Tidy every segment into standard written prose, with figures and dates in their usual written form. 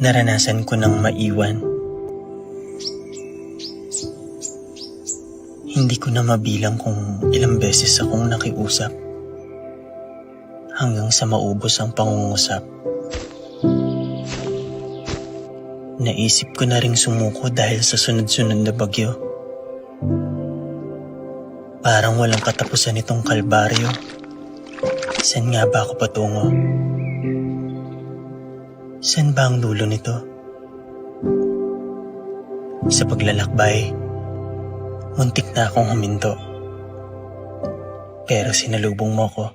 Naranasan ko ng maiwan. Hindi ko na mabilang kung ilang beses akong nakiusap hanggang sa maubos ang pangungusap. Naisip ko na ring sumuko dahil sa sunod-sunod na bagyo. Parang walang katapusan itong kalbaryo. Saan nga ba ako patungo? Saan ba ang dulo nito? Sa paglalakbay, muntik na akong huminto. Pero sinalubong mo ko.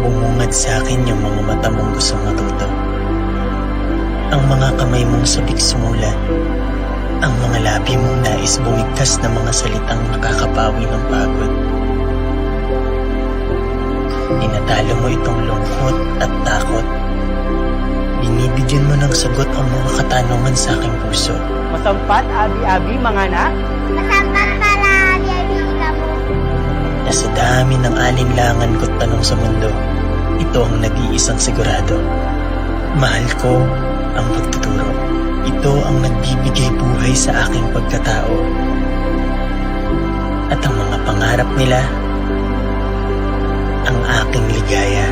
Bumungad sa akin yung mga mata mong gustong matuto. Ang mga kamay mong sabik sumulat. Ang mga labi mong nais bumigkas na mga salitang nakakapawi ng pagod. Tinatalo mo itong lungkot at takot. Binibigyan mo ng sagot ang mga katanungan sa aking puso. Masampat, abi-abi, mga anak. Masampat para abi-abi ka mo. Na sa dami ng alinlangan ko't tanong sa mundo, ito ang nag-iisang sigurado. Mahal ko ang pagtuturo. Ito ang nagbibigay buhay sa aking pagkatao. At ang mga pangarap nila, ang aking ligaya.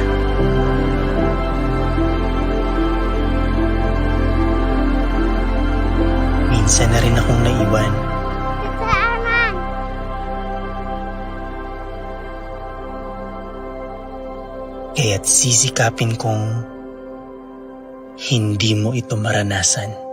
Minsan na rin akong naiwan. Nagsaaman. Kaya't sisikapin kong hindi mo ito maranasan.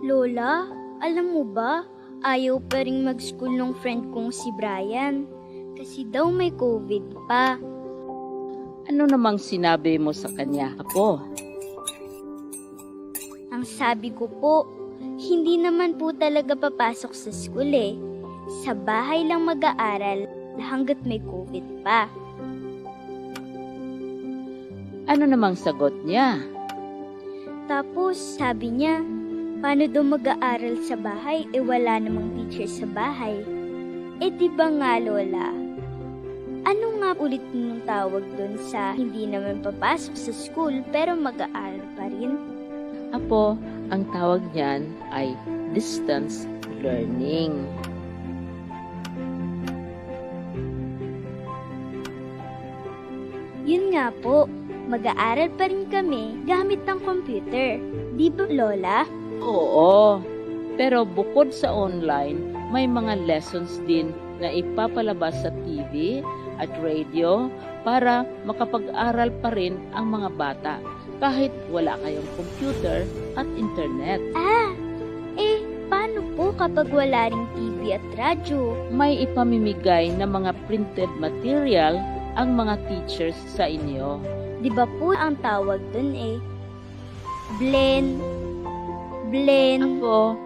Lola, alam mo ba, ayaw pa rin mag-school ng friend kong si Brian. Kasi daw may COVID pa. Ano namang sinabi mo sa kanya, Apo? Ang sabi ko po, hindi naman po talaga papasok sa school eh. Sa bahay lang mag-aaral hanggat may COVID pa. Ano namang sagot niya? Tapos sabi niya, paano daw mag-aaral sa bahay wala namang teacher sa bahay? Di ba nga Lola? Ano nga ulit nung tawag doon sa hindi naman papasok sa school pero mag-aaral pa rin? Apo, ang tawag niyan ay distance learning. Yun nga po, mag-aaral pa rin kami gamit ng computer. Di ba Lola? Oo, pero bukod sa online, may mga lessons din na ipapalabas sa TV at radio para makapag-aral pa rin ang mga bata kahit wala kayong computer at internet. Paano po kapag wala ring TV at radyo? May ipamimigay na mga printed material ang mga teachers sa inyo. Di ba po ang tawag dun blend? Apo,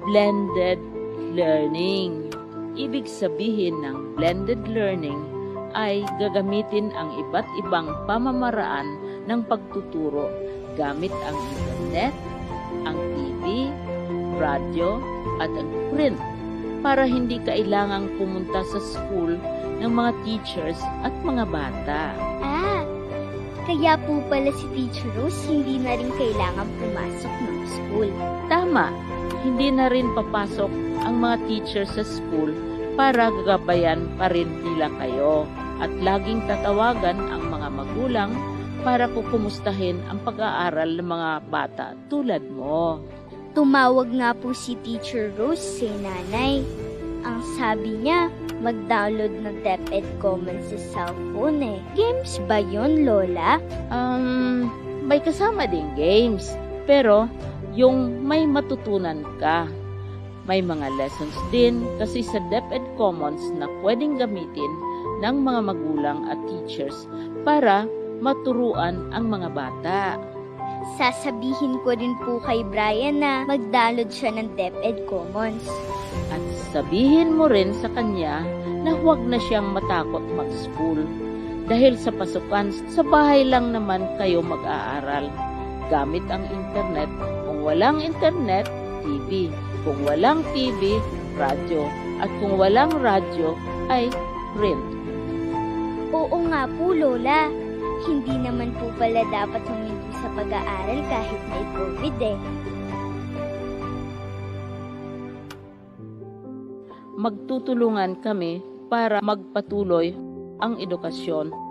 blended learning. Ibig sabihin ng blended learning ay gagamitin ang iba't ibang pamamaraan ng pagtuturo gamit ang internet, ang TV, radyo at ang print para hindi kailangang pumunta sa school ng mga teachers at mga bata. Kaya po pala si Teacher Rose hindi na rin kailangan pumasok ng school. Tama, hindi na rin papasok ang mga teachers sa school para gagabayan pa rin nila kayo at laging tatawagan ang mga magulang para kukumustahin ang pag-aaral ng mga bata tulad mo. Tumawag nga po si Teacher Rose sa nanay. Ang sabi niya, mag-download ng DepEd Commons sa cellphone eh. Games ba yun, Lola? May kasama ding games. Pero, yung may matutunan ka. May mga lessons din kasi sa DepEd Commons na pwedeng gamitin ng mga magulang at teachers para maturuan ang mga bata. Sasabihin ko rin po kay Brian na mag-download siya ng DepEd Commons. At sabihin mo rin sa kanya na huwag na siyang matakot mag-school. Dahil sa pasukan, sa bahay lang naman kayo mag-aaral. Gamit ang internet. Kung walang internet, TV. Kung walang TV, radyo. At kung walang radyo, ay print. Oo nga po, Lola. Hindi naman po pala dapat huminto sa pag-aaral kahit may COVID eh. Magtutulungan kami para magpatuloy ang edukasyon.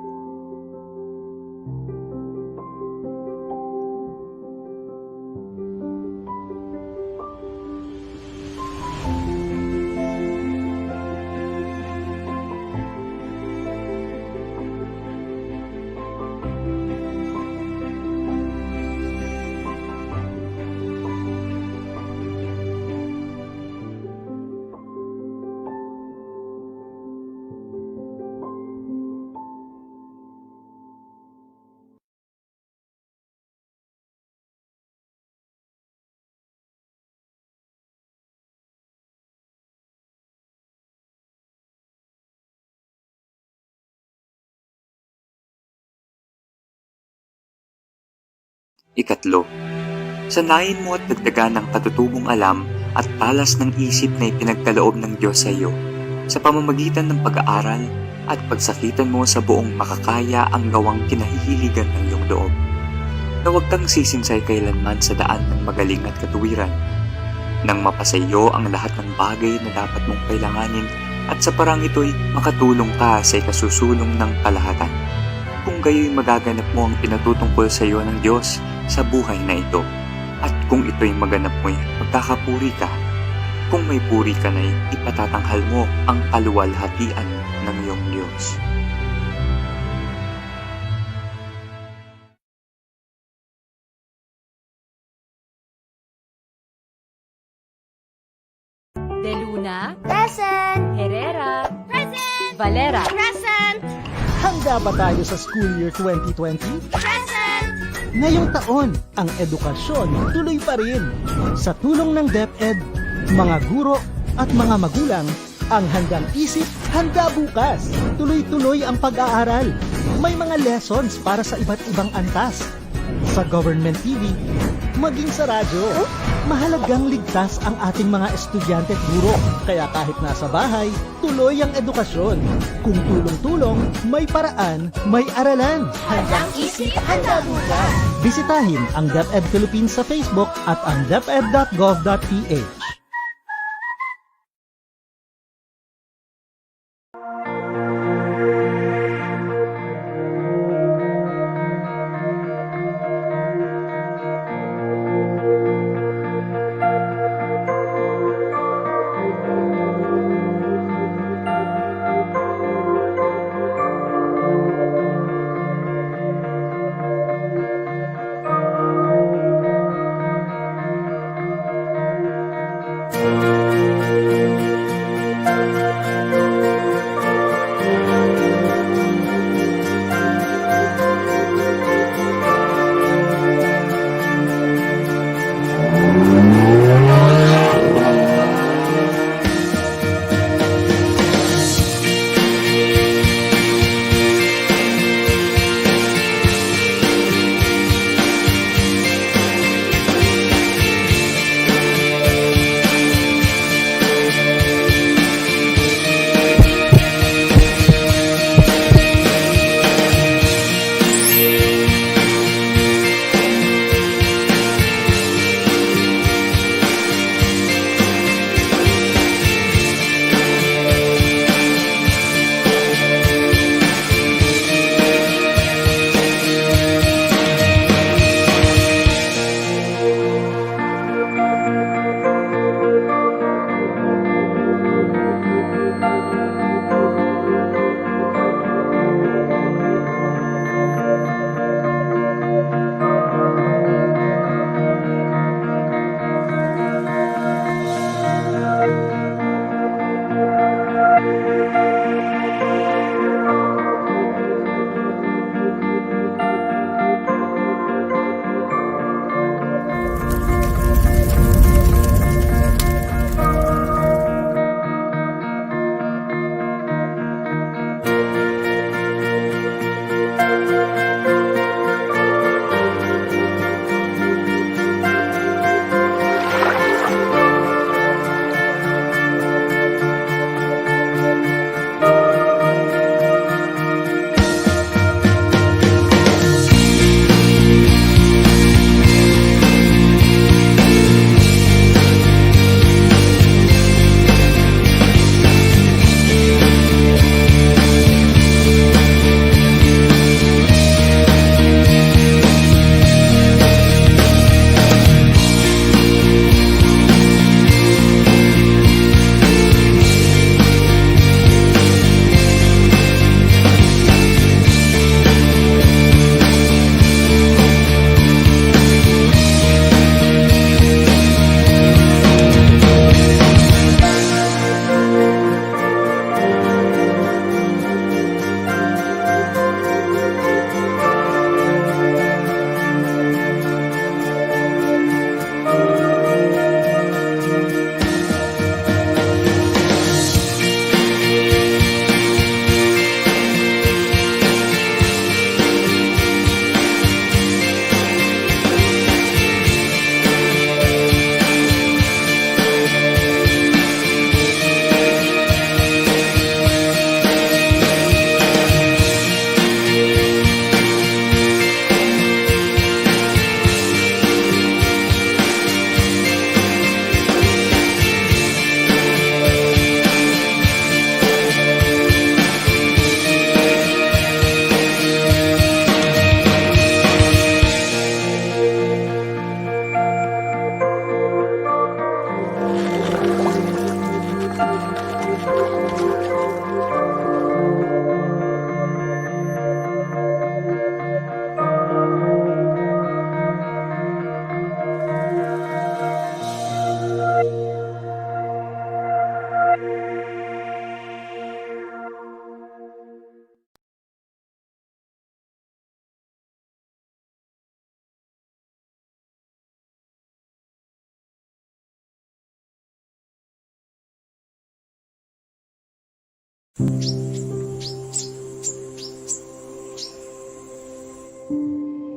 Ikatlo, sanayin mo at dagdagan ng katutubong alam at talas ng isip na ipinagkaloob ng Diyos sa iyo sa pamamagitan ng pag-aaral at pagsakitan mo sa buong makakaya ang gawang kinahihiligan ng iyong loob. Na huwag kang sisinsay kailanman sa daan ng magaling at katuwiran, nang mapasa iyo ang lahat ng bagay na dapat mong kailanganin at sa parang ito'y makatulong ka sa ikasusulong ng kalahatan. Kung gayo'y magaganap mo ang pinatutungkol sa iyo ng Diyos sa buhay na ito. At kung ito'y maganap mo'y magkakapuri ka. Kung may puri ka na'y ipatatanghal mo ang kaluwalhatian ng iyong Diyos. De Luna, Present! Herrera, Present! Valera. Present! Handa ba tayo sa school year 2020? Present! Ngayong taon, ang edukasyon tuloy pa rin. Sa tulong ng DepEd, mga guro at mga magulang, ang handang isip, handa bukas. Tuloy-tuloy ang pag-aaral. May mga lessons para sa iba't ibang antas. Sa government TV, maging sa radyo. Mahalagang ligtas ang ating mga estudyante at guro. Kaya kahit nasa bahay, tuloy ang edukasyon. Kung tulong-tulong, may paraan, may aralan. Handang isip, handa bukas. Bisitahin ang DepEd Philippines sa Facebook at ang DepEd.gov.ph.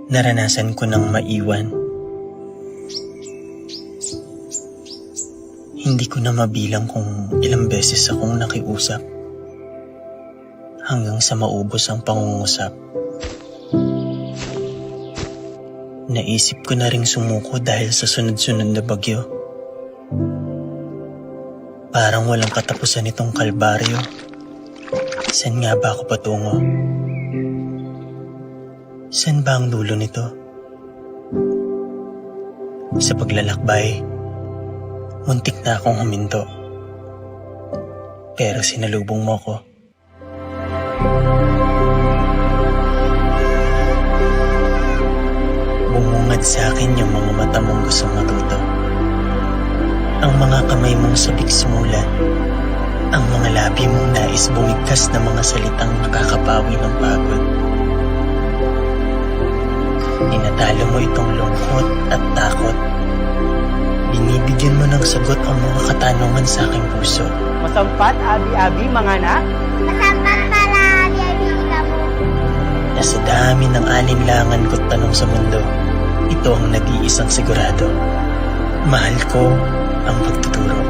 Naranasan ko ng maiwan. Hindi ko na mabilang kung ilang beses akong nakiusap hanggang sa maubos ang pangungusap. Naisip ko na ring sumuko dahil sa sunod-sunod na bagyo. Parang walang katapusan itong kalbaryo. Saan nga ba ako patungo? Saan ba ang dulo nito? Sa paglalakbay, muntik na akong huminto. Pero sinalubong mo ko. Bumungad sa akin yung mga mata mong gustong matuto. Ang mga kamay mong sabik sumulat. Ang mga labi mong nais bumigkas na mga salitang nakakapawi ng pagod. Tinatalo mo itong lungkot at takot. Binibigyan mo ng sagot ang mga katanungan sa aking puso. Masampat, abi-abi, mga anak. Masampat pala, abi-abi ka mo. Na sa dami ng alinlangan ko't tanong sa mundo, ito ang nag-iisang sigurado. Mahal ko ang pagtuturo.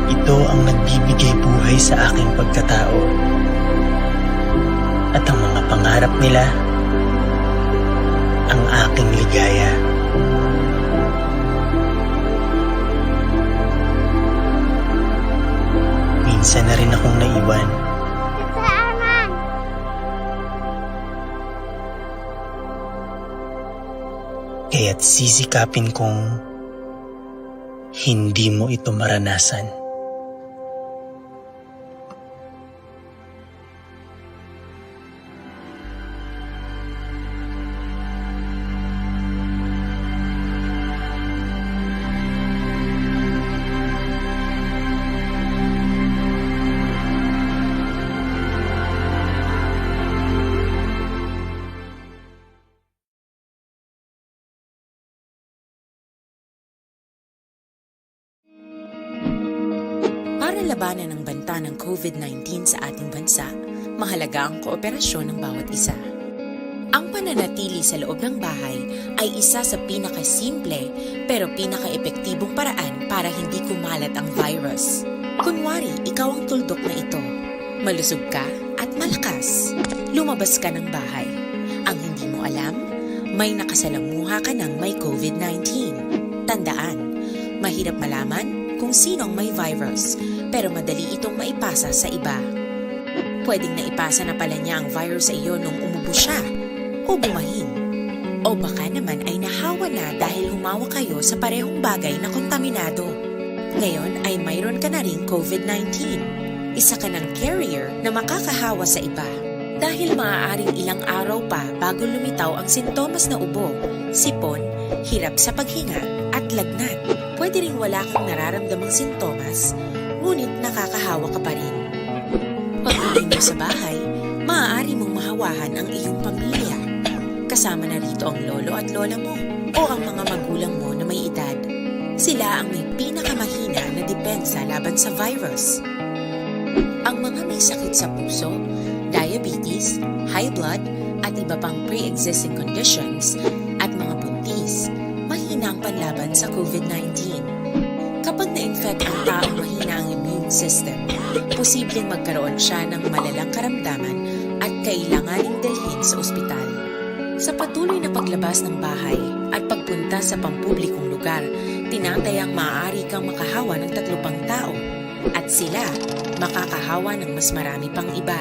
Ito ang nagbibigay buhay sa aking pagkatao. At ang mga pangarap nila, ang aking ligaya. Minsan na rin akong naiwan. Saan? Kaya't sisikapin kong hindi mo ito maranasan. Para labanan ang banta ng COVID-19 sa ating bansa, mahalaga ang kooperasyon ng bawat isa. Ang pananatili sa loob ng bahay ay isa sa pinakasimple pero pinaka-epektibong paraan para hindi kumalat ang virus. Kunwari, ikaw ang tuldok na ito. Malusog ka at malakas. Lumabas ka ng bahay. Ang hindi mo alam, may nakasalamuha ka ng may COVID-19. Tandaan, mahirap malaman kung sinong may virus, pero madali itong maipasa sa iba. Pwedeng naipasa na pala niya ang virus sa iyo nung umubo siya, o bumahin. O baka naman ay nahawa na dahil humawa kayo sa parehong bagay na kontaminado. Ngayon ay mayroon ka na ring COVID-19. Isa ka ng carrier na makakahawa sa iba. Dahil maaaring ilang araw pa bago lumitaw ang sintomas na ubo, sipon, hirap sa paghinga at lagnat. Pwede ring wala kang nararamdamang sintomas, ngunit nakakahawa ka pa rin. Pag-uwi mo sa bahay, maaari mong mahawahan ang iyong pamilya. Kasama na rito ang lolo at lola mo o ang mga magulang mo na may edad. Sila ang may pinakamahina na depensa laban sa virus. Ang mga may sakit sa puso, diabetes, high blood, at iba pang pre-existing conditions, at mga buntis, mahina ang panlaban sa COVID-19. Kapag na-infect ang taong mahina ang immune system, posibleng magkaroon siya ng malalang karamdaman at kailanganing dalhin sa ospital. Sa patuloy na paglabas ng bahay at pagpunta sa pampublikong lugar, tinatayang maaari kang makahawa ng 3 pang tao at sila makakahawa ng mas marami pang iba.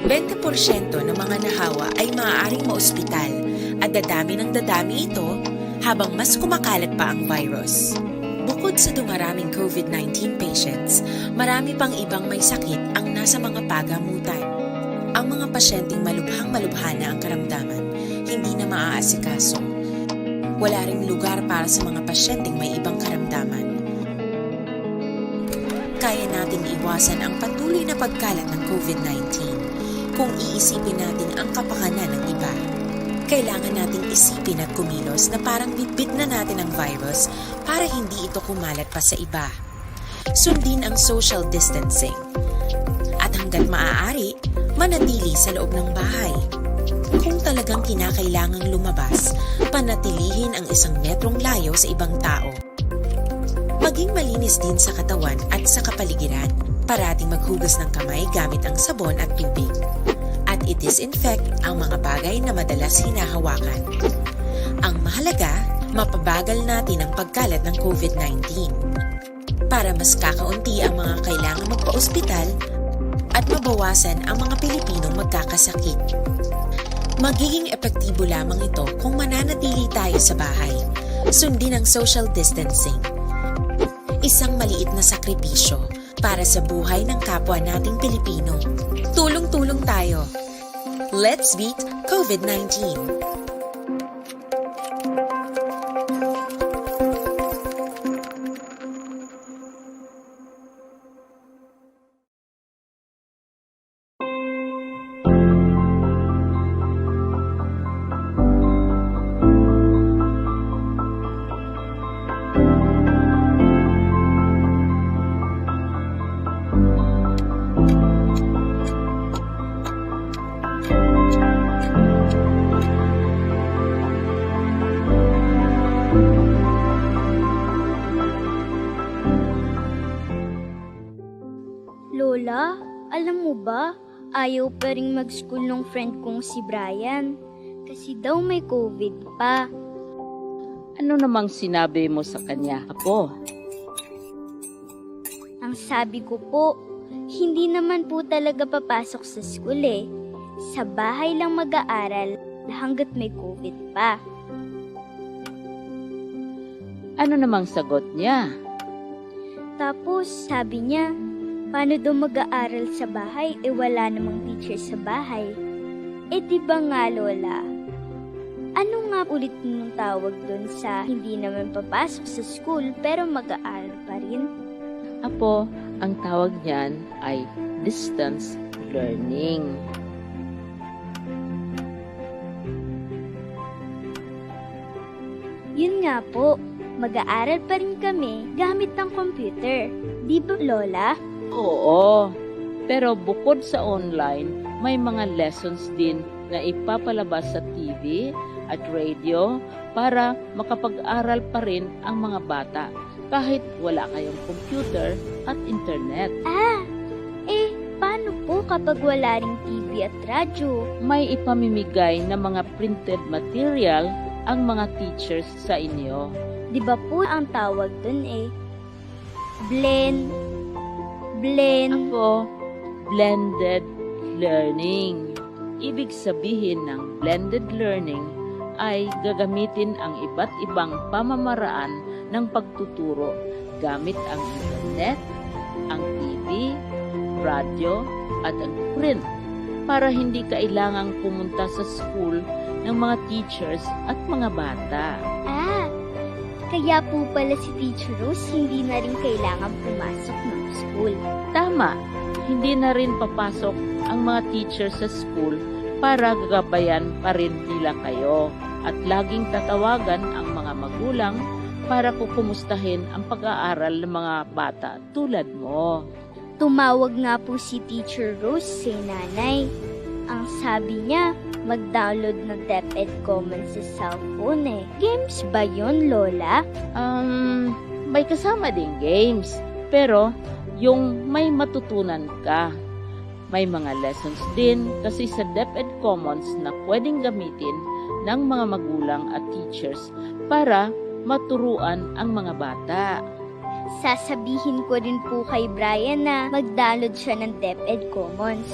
20% ng mga nahawa ay maaaring maospital at dadami ng dadami ito habang mas kumakalat pa ang virus. Bukod sa dumaraming COVID-19 patients, marami pang ibang may sakit ang nasa mga pagamutan. Ang mga pasyenteng malubhang-malubha na ang karamdaman, hindi na maaasikaso. Wala ring lugar para sa mga pasyenteng may ibang karamdaman. Kaya nating iwasan ang patuloy na pagkalat ng COVID-19 kung iisipin natin ang kapakanan ng iba. Kailangan nating isipin at kumilos na parang bitbit na natin ang virus para hindi ito kumalat pa sa iba. Sundin ang social distancing. At hanggat maaari, manatili sa loob ng bahay. Kung talagang kinakailangang lumabas, panatilihin ang 1 metrong layo sa ibang tao. Maging malinis din sa katawan at sa kapaligiran. Parating maghugas ng kamay gamit ang sabon at tubig. At i-disinfect ang mga bagay na madalas hinahawakan. Ang mahalaga, mapabagal natin ang pagkalat ng COVID-19. Para mas kakaunti ang mga kailangang magpa-ospital at mabawasan ang mga Pilipinong magkakasakit. Magiging epektibo lamang ito kung mananatili tayo sa bahay. Sundin ang social distancing. Isang maliit na sakripisyo para sa buhay ng kapwa nating Pilipino. Tulong-tulong tayo. Let's beat COVID-19. Lola, alam mo ba, ayaw pa rin mag-school ng friend kong si Brian. Kasi daw may COVID pa. Ano namang sinabi mo sa kanya, Apo? Ang sabi ko po, hindi naman po talaga papasok sa school eh. Sa bahay lang mag-aaral hanggat may COVID pa. Ano namang sagot niya? Tapos sabi niya, paano daw mag-aaral sa bahay wala namang teacher sa bahay? Di ba nga Lola? Ano nga ulit nung tawag doon sa hindi naman papasok sa school pero mag-aaral pa rin? Apo, ang tawag niyan ay distance learning. Yun nga po, mag-aaral pa rin kami gamit ng computer. Di ba Lola? Oo, pero bukod sa online, may mga lessons din na ipapalabas sa TV at radio para makapag-aral pa rin ang mga bata kahit wala kayong computer at internet. Paano po kapag wala ring TV at radyo? May ipamimigay na mga printed material ang mga teachers sa inyo. Di ba po ang tawag dun blend? Ako, blended learning. Ibig sabihin ng blended learning ay gagamitin ang iba't ibang pamamaraan ng pagtuturo gamit ang internet, ang TV, radyo, at ang print para hindi kailangang pumunta sa school ng mga teachers at mga bata. Kaya po pala si Teacher Rose hindi na rin kailangan pumasok ng school. Tama, hindi na rin papasok ang mga teachers sa school para gagabayan pa rin nila kayo at laging tatawagan ang mga magulang para kukumustahin ang pag-aaral ng mga bata tulad mo. Tumawag nga po si Teacher Rose sa nanay. Ang sabi niya, mag-download ng DepEd Commons sa cellphone Games ba yun, Lola? May kasama ding games, pero yung may matutunan ka. May mga lessons din kasi sa DepEd Commons na pwedeng gamitin ng mga magulang at teachers para maturuan ang mga bata. Sasabihin ko rin po kay Brian na mag-download siya ng DepEd Commons.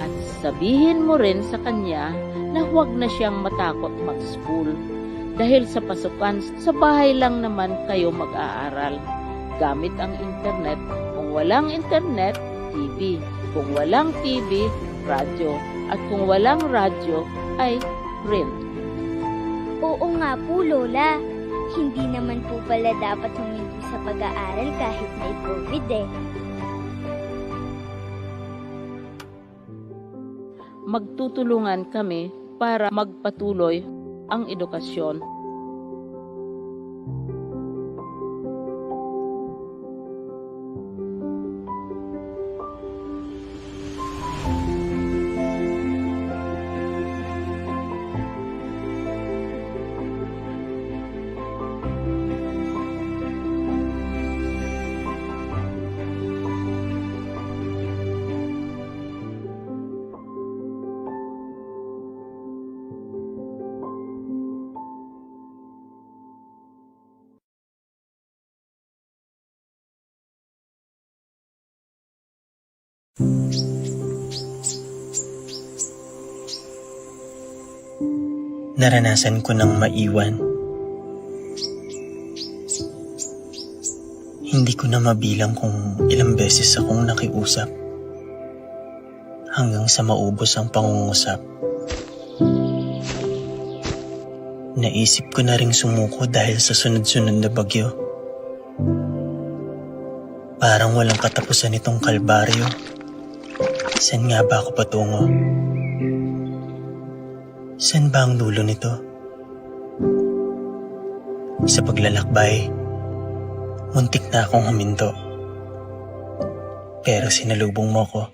At sabihin mo rin sa kanya na huwag na siyang matakot mag-school. Dahil sa pasukan, sa bahay lang naman kayo mag-aaral. Gamit ang internet. Kung walang internet, TV. Kung walang TV, radyo. At kung walang radyo, ay print. Oo nga po, Lola. Hindi naman po pala dapat huminto sa pag-aaral kahit may COVID Magtutulungan kami para magpatuloy ang edukasyon. Naranasan ko ng maiwan. Hindi ko na mabilang kung ilang beses akong nakiusap hanggang sa maubos ang pangungusap. Naisip ko na ring sumuko dahil sa sunod-sunod na bagyo. Parang walang katapusan itong kalbaryo. Saan nga ba ako patungo? Saan ba ang dulo nito? Sa paglalakbay, muntik na akong huminto. Pero sinalubong mo ko.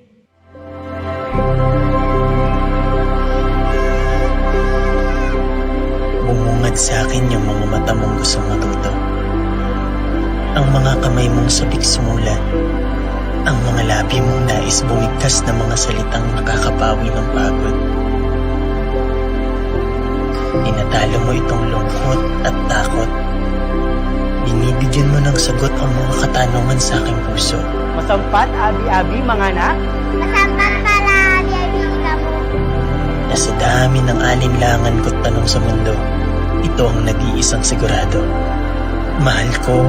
Bumungad sa akin yung mga mata mong gustong matuto. Ang mga kamay mong sabik sumulat. Ang mga labi mong nais bumigkas ng mga salitang nakakapawi ng pagod. Tinatalo mo itong lungkot at takot. Binibigyan mo ng sagot ang mga katanungan sa aking puso. Masampat, abi-abi, mga anak. Masampat pala, abi-abi kamo. Na sa dami ng alinlangan ko't tanong sa mundo, ito ang nag-iisang sigurado. Mahal ko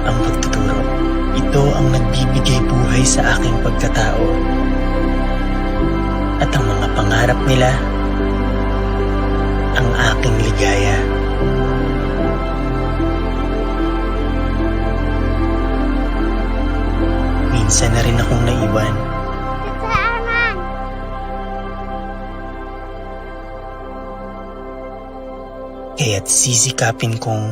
ang pagtuturo. Ito ang nagbibigay buhay sa aking pagkatao. At ang mga pangarap nila, ang aking ligaya. Minsan na rin akong naiwan. Tita Arman. Kaya't sisikapin kong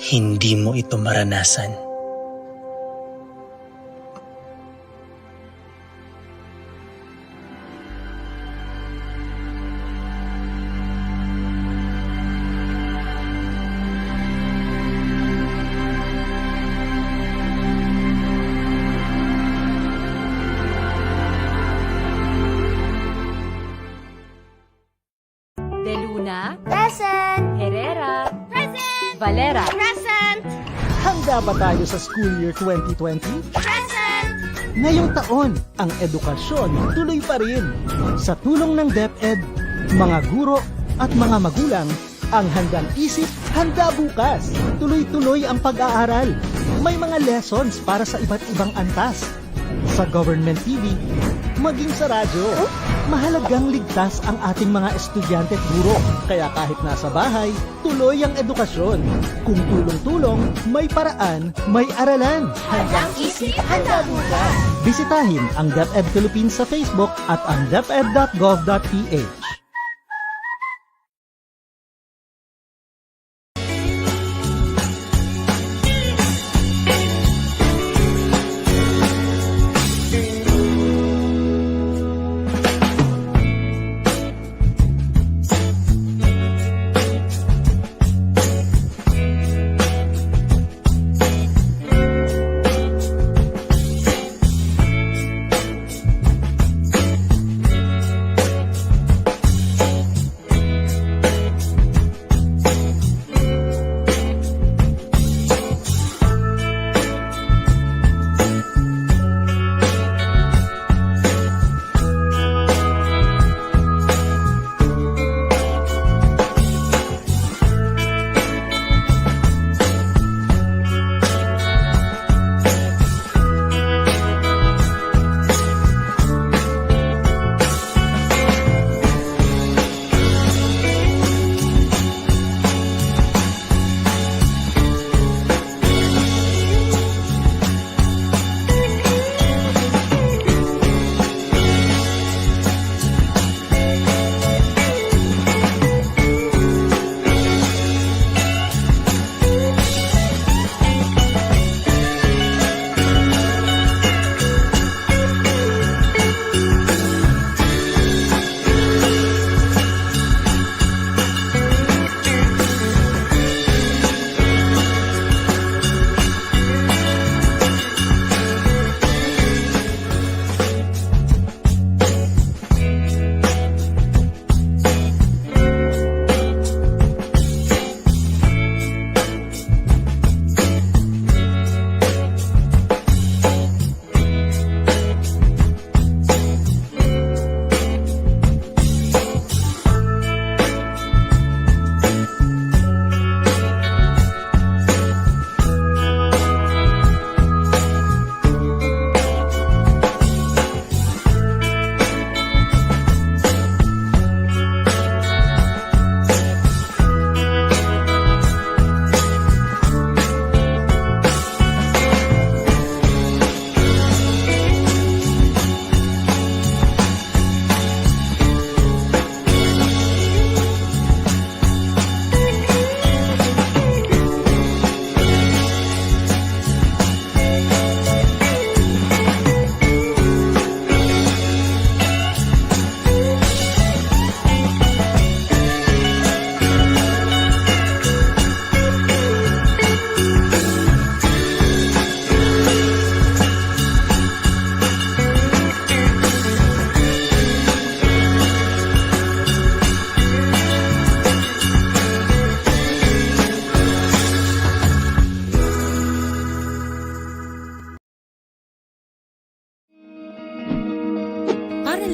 hindi mo ito maranasan. De Luna, Present. Herrera, Present. Valera. Present. Handa ba tayo sa school year 2020? Present. Ngayong taon, ang edukasyon tuloy pa rin. Sa tulong ng DepEd, mga guro at mga magulang, ang handang isip, handa bukas. Tuloy-tuloy ang pag-aaral. May mga lessons para sa iba't ibang antas. Sa government TV, maging sa radyo. Mahalagang ligtas ang ating mga estudyante at guro. Kaya kahit nasa bahay, tuloy ang edukasyon. Kung tulong-tulong, may paraan, may aralan. Handang isip, handa bukas. Bisitahin ang DepEd Philippines sa Facebook at ang DepEd.gov.ph.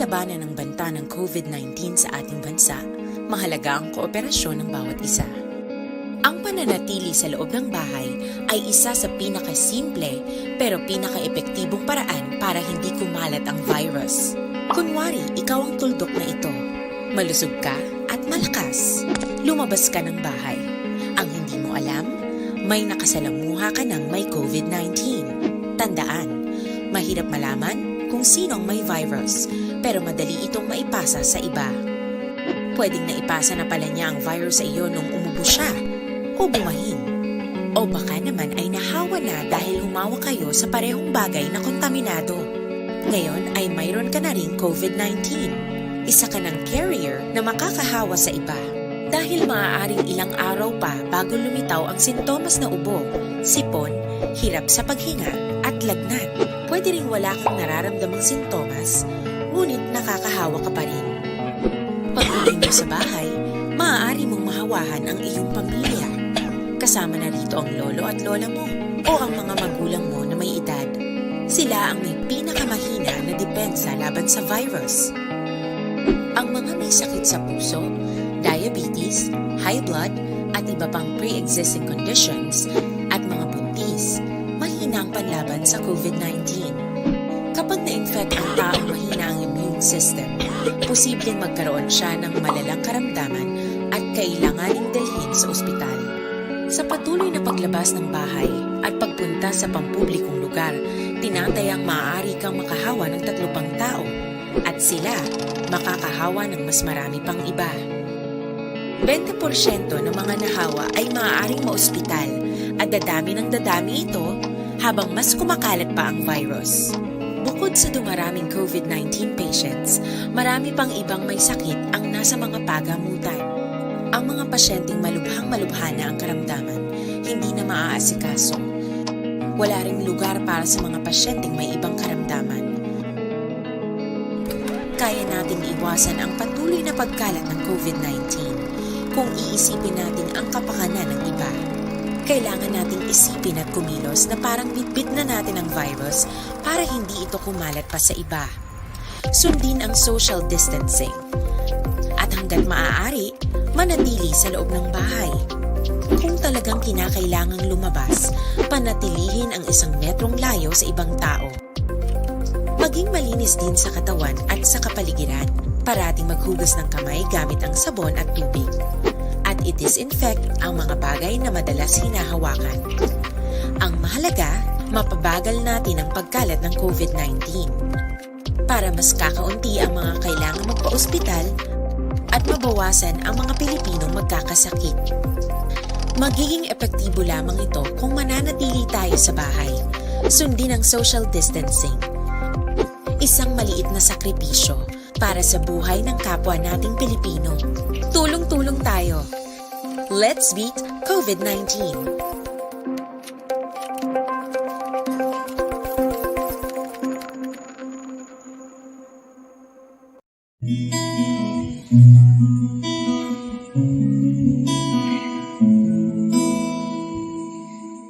labanan ng banta ng COVID-19 sa ating bansa, mahalaga ang kooperasyon ng bawat isa. Ang pananatili sa loob ng bahay ay isa sa pinakasimple pero pinaka-epektibong paraan para hindi kumalat ang virus. Kunwari, ikaw ang tuldok na ito. Malusog ka at malakas. Lumabas ka ng bahay. Ang hindi mo alam, may nakasalamuha ka ng may COVID-19. Tandaan, mahirap malaman kung sino ang may virus, pero madali itong maipasa sa iba. Pwedeng naipasa na pala niya ang virus sa iyo nung umubo siya o bumahin. O baka naman ay nahawa na dahil humawa kayo sa parehong bagay na kontaminado. Ngayon ay mayroon ka na rin COVID-19. Isa ka ng carrier na makakahawa sa iba. Dahil maaaring ilang araw pa bago lumitaw ang sintomas na ubo, sipon, hirap sa paghinga at lagnat. Pwede ring wala kang nararamdamang sintomas, ngunit nakakahawa ka pa rin. Pag-uwi mo sa bahay, maaari mong mahawahan ang iyong pamilya. Kasama na rito ang lolo at lola mo o ang mga magulang mo na may edad. Sila ang may pinakamahina na depensa laban sa virus. Ang mga may sakit sa puso, diabetes, high blood, at iba pang pre-existing conditions, at mga buntis, mahina ang panlaban sa COVID-19. Kapag na-infect ang taong mahina ang immune system, posibleng magkaroon siya ng malalang karamdaman at kailanganing dalhin sa ospital. Sa patuloy na paglabas ng bahay at pagpunta sa pampublikong lugar, tinatayang maaari kang makahawa ng 3 pang tao at sila makakahawa ng mas marami pang iba. 20% ng mga nahawa ay maaaring maospital at dadami ng dadami ito habang mas kumakalat pa ang virus. Bukod sa dumaraming COVID-19 patients, marami pang ibang may sakit ang nasa mga pagamutan. Ang mga pasyenteng malubhang-malubha na ang karamdaman, hindi na maaasikaso. Wala ring lugar para sa mga pasyenteng may ibang karamdaman. Kaya nating iwasan ang patuloy na pagkalat ng COVID-19 kung iisipin natin ang kapakanan ng iba. Kailangan nating isipin at kumilos na parang bitbit na natin ang virus para hindi ito kumalat pa sa iba. Sundin ang social distancing. At hanggat maaari, manatili sa loob ng bahay. Kung talagang kinakailangang lumabas, panatilihin ang 1 metrong layo sa ibang tao. Maging malinis din sa katawan at sa kapaligiran. Parating maghugas ng kamay gamit ang sabon at tubig. At i-disinfect ang mga bagay na madalas hinahawakan. Ang mahalaga, mapabagal natin ang pagkalat ng COVID-19. Para mas kakaunti ang mga kailangang magpa-ospital at mabawasan ang mga Pilipinong magkakasakit. Magiging epektibo lamang ito kung mananatili tayo sa bahay. Sundin ang social distancing. Isang maliit na sakripisyo para sa buhay ng kapwa nating Pilipino. Tulong-tulong tayo. Let's beat COVID-19.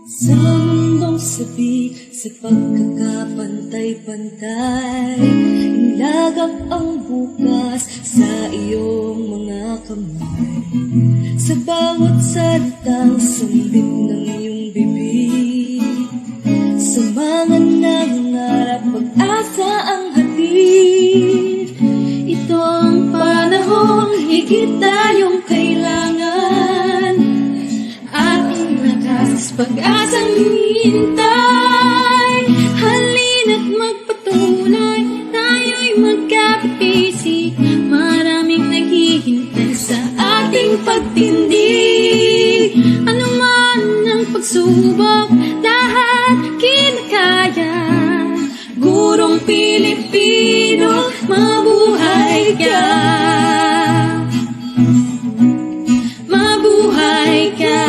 Sa mundong sabi sa pagkakapantay-pantay, ilagak ang bukas sa iyong mga kamay. Sa bawat salitang sambit ng iyong bibig, sa mga nangangarap pag-asa ang hatid. Ito ang panahong higit tayong kailangan, ating lakas pag-asang hintay. Halina't magpatuloy, tayo'y magkapit-isip. Maraming naghihintay sa ating pagtindig. Ano man ang pagsubok, lahat kinakaya. Gurong Pilipino, mabuhay ka. Mabuhay ka.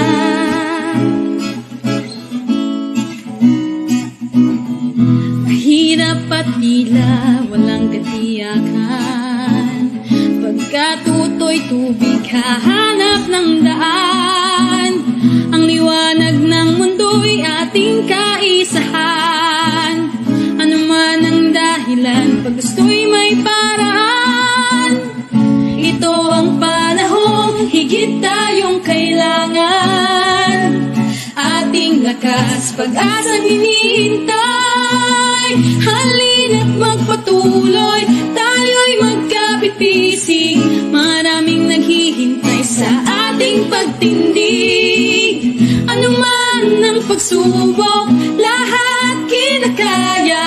Mahirap at tila walang katiyakan. Pagkatutoy tubig, hahanap ng daan. Ang liwanag ng mundo'y ating kaisahan. Ano man ang dahil dahilan pag gusto'y may paraan. Ito ang panahon, higit tayong kailangan. Ating lakas, pag-asang hinihintay. Halina't magpatuloy, tayo'y magkapit-bisig. Maraming naghihintay sa ating pagtindig. Ano man ang pagsubok, lahat kinakaya.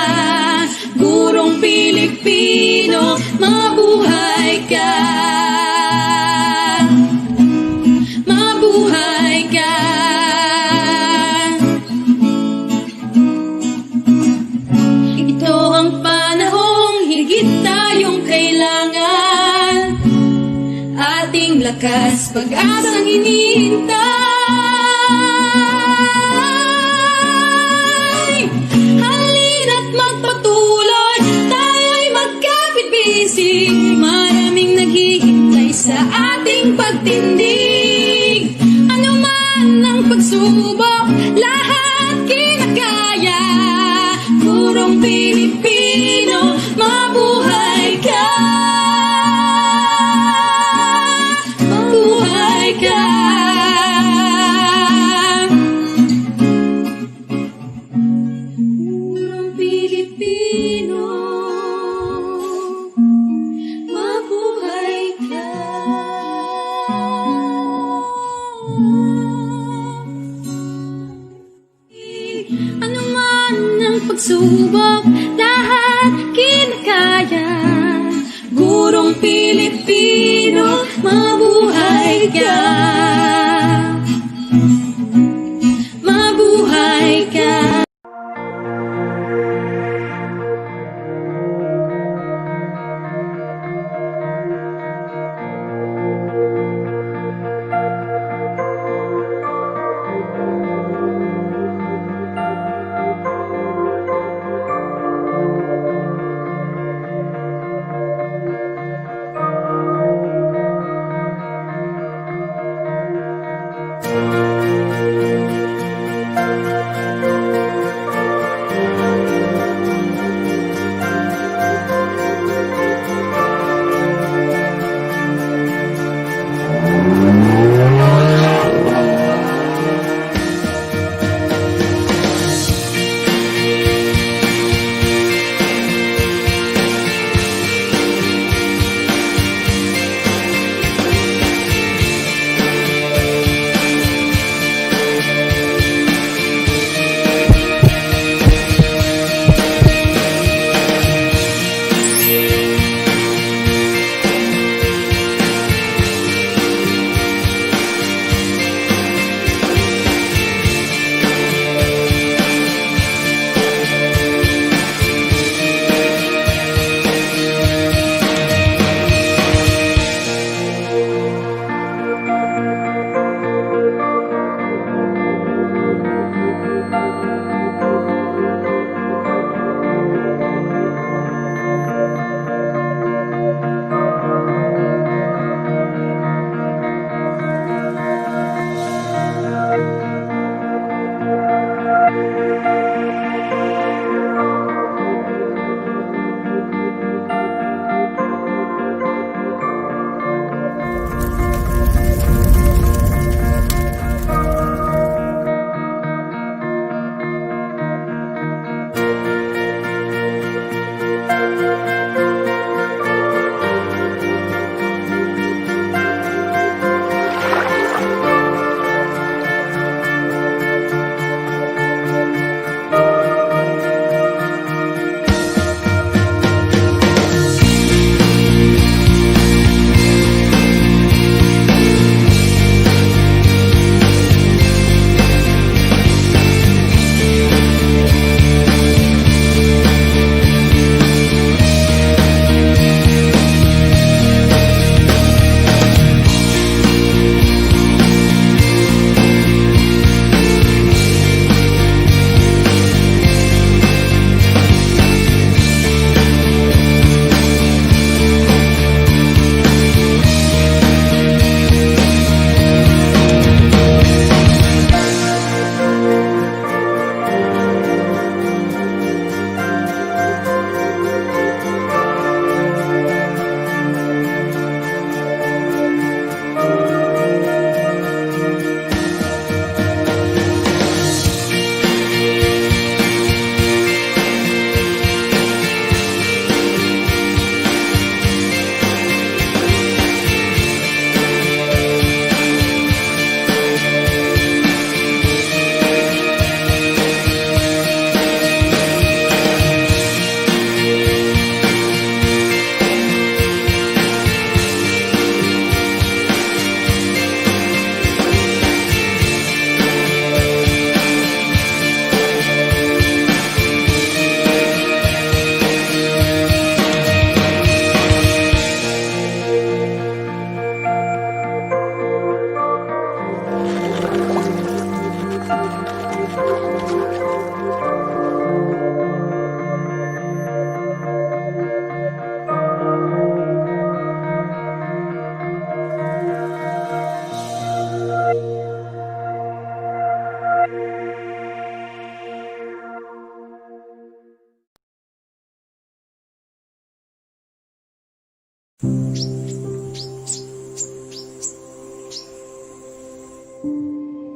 Gurong Pilipino, mabuhay ka. Mabuhay ka. Ito ang panahong higit tayong kailangan. Ating lakas, pag-asang hinihintay. Halina't magpatuloy, tayo'y magkapit-bisig. Maraming naghihintay sa ating pagtindig. Ano man ang pagsubok, lahat kinakaya. Purong Pilipino, mabuhay ka. Mabuhay ka. Purong Pilipino, mabuhay ka. Ano man ang pagsubok, lahat kinakaya. Gurong Pilipino, mabuhay ka. Mabuhay ka.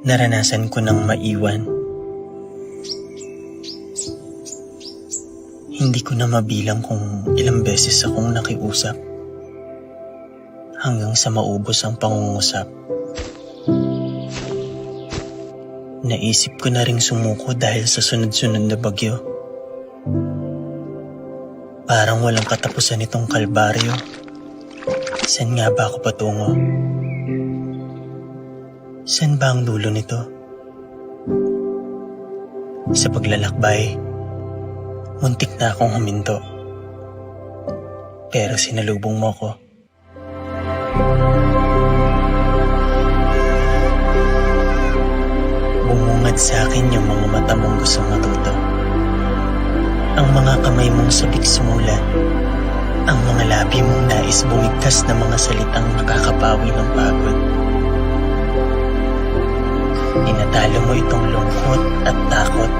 Naranasan ko ng maiwan. Hindi ko na mabilang kung ilang beses akong nakiusap hanggang sa maubos ang pangungusap. Naisip ko na ring sumuko dahil sa sunod-sunod na bagyo. Parang walang katapusan itong kalbaryo. Saan nga ba ako patungo? Saan ba ang dulo nito? Sa paglalakbay, muntik na akong huminto. Pero sinalubong mo ko. Bumungad sa akin yung mga mata mong gustong matuto. Ang mga kamay mong sabik sumulat. Ang mga labi mong nais bumigkas na mga salitang nakakapawi ng pagod. Tinatalo mo itong lungkot at takot.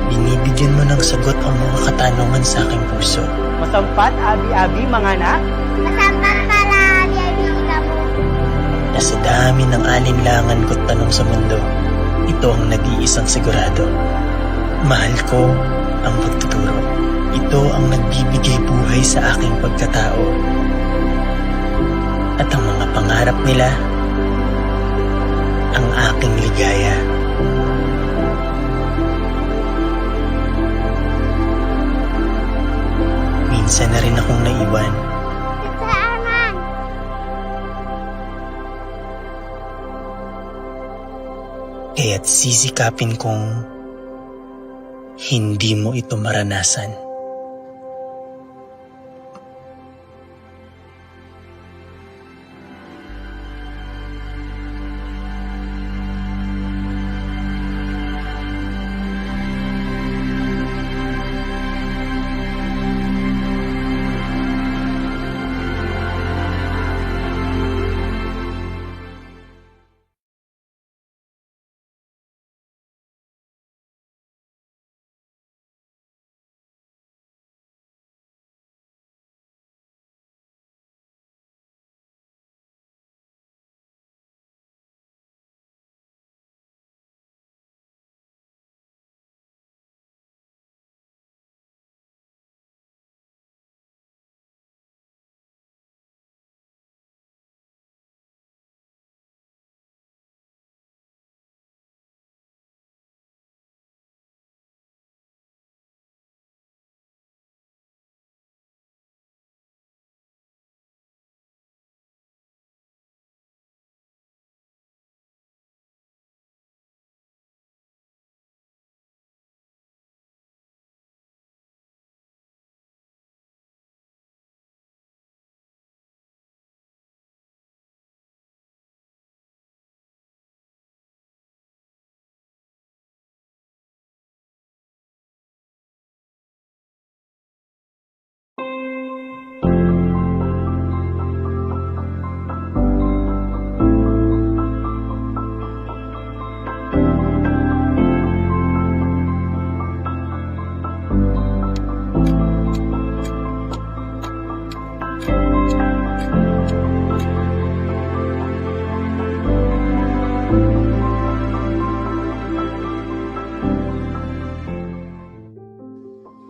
Binibigyan mo ng sagot ang mga katanungan sa aking puso. Masampat, abi-abi, mga anak. Masampat pala, abi-abi ka mo. Na sa dami ng alinlangan ko't tanong sa mundo, ito ang nag-iisang sigurado. Mahal ko ang pagtuturo. Ito ang nagbibigay buhay sa aking pagkatao. At ang mga pangarap nila, ang aking ligaya. Minsan na rin akong naiwan. Saan? Kaya't sisikapin kong hindi mo ito maranasan.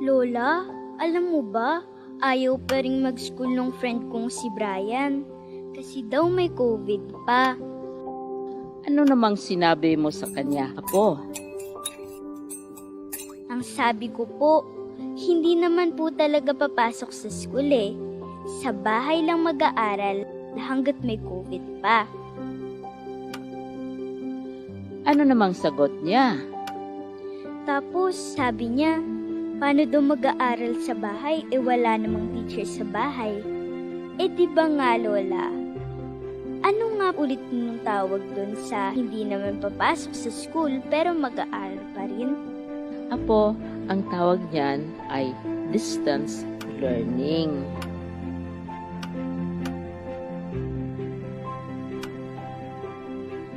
Lola, alam mo ba, ayaw pa rin mag-school ng friend kong si Brian. Kasi daw may COVID pa. Ano namang sinabi mo sa kanya, Apo? Ang sabi ko po, hindi naman po talaga papasok sa school eh. Sa bahay lang mag-aaral hanggat may COVID pa. Ano namang sagot niya? Tapos sabi niya, paano daw mag-aaral sa bahay wala namang teacher sa bahay? Di ba nga Lola? Ano nga ulit nung tawag doon sa hindi naman papasok sa school pero mag-aaral pa rin? Apo, ang tawag niyan ay distance learning.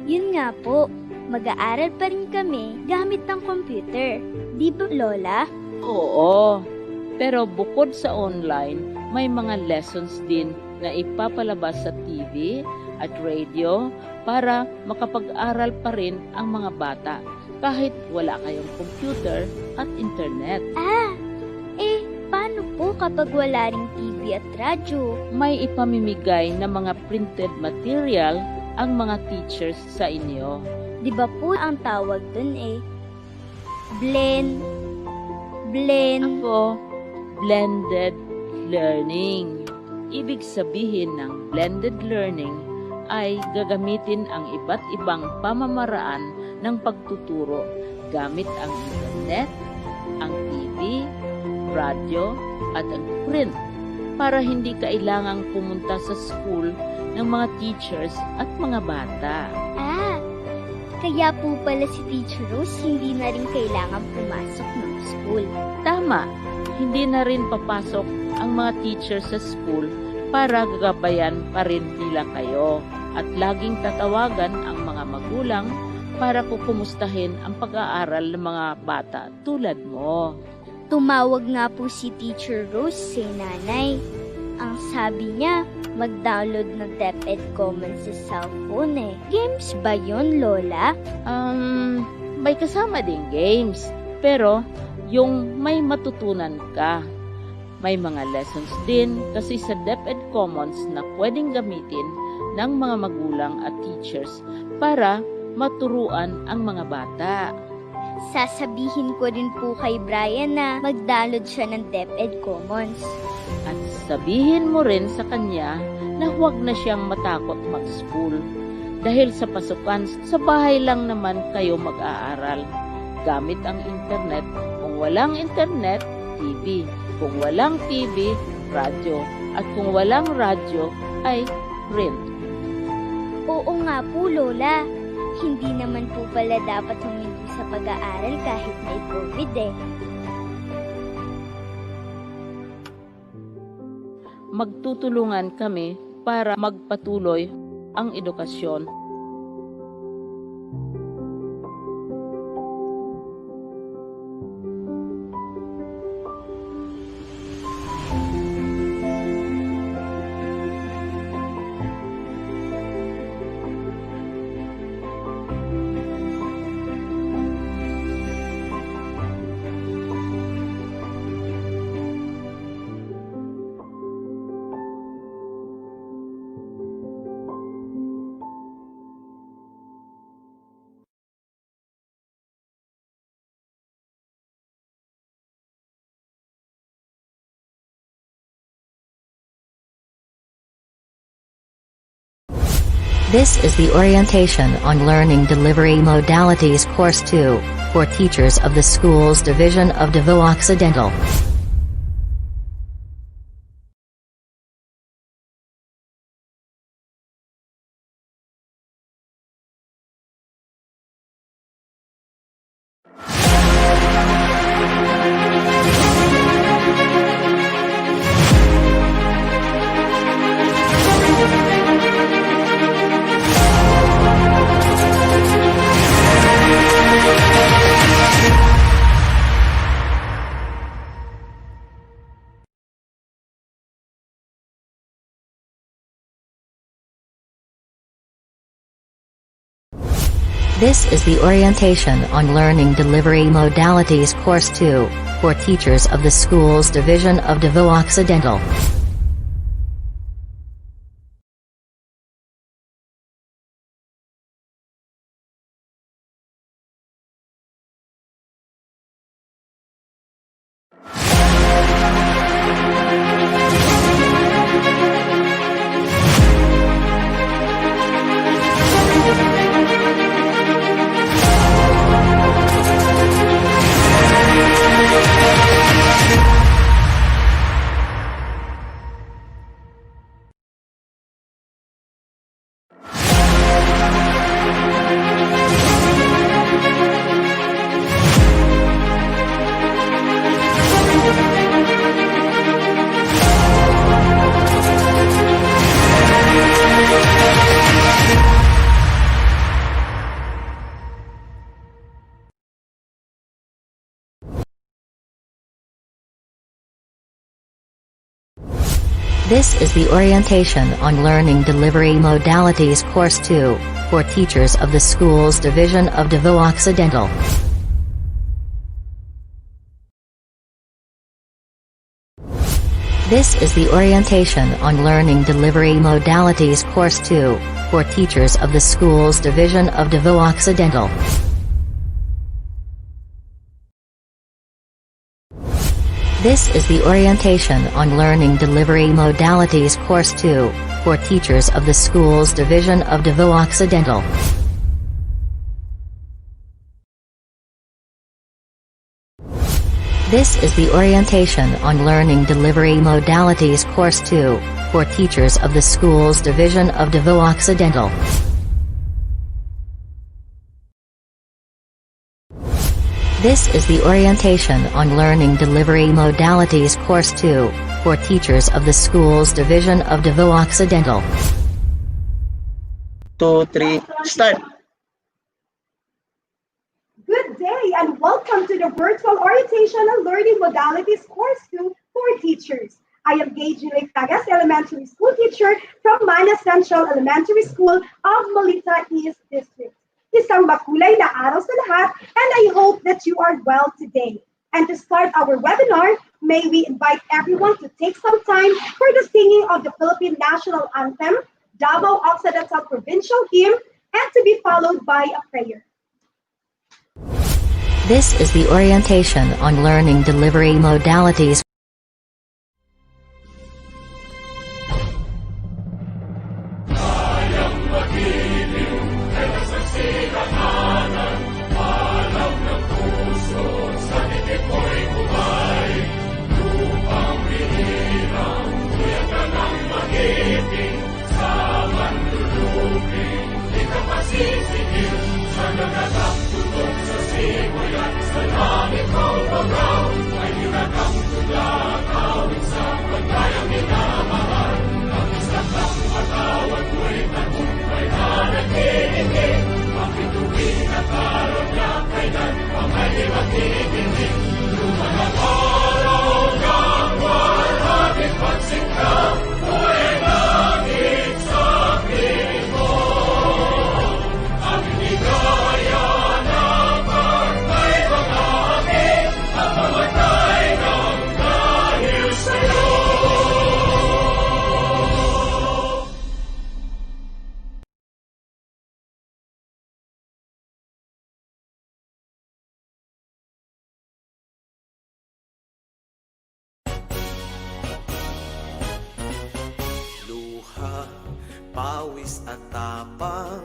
Yun nga po, mag-aaral pa rin kami gamit ng computer. Di ba Lola? Oo, pero bukod sa online, may mga lessons din na ipapalabas sa TV at radio para makapag-aral pa rin ang mga bata kahit wala kayong computer at internet. Paano po kapag wala ring TV at radyo? May ipamimigay na mga printed material ang mga teachers sa inyo. Di ba po ang tawag dun blend? Ako, blended learning. Ibig sabihin ng blended learning ay gagamitin ang iba't ibang pamamaraan ng pagtuturo gamit ang internet, ang TV, radyo at ang print para hindi kailangang pumunta sa school ng mga teachers at mga bata. Kaya po pala si Teacher Rose hindi na rin kailangan pumasok ng school. Tama, hindi na rin papasok ang mga teachers sa school para gagabayan pa rin nila kayo at laging tatawagan ang mga magulang para kukumustahin ang pag-aaral ng mga bata tulad mo. Tumawag nga po si Teacher Rose sa nanay. Ang sabi niya, mag-download ng DepEd Commons sa cellphone Games ba yun, Lola? May kasama ding games, pero yung may matutunan ka. May mga lessons din kasi sa DepEd Commons na pwedeng gamitin ng mga magulang at teachers para maturuan ang mga bata. Sasabihin ko rin po kay Brian na mag-download siya ng DepEd Commons. At sabihin mo rin sa kanya na huwag na siyang matakot mag-school. Dahil sa pasukan, sa bahay lang naman kayo mag-aaral. Gamit ang internet. Kung walang internet, TV. Kung walang TV, radyo. At kung walang radyo, ay print. Oo nga po, Lola. Hindi naman po pala dapat huminto sa pag-aaral kahit may COVID Magtutulungan kami para magpatuloy ang edukasyon. This is the Orientation on Learning Delivery Modalities Course 2, for teachers of the Schools Division of Davao Occidental. This is the Orientation on Learning Delivery Modalities Course 2, for teachers of the Schools Division of Davao Occidental. This is the Orientation on Learning Delivery Modalities Course 2, for teachers of the Schools Division of Davao Occidental. This is the Orientation on Learning Delivery Modalities Course 2, for teachers of the Schools Division of Davao Occidental. This is the Orientation on Learning Delivery Modalities Course 2, for teachers of the Schools Division of Davao Occidental. This is the Orientation on Learning Delivery Modalities Course 2, for teachers of the Schools Division of Davao Occidental. This is the Orientation on Learning Delivery Modalities Course 2, for teachers of the Schools Division of Davao Occidental. 2, 3, start! Good day and welcome to the Virtual Orientation and Learning Modalities Course 2 for Teachers. I am Gage Tagas, Elementary School Teacher from Mana Central Elementary School of Malita East District. Isang makulay na araw sa lahat, and I hope that you are well today. And to start our webinar, may we invite everyone to take some time for the singing of the Philippine National Anthem, Davao Occidental Provincial Hymn, and to be followed by a prayer. This is the Orientation on Learning Delivery Modalities. Pawis at tapang,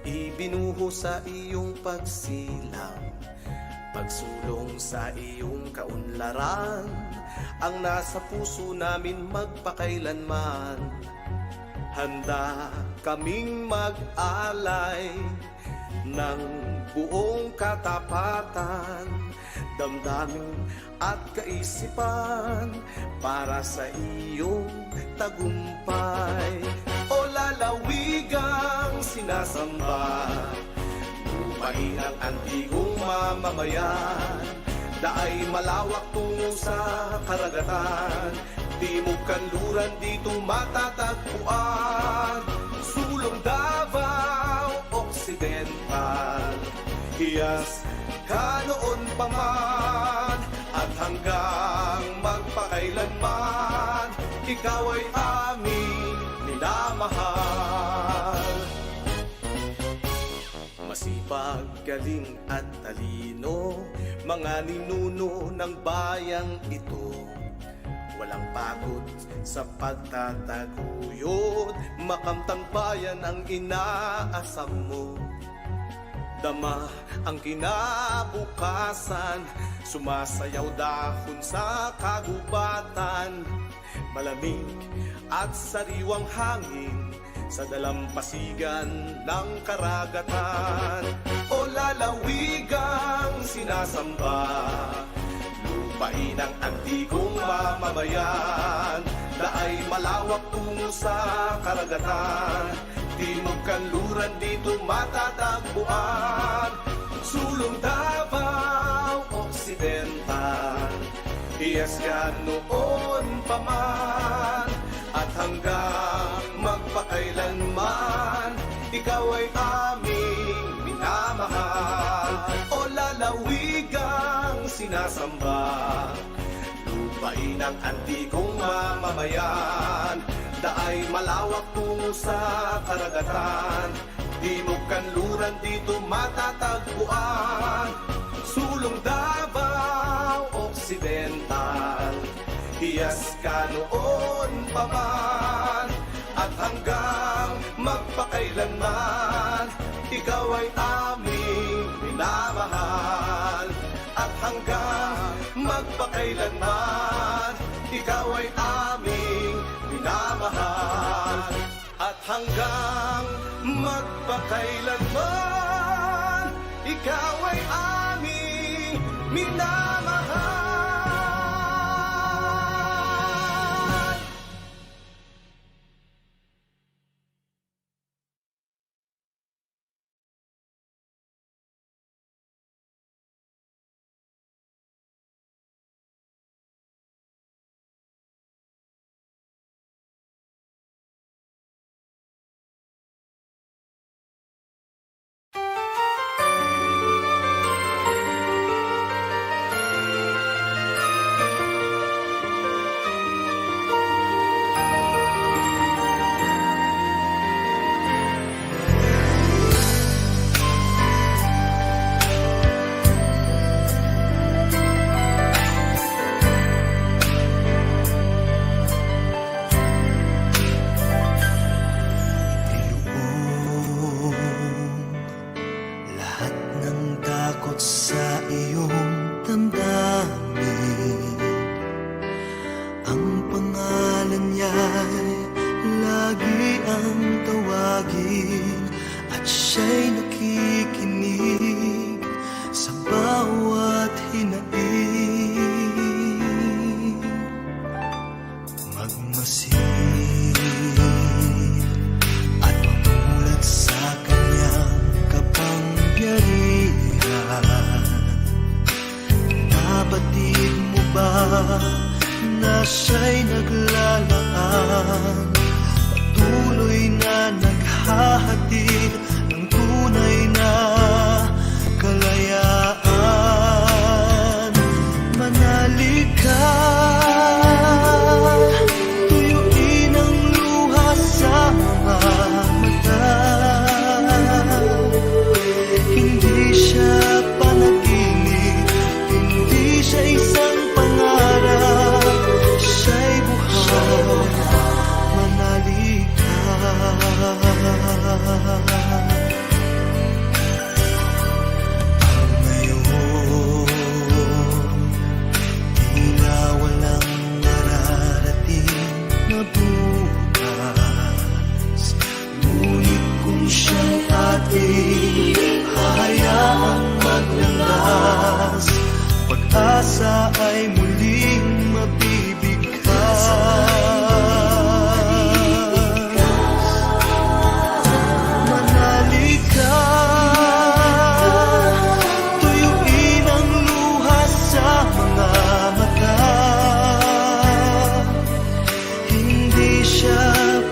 ibinuho sa iyong pagsilang, pagsulong sa iyong kaunlaran, ang nasa puso namin magpakailanman. Handa kaming mag-alay ng buong katapatan, damdamin at kaisipan para sa iyong tagumpay. O lalawigang sinasamba, lupain ang antigong mamamayan, daay malawak tungo sa karagatan, timog kanluran dito matatagpuan, sulong Davao Occidental, hiyas ka noon pa man, at hanggang magpakailanman, ikaw ay aming minamahal. Masipag, galing at talino, mga ninuno ng bayang ito, walang pagod sa pagtataguyod, makamtang bayan ang inaasam mo. Dama ang kinabukasan, sumasayaw dahon sa kagubatan, malamig at sariwang hangin sa dalampasigan ng karagatan. O lalawigang sinasamba, lupain ang antigong mamamayan, daay malawak tungo sa karagatan, timog kanluran dito matatagpuan, sulong Davao Occidental, hiyas ka noon pa man, at hanggang magpakailanman, ikaw ay aming minamahal. O lalawigang sinasamba, lupain ang antikong mamamayan, daay malawak tungo sa karagatan, timog kanluran dito matatagpuan. Sulong Davao Occidental, hiyas ka noon pa man, at hanggang magpakailanman, ikaw ay aming minamahal. At hanggang magpakailanman, ikaw ay aming minamahal. At hanggang magpakailanman, ikaw ay aming minamahal. Na siya'y naglalaan, patuloy na naghahatid ng tunay na kalayaan. Manalig ka, tuyuin ang luha sa mga mata. Hindi siya panaginip, hindi siya isang pangarap, siya'y buhay. Manalig ka. Ang ngayon, tila walang nararating na bukas, ngunit kung siyang ating hahayaang maglandas, pag-asa ay muling mabibigkas. Manalig ka, tuyuin ang luha sa mga mata. Hindi siya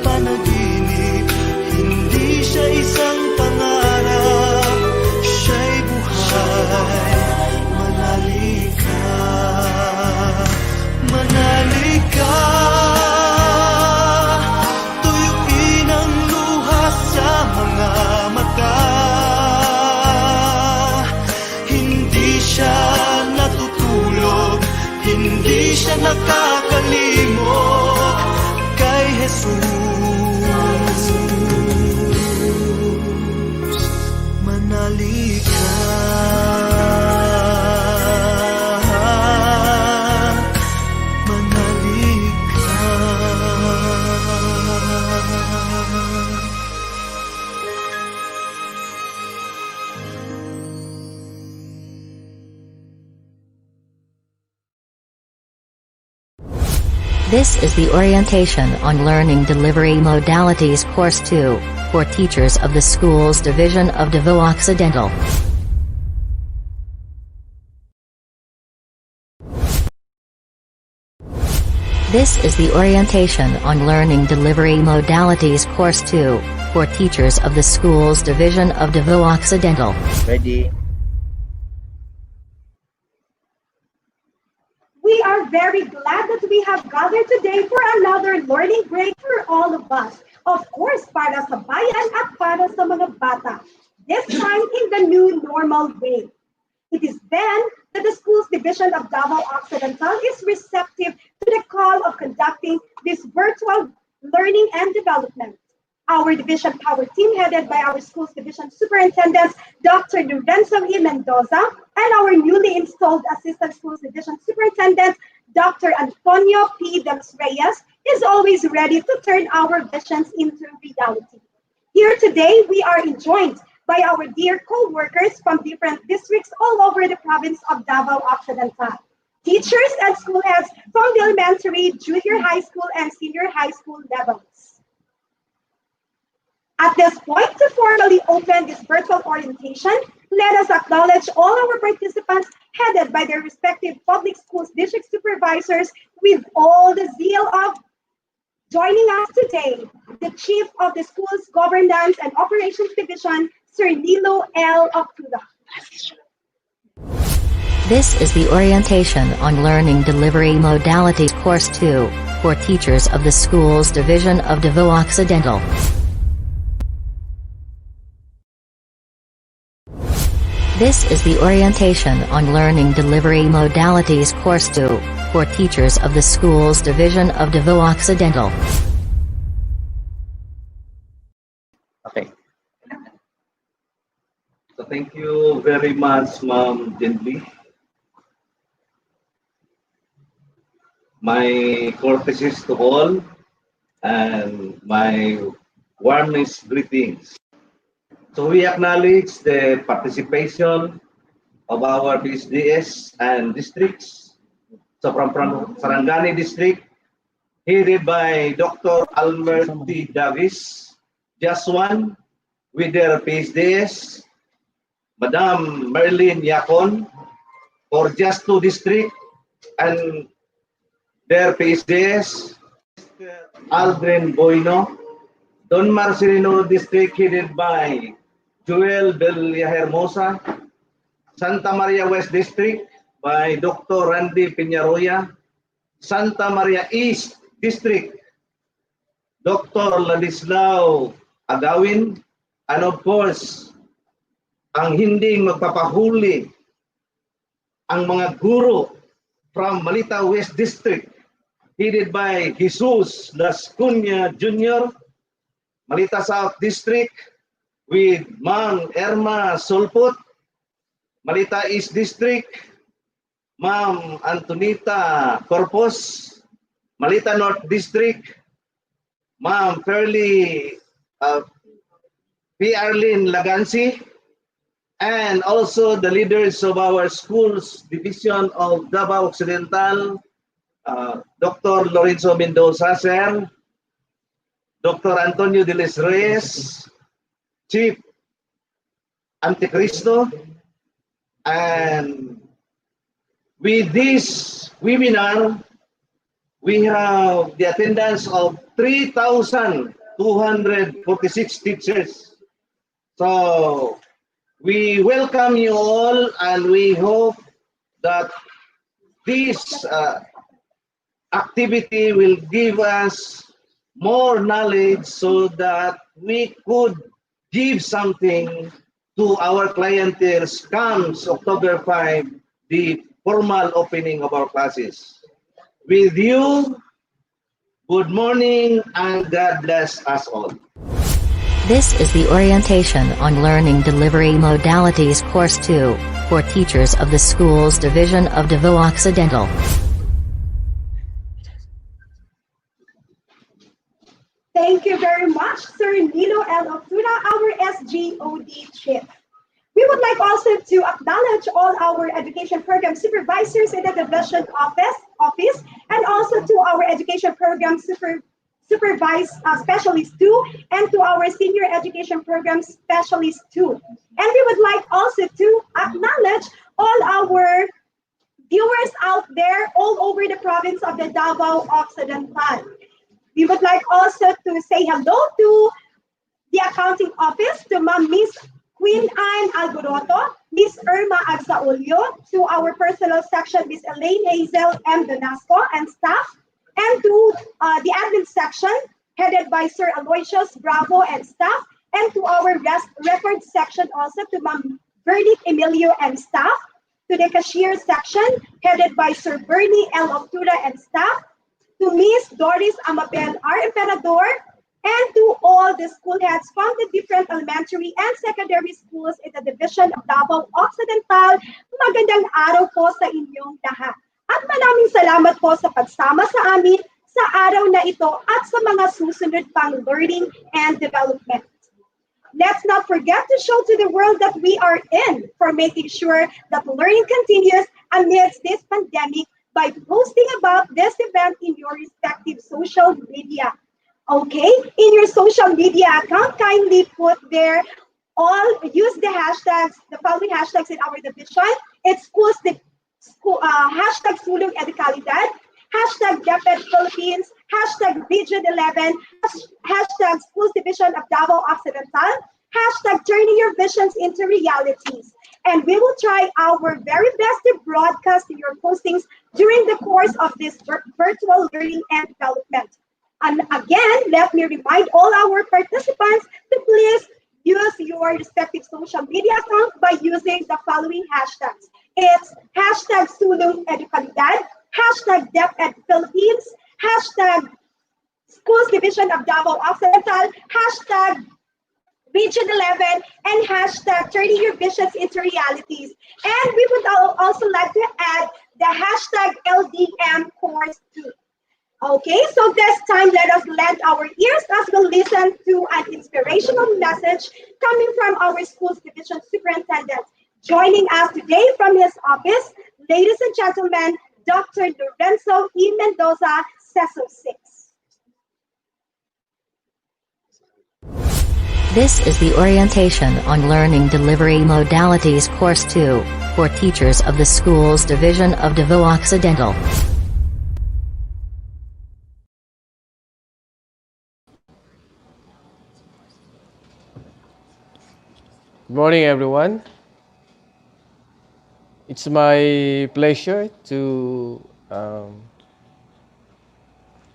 panaginip, hindi siya isang pangarap, siya'y buhay. Manalig ka, manalig ka, tuyuin ang luha sa mga mata. Hindi siya natutulog, hindi siya nakakalimot kay Jesus. Manalig ka, manalig ka. This is the Orientation on Learning Delivery Modalities Course 2, for teachers of the Schools Division of Davao Occidental. This is the Orientation on Learning Delivery Modalities Course 2, for teachers of the Schools Division of Davao Occidental. Ready? We are very glad that we have gathered today for another learning break for all of us. Of course, para sa bayan at para sa mga bata. This time in the new normal way. It is then that the Schools Division of Davao Occidental is receptive to the call of conducting this virtual learning and development. Our division power team, headed by our Schools Division Superintendents, Dr. Lorenzo E. Mendoza, and our newly installed Assistant Schools Division Superintendent, Dr. Antonio P. Dels Reyes, is always ready to turn our visions into reality. Here today, we are joined by our dear co-workers from different districts all over the province of Davao Occidental. Teachers and school heads from the elementary, junior high school, and senior high school levels. At this point, to formally open this virtual orientation, let us acknowledge all our participants headed by their respective public schools district supervisors with all the zeal of joining us today, the Chief of the Schools Governance and Operations Division, Sir Nilo L. Octuda. This is the Orientation on Learning Delivery Modalities Course 2, for teachers of the Schools Division of Davao Occidental. This is the Orientation on Learning Delivery Modalities Course 2, for teachers of the Schools Division of Davao Occidental. Okay. So thank you very much, Ma'am Gently. My courtesies to all and my warmest greetings. So we acknowledge the participation of our PSDS and districts. So from Sarangani District, headed by Dr. Albert T. Davis, just one, with their PSDS, Madam Merlin Yacon, for just two district, and their PSDS, Aldrin Boino, Don Marcelino District, headed by Joel Villahermosa, Santa Maria West District by Dr. Randy Peñaroya, Santa Maria East District, Dr. Ladislao Agawin, and of course, ang hindi magpapahuli, ang mga guro from Malita West District, headed by Jesus Las Cunha Jr., Malita South District, with Ma'am Erma Solput, Malita East District, Ma'am Antonita Corpus, Malita North District, Ma'am Fairly P. Arlene Lagansi, and also the leaders of our schools division of Davao Occidental, Dr. Lorenzo Mendoza, sir, Dr. Antonio de Les Reyes, Chief Anticristo, and with this webinar, we have the attendance of 3,246 teachers. So we welcome you all, and we hope that this activity will give us more knowledge so that we could give something to our clientele comes October 5, the formal opening of our classes. With you, good morning and God bless us all. This is the Orientation on Learning Delivery Modalities Course 2, for teachers of the Schools Division of Davao Occidental. Thank you very much, Sir Nilo L. Octuda, our SGOD chief. We would like also to acknowledge all our education program supervisors in the division office, and also to our education program specialists too, and to our senior education program specialists too. And we would like also to acknowledge all our viewers out there all over the province of the Davao Occidental. We would like also to say hello to the accounting office, to Ma'am Miss Queen Anne Alboroto, Miss Irma Agsaulio, to our personal section, Miss Elaine Hazel M. Donasco and staff, and to the admin section, headed by Sir Aloysius Bravo and staff, and to our record section also to Ma'am Bernie Emilio and staff, to the cashier section, headed by Sir Bernie L. Octura and staff, to Miss Doris Amabel R. Emperador, and to all the school heads from the different elementary and secondary schools in the division of Davao Occidental. Magandang araw po sa inyong lahat. At maraming salamat po sa pagsama sa amin sa araw na ito at sa mga susunod pang learning and development. Let's not forget to show to the world that we are in for making sure that learning continues amidst this pandemic by posting about this event in your respective social media. Okay, in your social media account, kindly put there use the hashtags, the following hashtags in our division. It's hashtag Sulong Educalidad, hashtag DepEd Philippines, hashtag Region 11, hashtag Schools Division of Davao Occidental, hashtag Turning Your Visions into Realities. And we will try our very best to broadcast your postings during the course of this virtual learning and development. And again, let me remind all our participants to please use your respective social media account by using the following hashtags. It's hashtag Sulong Educalidad, hashtag DepEd Philippines, hashtag Schools Division of Davao Occidental, hashtag Region 11, and hashtag Turning Your Visions into Realities. And we would also like to add the hashtag LDM Course 2. Okay, so this time let us lend our ears as we listen to an inspirational message coming from our Schools Division Superintendent. Joining us today from his office, ladies and gentlemen, Dr. Lorenzo E. Mendoza, CESO 6. This is the Orientation on Learning Delivery Modalities Course 2, for teachers of the Schools Division of Davao Occidental. Good morning, everyone. It's my pleasure to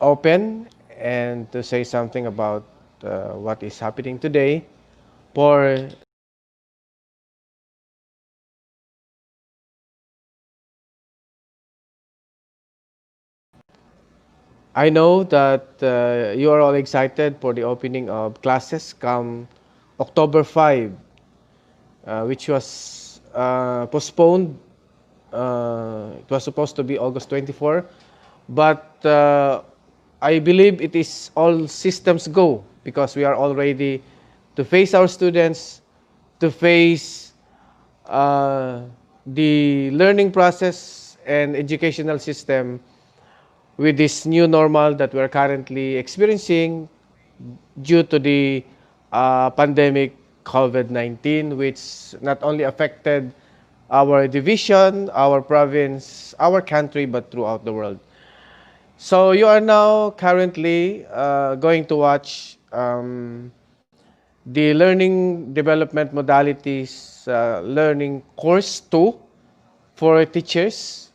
open and to say something about what is happening today for I know that you are all excited for the opening of classes come October 5, which was postponed. It was supposed to be August 24, but I believe it is all systems go because we are all ready to face our students, to face the learning process and educational system with this new normal that we are currently experiencing due to the pandemic COVID-19, which not only affected our division, our province, our country, but throughout the world. So you are now currently going to watch the Learning Development Modalities Learning Course 2 for teachers.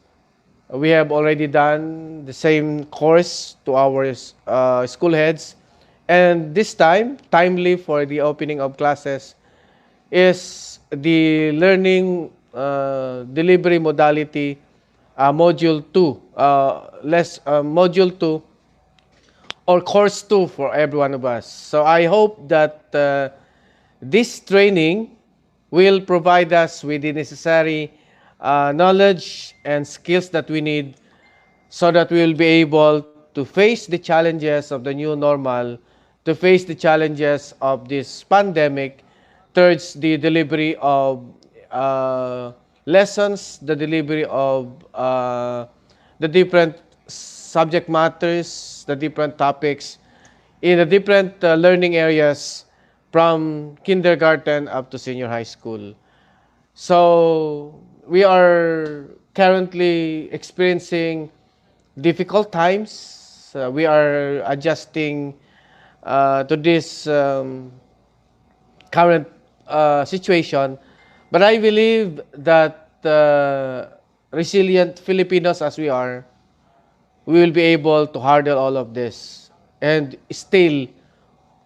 We have already done the same course to our school heads. And this time, timely for the opening of classes, is the Learning Delivery Modality Module 2, Module 2, or Course 2 for every one of us. So I hope that this training will provide us with the necessary knowledge and skills that we need so that we will be able to face the challenges of the new normal, to face the challenges of this pandemic towards the delivery of lessons, the delivery of the different subject matters, the different topics in the different learning areas from kindergarten up to senior high school. So we are currently experiencing difficult times. We are adjusting to this current situation. But I believe that resilient Filipinos as we are, we will be able to handle all of this. And still,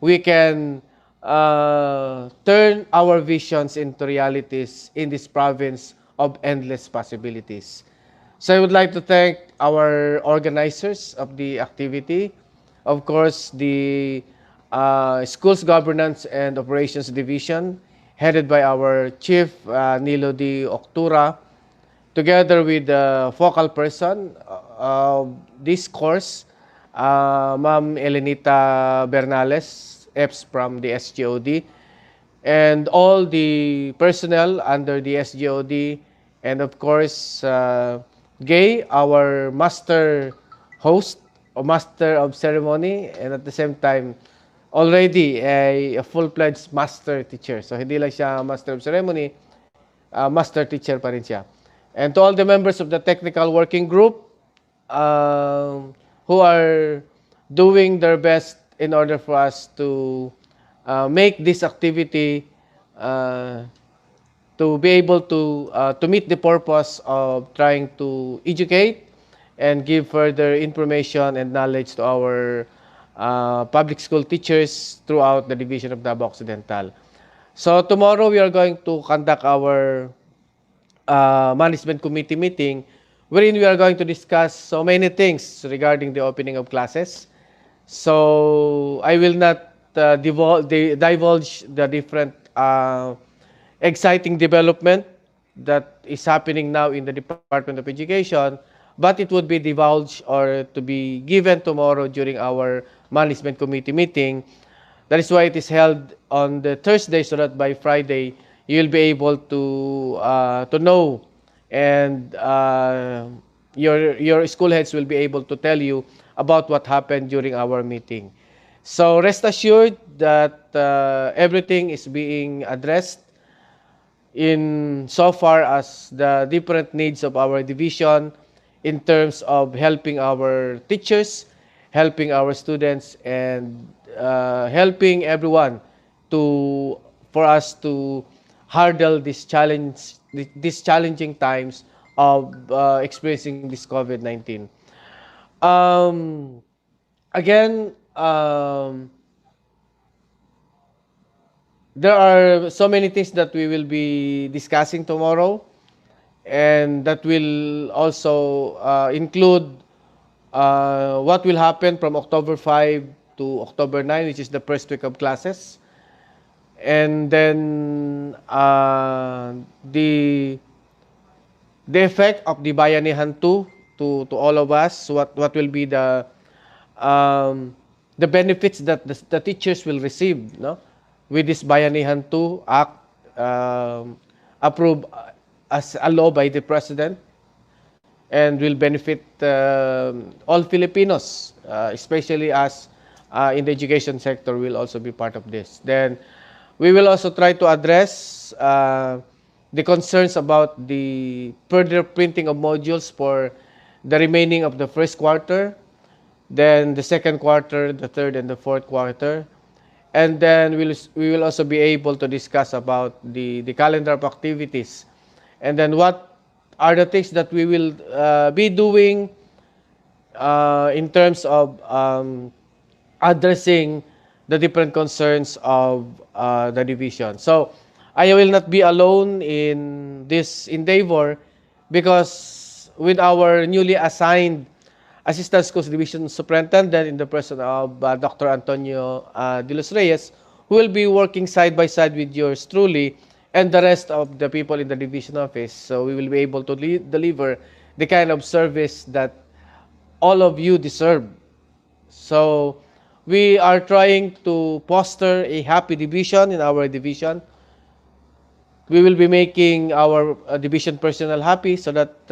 we can turn our visions into realities in this province of endless possibilities. So I would like to thank our organizers of the activity, of course, the Schools Governance and Operations Division, headed by our Chief Nilo D. Octura, together with the focal person of this course, Ma'am Elenita Bernales, EPS from the SGOD, and all the personnel under the SGOD, and of course, Gay, our master host or master of ceremony, and at the same time, already a full-fledged master teacher. So hindi lang siya master of ceremony, master teacher pa rin siya. And to all the members of the technical working group who are doing their best in order for us to make this activity to be able to meet the purpose of trying to educate and give further information and knowledge to our public school teachers throughout the division of Davao Occidental. So tomorrow we are going to conduct our management committee meeting wherein we are going to discuss so many things regarding the opening of classes. So I will not divulge the different exciting development that is happening now in the Department of Education, but it would be divulged or to be given tomorrow during our management committee meeting. That is why it is held on the Thursday, so that by Friday you'll be able to know, and your school heads will be able to tell you about what happened during our meeting. So rest assured that everything is being addressed in so far as the different needs of our division in terms of helping our teachers, helping our students, and helping everyone for us to handle this these challenging times of experiencing this COVID-19. Again, there are so many things that we will be discussing tomorrow, and that will also include what will happen from October 5 to October 9, which is the first week of classes. And then the effect of the Bayanihan 2 to all of us, what will be the benefits that the teachers will receive, no, with this Bayanihan 2 Act approved as a law by the President, and will benefit all Filipinos, especially us in the education sector will also be part of this. Then we will also try to address the concerns about the further printing of modules for the remaining of the first quarter, then the second quarter, the third and the fourth quarter. And then we will also be able to discuss about the calendar of activities. And then what are the things that we will be doing in terms of addressing the different concerns of the division. So I will not be alone in this endeavor, because with our newly assigned Assistant Schools Division Superintendent in the person of Dr. Antonio de los Reyes, who will be working side by side with yours truly and the rest of the people in the division office. So we will be able to deliver the kind of service that all of you deserve. So we are trying to foster a happy division in our division. We will be making our division personnel happy, so that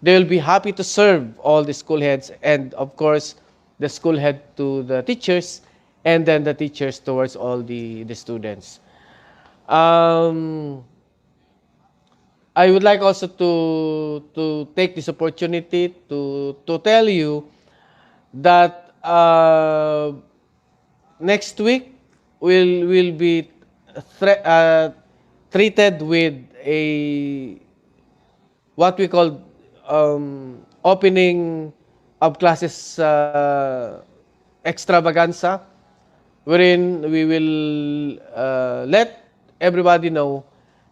they will be happy to serve all the school heads, and of course the school head to the teachers, and then the teachers towards all the students. I would like also to take this opportunity to tell you that next week will be treated with a what we call opening of classes extravaganza, wherein we will let everybody know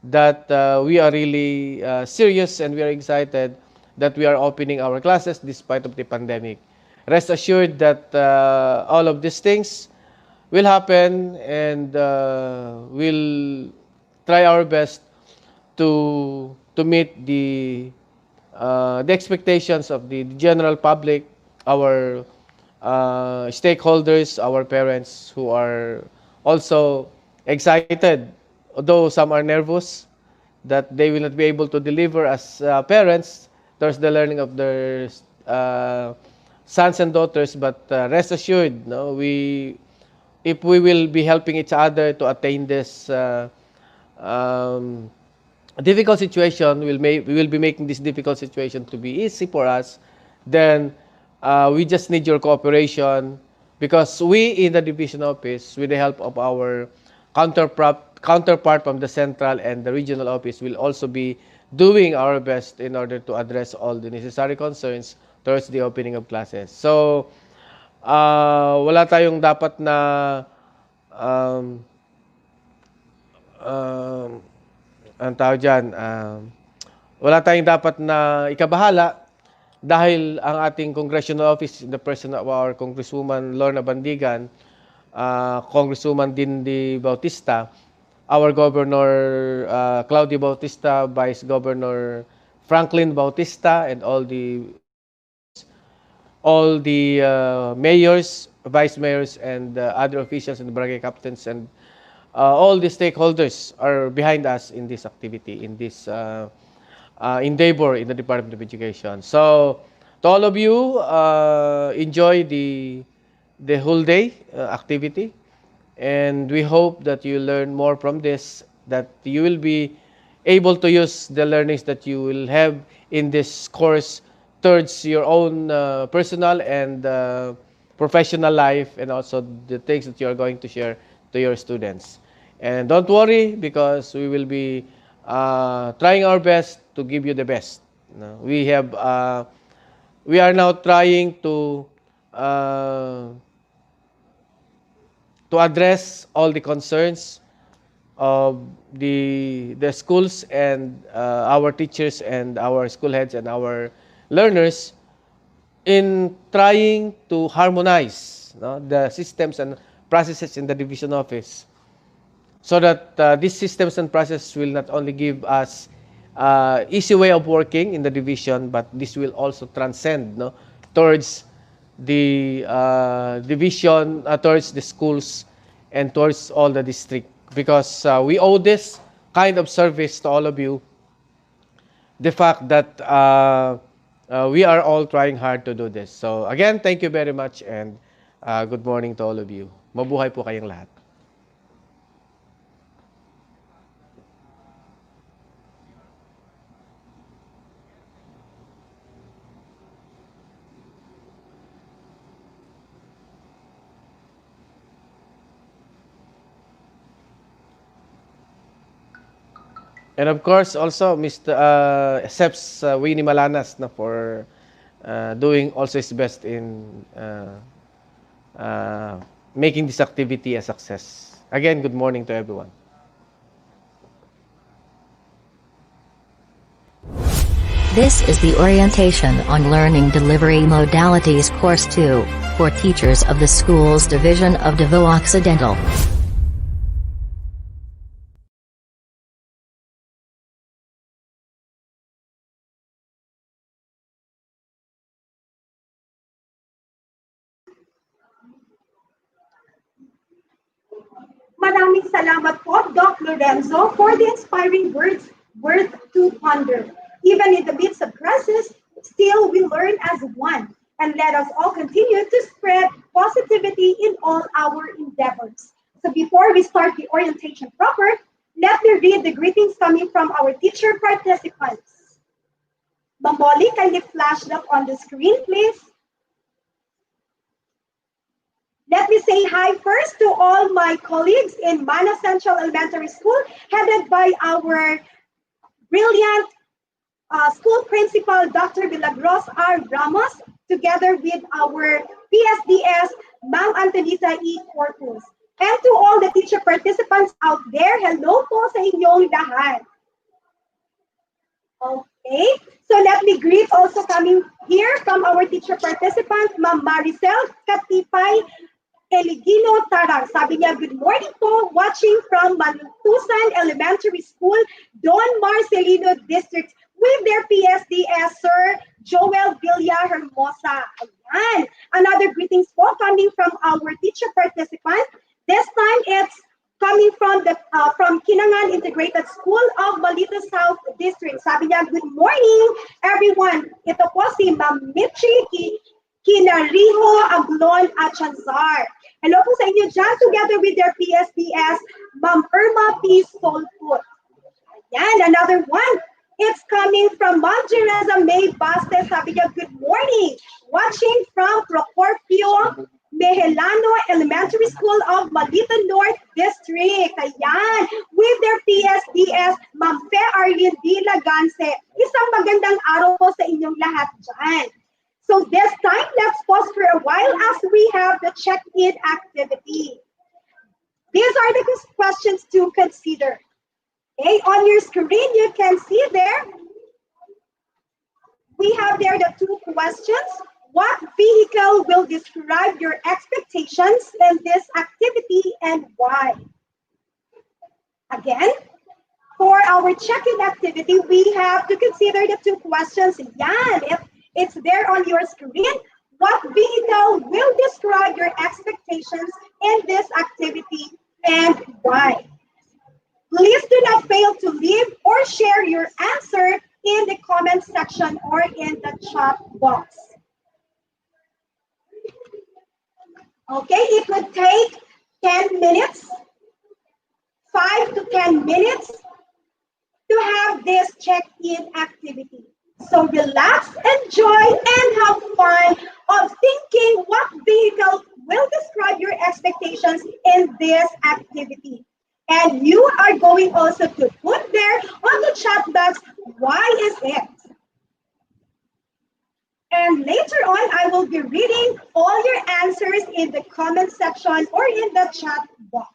that we are really serious and we are excited that we are opening our classes despite of the pandemic. Rest assured that all of these things will happen, and we'll try our best to meet the expectations of the general public, our stakeholders, our parents who are also excited, although some are nervous that they will not be able to deliver as parents towards the learning of their sons and daughters. But rest assured, no, if we will be helping each other to attain this difficult situation, we will be making this difficult situation to be easy for us, then we just need your cooperation, because we in the division office, with the help of our counterpart from the central and the regional office, will also be doing our best in order to address all the necessary concerns towards the opening of classes. So, wala tayong dapat na ang tawag dyan, wala tayong dapat na ikabahala dahil ang ating congressional office, in the person of our Congresswoman Lorna Bandigan, Congresswoman Dindi Bautista, our Governor Claudio Bautista, Vice Governor Franklin Bautista, and all the mayors, vice mayors, and other officials and barangay captains, and all the stakeholders are behind us in this activity, in this endeavor in the Department of Education. So, to all of you, enjoy the whole day activity, and we hope that you learn more from this, that you will be able to use the learnings that you will have in this course towards your own personal and professional life, and also the things that you are going to share to your students. And don't worry, because we will be trying our best to give you the best. We are now trying to address all the concerns of the schools and our teachers and our school heads and our learners in trying to harmonize the systems and processes in the division office, so that these systems and processes will not only give us easy way of working in the division, but this will also transcend towards the division, towards the schools, and towards all the district. Because we owe this kind of service to all of you, the fact that we are all trying hard to do this. So again, thank you very much, and good morning to all of you. Mabuhay po kayong lahat. And of course, also Mr. Seps Winnie Malanas for doing also his best in making this activity a success. Again, good morning to everyone. This is the Orientation on Learning Delivery Modalities Course 2, for teachers of the Schools Division of Davao Occidental. Maraming salamat po, Doc Lorenzo, for the inspiring words worth to ponder. Even in the midst of crisis, still we learn as one. And let us all continue to spread positivity in all our endeavors. So before we start the orientation proper, Let me read the greetings coming from our teacher participants. Ma'am Molly, kindly flash that on the screen, please. Let me say hi first to all my colleagues in Mana Central Elementary School, headed by our brilliant school principal, Dr. Milagros R. Ramos, together with our PSDS, Ma'am Antonita E. Corpus. And to all the teacher participants out there, hello po sa inyong lahat. Okay, so let me greet also coming here from our teacher participant, Ma'am Maricel Katipay Eligino Tarang. Sabi niya, good morning po, watching from Mantusan Elementary School, Don Marcelino District, with their PSDS, Sir Joel Villa Hermosa. Ayan. Another greetings po coming from our teacher participant. This time it's coming from from Kinangan Integrated School of Malita South District. Sabi niya, good morning everyone. Ito po si Ma'am Michi Kinariho Aglon at Chanzar. Hello po sa inyo dyan, together with their PSDS, Ma'am Irma P. Solput. Ayan, another one. It's coming from Ma'am Jereza May Bastes. Sabi niya, good morning. Watching from Procorpio Mehelano Elementary School of Malita North District. Ayan, with their PSDS, Ma'am Fe Arlene D. Laganse. Isang magandang araw po sa inyong lahat dyan. So this time, let's pause for a while as we have the check-in activity. These are the questions to consider. Okay, on your screen, you can see there, we have there the two questions. What vehicle will describe your expectations in this activity and why? Again, for our check-in activity, we have to consider the two questions. Yan, if it's there on your screen, what vehicle will describe your expectations in this activity and why? Please do not fail to leave or share your answer in the comment section or in the chat box. Okay, it would take 10 minutes, 5 to 10 minutes to have this check-in activity. So relax, enjoy, and have fun of thinking what vehicle will describe your expectations in this activity. And you are going also to put there on the chat box, why is it? And later on, I will be reading all your answers in the comment section or in the chat box.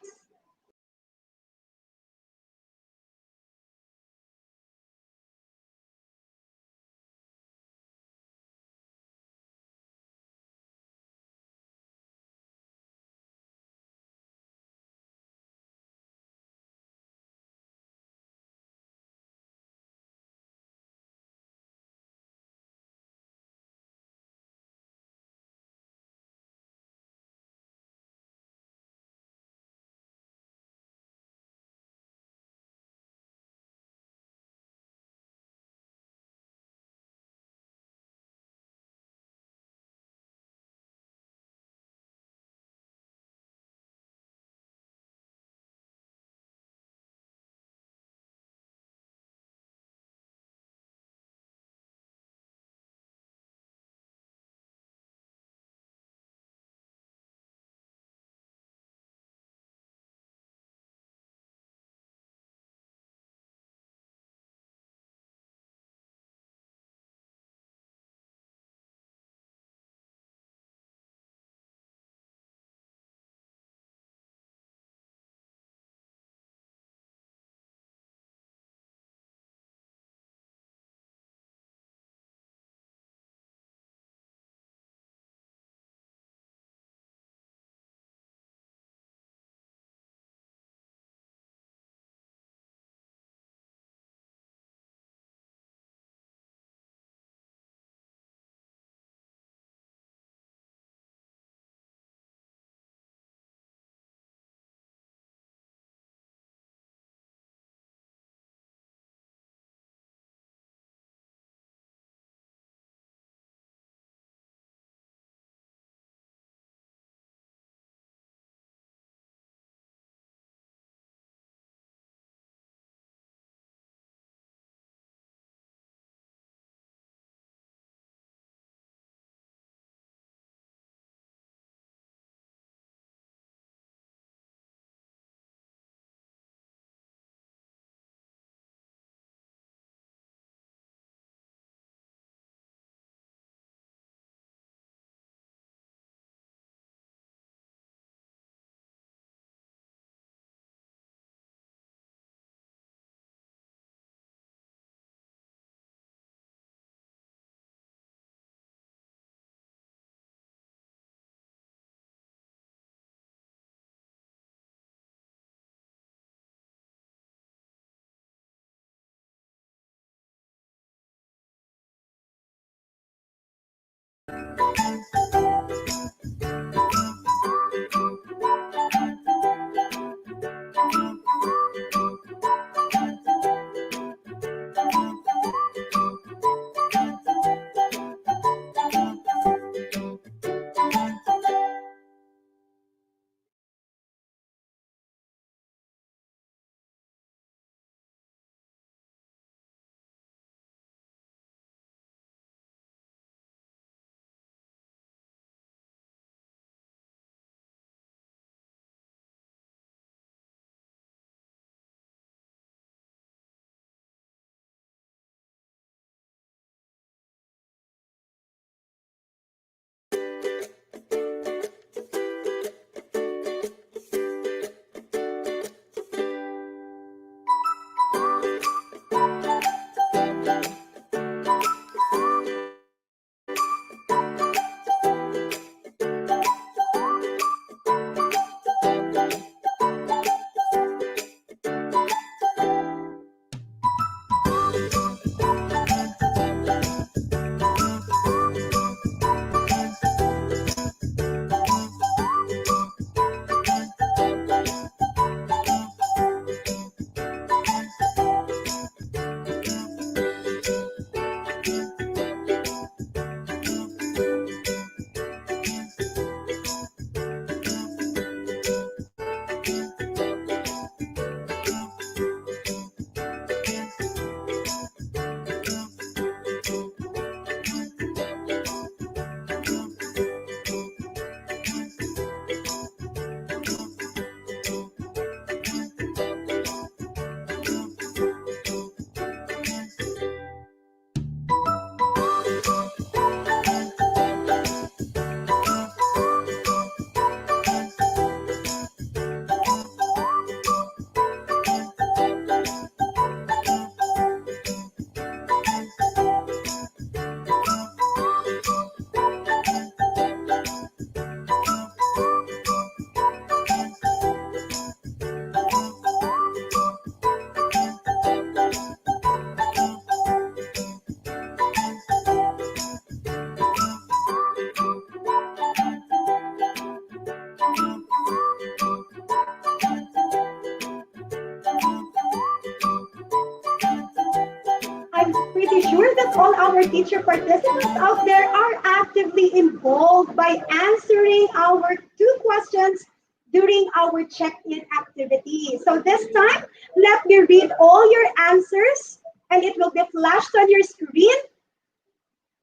I'm pretty sure that all our teacher participants out there are actively involved by answering our 2 questions during our check-in activity. So this time, let me read all your answers and it will be flashed on your screen.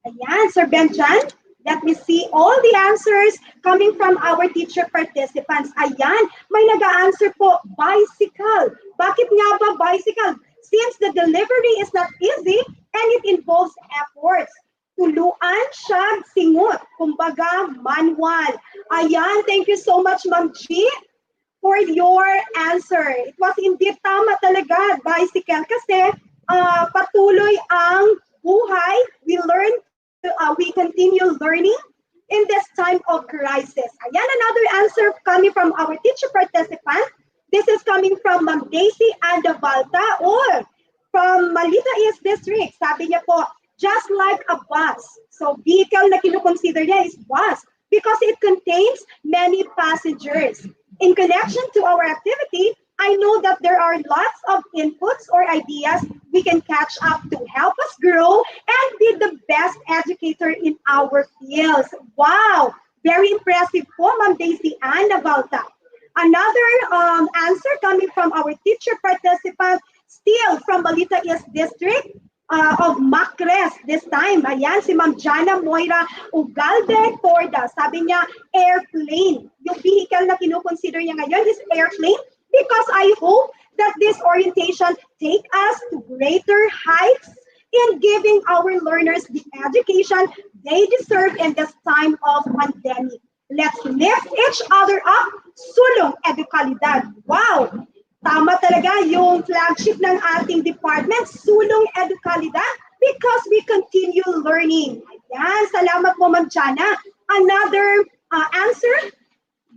Ayan, Sir Benjan, let me see all the answers coming from our teacher participants. Ayan, may nag-a-answer po, bicycle. Bakit nga ba bicycle? Since the delivery is not easy and it involves efforts. Tuluan siya singot, kumbaga manual. Ayan, thank you so much, Ma'am G, for your answer. It was indeed tama talaga, bicycle, kasi patuloy ang buhay. We continue learning in this time of crisis. Ayan, another answer coming from our teacher participant. This is coming from Ma'am Daisy Andavalta or from Malita East District. Sabi niya po, just like a bus. So vehicle na kinukonsider niya is bus because it contains many passengers. In connection to our activity, I know that there are lots of inputs or ideas we can catch up to help us grow and be the best educator in our fields. Wow! Very impressive po, Ma'am Daisy Andavalta. Another answer coming from our teacher participant, still from Malita East District of Macres this time. Ayan, si Ma'am Jana Moira Ugalde Torda. Sabi niya, airplane. Yung vehicle na kinukonsider niya ngayon is airplane because I hope that this orientation take us to greater heights in giving our learners the education they deserve in this time of pandemic. Let's lift each other up. Sulong Edukalidad. Wow! Tama talaga yung flagship ng ating department, Sulong Edukalidad, because we continue learning. Ayan, salamat po, Ma'am Jana. Another answer,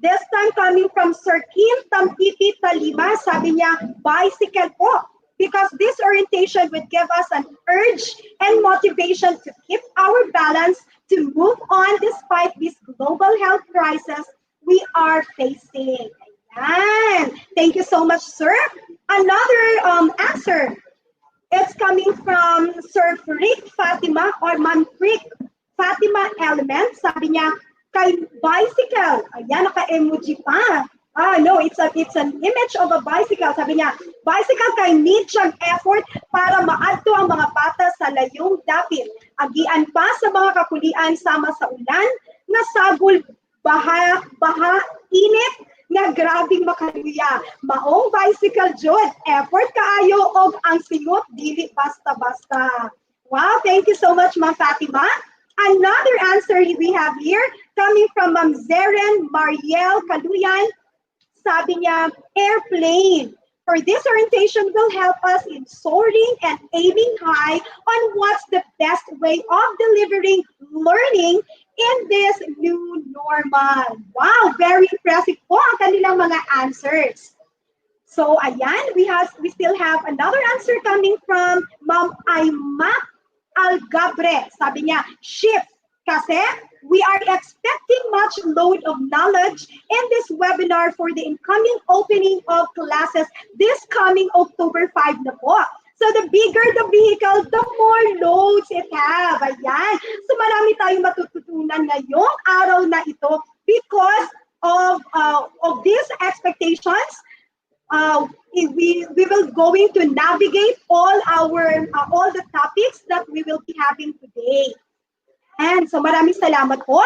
this time coming from Sir Kim Tampipi Talima, sabi niya, bicycle po. because this orientation would give us an urge and motivation to keep our balance, to move on despite this global health crisis we are facing. Ayan. Thank you so much, sir. Another answer. It's coming from Sir Frick Fatima or Ma'am Frick Fatima Element. Sabi niya, kay bicycle. Ayan, naka-emoji pa. No, it's an image of a bicycle. Sabi niya, bicycle kay need siyang effort para maadto ang mga bata sa layong dapit. Agian pa sa mga kakulian sama sa ulan, nga sagol, baha, init, nga grabing makaluya. Maong bicycle jud, effort kaayo og ang singot dili basta-basta. Wow, thank you so much, Ma'am Fatima. Another answer we have here coming from Ma'am Zeren Mariel Kaluyan. Sabi niya, airplane. For this orientation will help us in soaring and aiming high on what's the best way of delivering learning in this new normal. Wow, very impressive po ang kanilang mga answers. So ayan, we still have another answer coming from Ma'am Aima Algabre. Sabi niya, shift. Kasi we are expecting much load of knowledge in this webinar for the incoming opening of classes this coming October 5 na po. So the bigger the vehicle, the more loads it have. Ayan. So marami tayong matututunan ngayong araw na ito because of these expectations. We will going to navigate all the topics that we will be having today. And so maraming salamat po.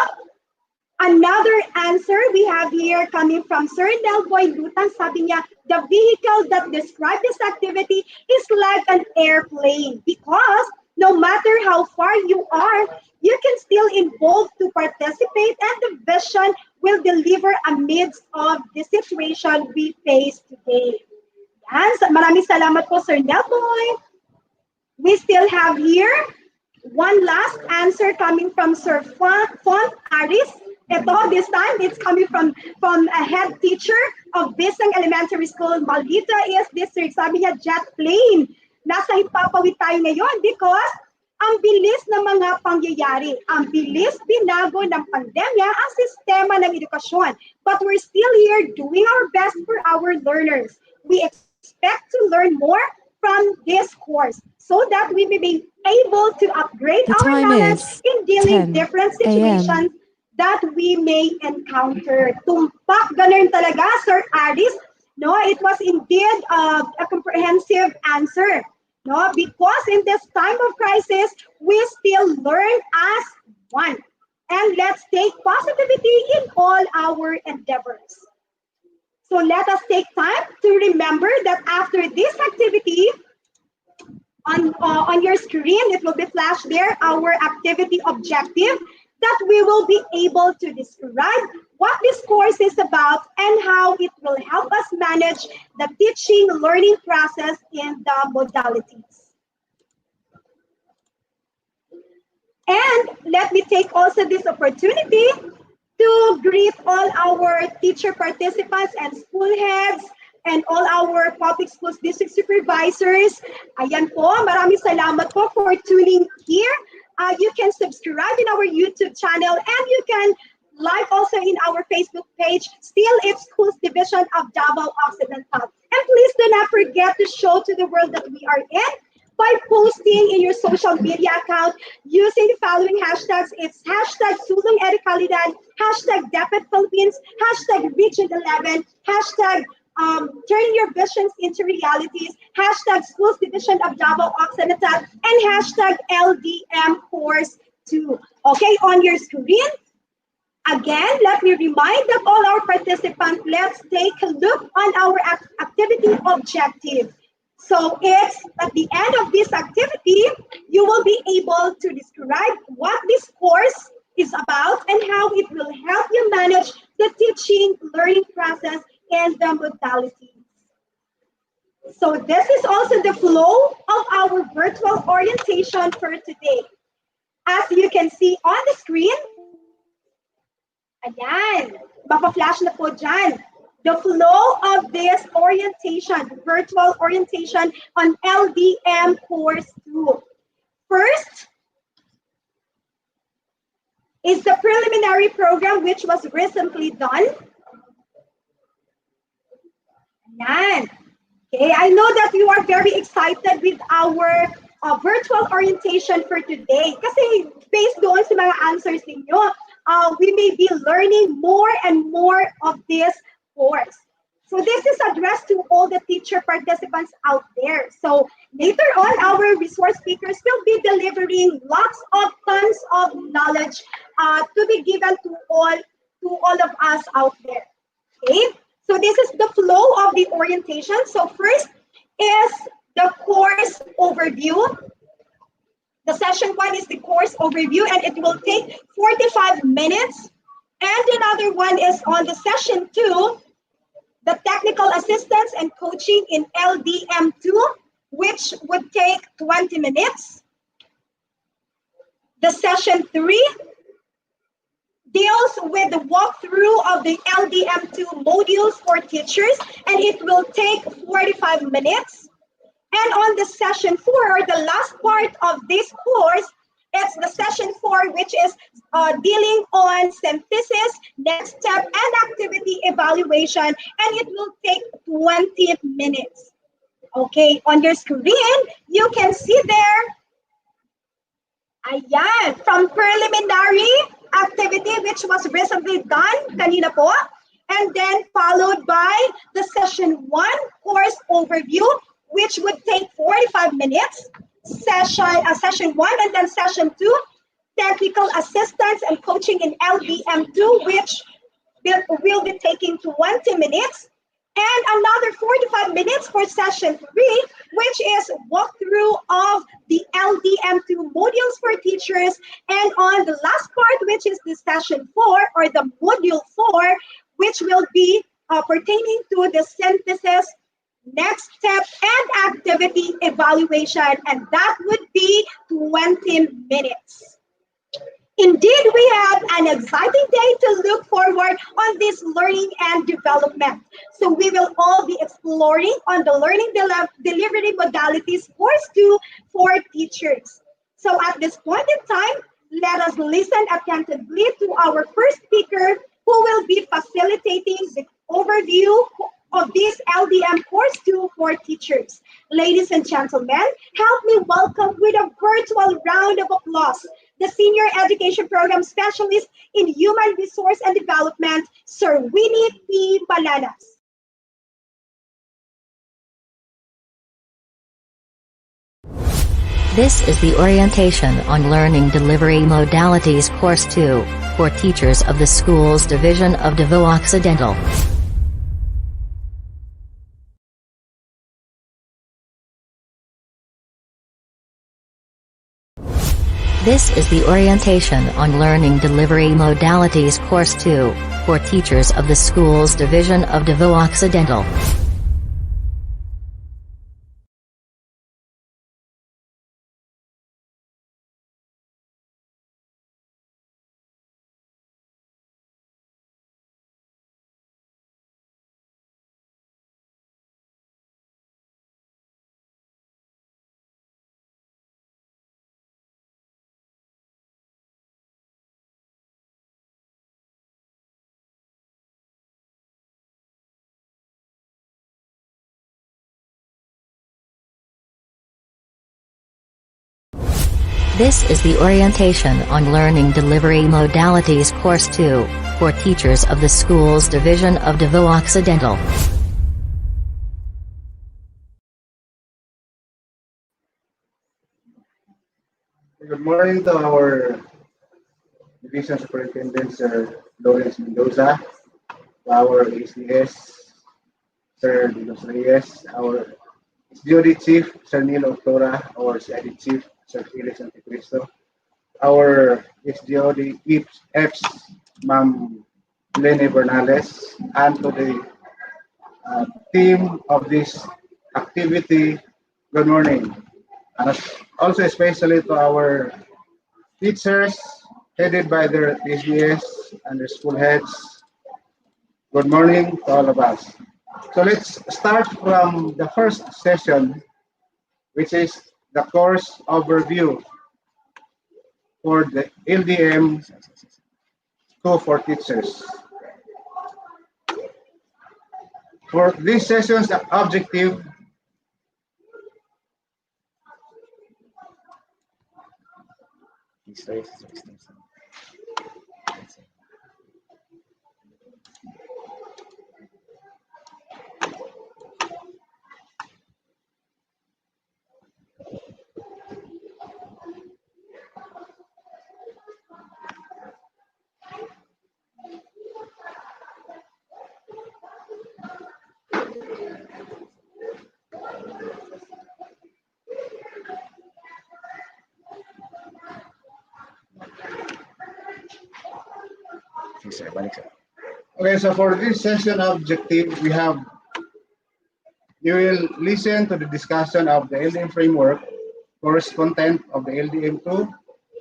Another answer we have here coming from Sir Nelboy Lutang. Sabi niya, the vehicle that describes this activity is like an airplane because no matter how far you are, you can still involve to participate and the vision will deliver amidst of the situation we face today. Yan. Maraming salamat po, Sir Nelboy. We still have here one last answer coming from Sir Font Aris. Ito, this time, it's coming from a head teacher of Bisang Elementary School, Maldita is District. Sabi niya, jet plane. Nasa hipapawid tayo ngayon because ang bilis ng mga pangyayari, ang bilis binago ng pandemya ang sistema ng edukasyon. But we're still here doing our best for our learners. We expect to learn more from this course so that we may be able to upgrade our knowledge in dealing different situations that we may encounter. Tumpak ganun talaga, Sir Aris. No, it was indeed a comprehensive answer. No, because in this time of crisis, we still learn as one. And let's take positivity in all our endeavors. So let us take time to remember that after this activity, on your screen, it will be flashed there, our activity objective, that we will be able to describe what this course is about and how it will help us manage the teaching learning process in the modalities. And let me take also this opportunity to greet all our teacher participants and school heads and all our public schools district supervisors. Ayan po, maraming salamat po for tuning here. You can subscribe in our YouTube channel and you can like also in our Facebook page, Still It's Schools Division of Davao Occidental. And please do not forget to show to the world that we are in by posting in your social media account using the following hashtags. It's hashtag Sulong Edukalidan, hashtag DepEd Philippines, hashtag Region 11, hashtag turning your visions into realities, hashtag Schools Division of Davao Occidental, and hashtag LDM Course 2. Okay, on your screen, again, let me remind that all our participants, let's take a look on our activity objective. So it's at the end of this activity, you will be able to describe what this course is about and how it will help you manage the teaching learning process and the modalities. So this is also the flow of our virtual orientation for today. As you can see on the screen, ayan, mapa-flash na po dyan. the flow of this orientation, virtual orientation on LDM Course 2. First is the preliminary program which was recently done. Yan. Okay, I know that you are very excited with our virtual orientation for today. Kasi based doon sa mga answers ninyo, we may be learning more and more of this course. So this is addressed to all the teacher participants out there. So later on, our resource speakers will be delivering lots of tons of knowledge to be given to all of us out there. Okay, so this is the flow of the orientation. So first is the course overview. The session 1 is the course overview, and it will take 45 minutes. And another one is on the session 2, the technical assistance and coaching in LDM2, which would take 20 minutes. The session 3 deals with the walkthrough of the LDM2 modules for teachers, and it will take 45 minutes. And on the session 4, or the last part of this course, it's the session 4, which is dealing on synthesis, next step, and activity evaluation, and it will take 20 minutes. Okay, on your screen, you can see there, ayan, from preliminary activity, which was recently done, kanina po, and then followed by the session 1, course overview, which would take 45 minutes, session 1, and then session 2, technical assistance and coaching in LDM2, which will be taking 20 minutes, and another 45 minutes for session 3, which is walkthrough of the LDM2 modules for teachers, and on the last part, which is the session 4, or the module 4, which will be pertaining to the synthesis, next step, and activity evaluation, and that would be 20 minutes. Indeed, we have an exciting day to look forward on this learning and development. So we will all be exploring on the learning delivery modalities course 2 for teachers. So at this point in time, let us listen attentively to our first speaker, who will be facilitating the overview of this LDM course 2 for teachers. Ladies and gentlemen, help me welcome with a virtual round of applause the Senior Education Program Specialist in Human Resource and Development, Sir Winnie P. Balanas. This is the orientation on learning delivery modalities course 2 for teachers of the school's division of Davao Occidental. This is the orientation on learning delivery modalities course 2 for teachers of the school's division of Davao Occidental. This is the orientation on learning delivery modalities course 2 for teachers of the school's division of Davao Occidental. Good morning to our Division Superintendent, Sir Lawrence Mendoza, to our ACS, Sir Dinos Reyes, our SDOD Chief, Sir Neil Octora, our CID Chief, Sir Felix Anticristo, our SDOD EPS, Ma'am Lenny Bernales, and to the team of this activity, good morning. And also especially to our teachers headed by their SDS and their school heads. Good morning to all of us. So let's start from the first session, which is the course overview for the LDM2 for teachers. For this session's objective, okay, so for this session objective, you will listen to the discussion of the LDM framework, course content of the LDM2,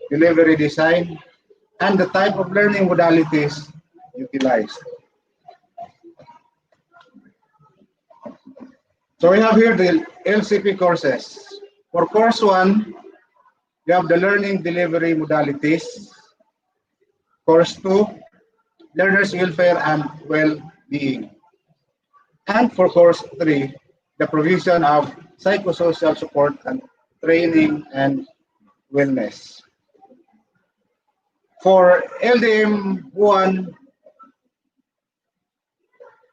delivery design, and the type of learning modalities utilized. So we have here the LCP courses. For course 1, we have the learning delivery modalities. Course 2, learners' welfare and well-being. And for course 3, the provision of psychosocial support and training and wellness. For LDM1,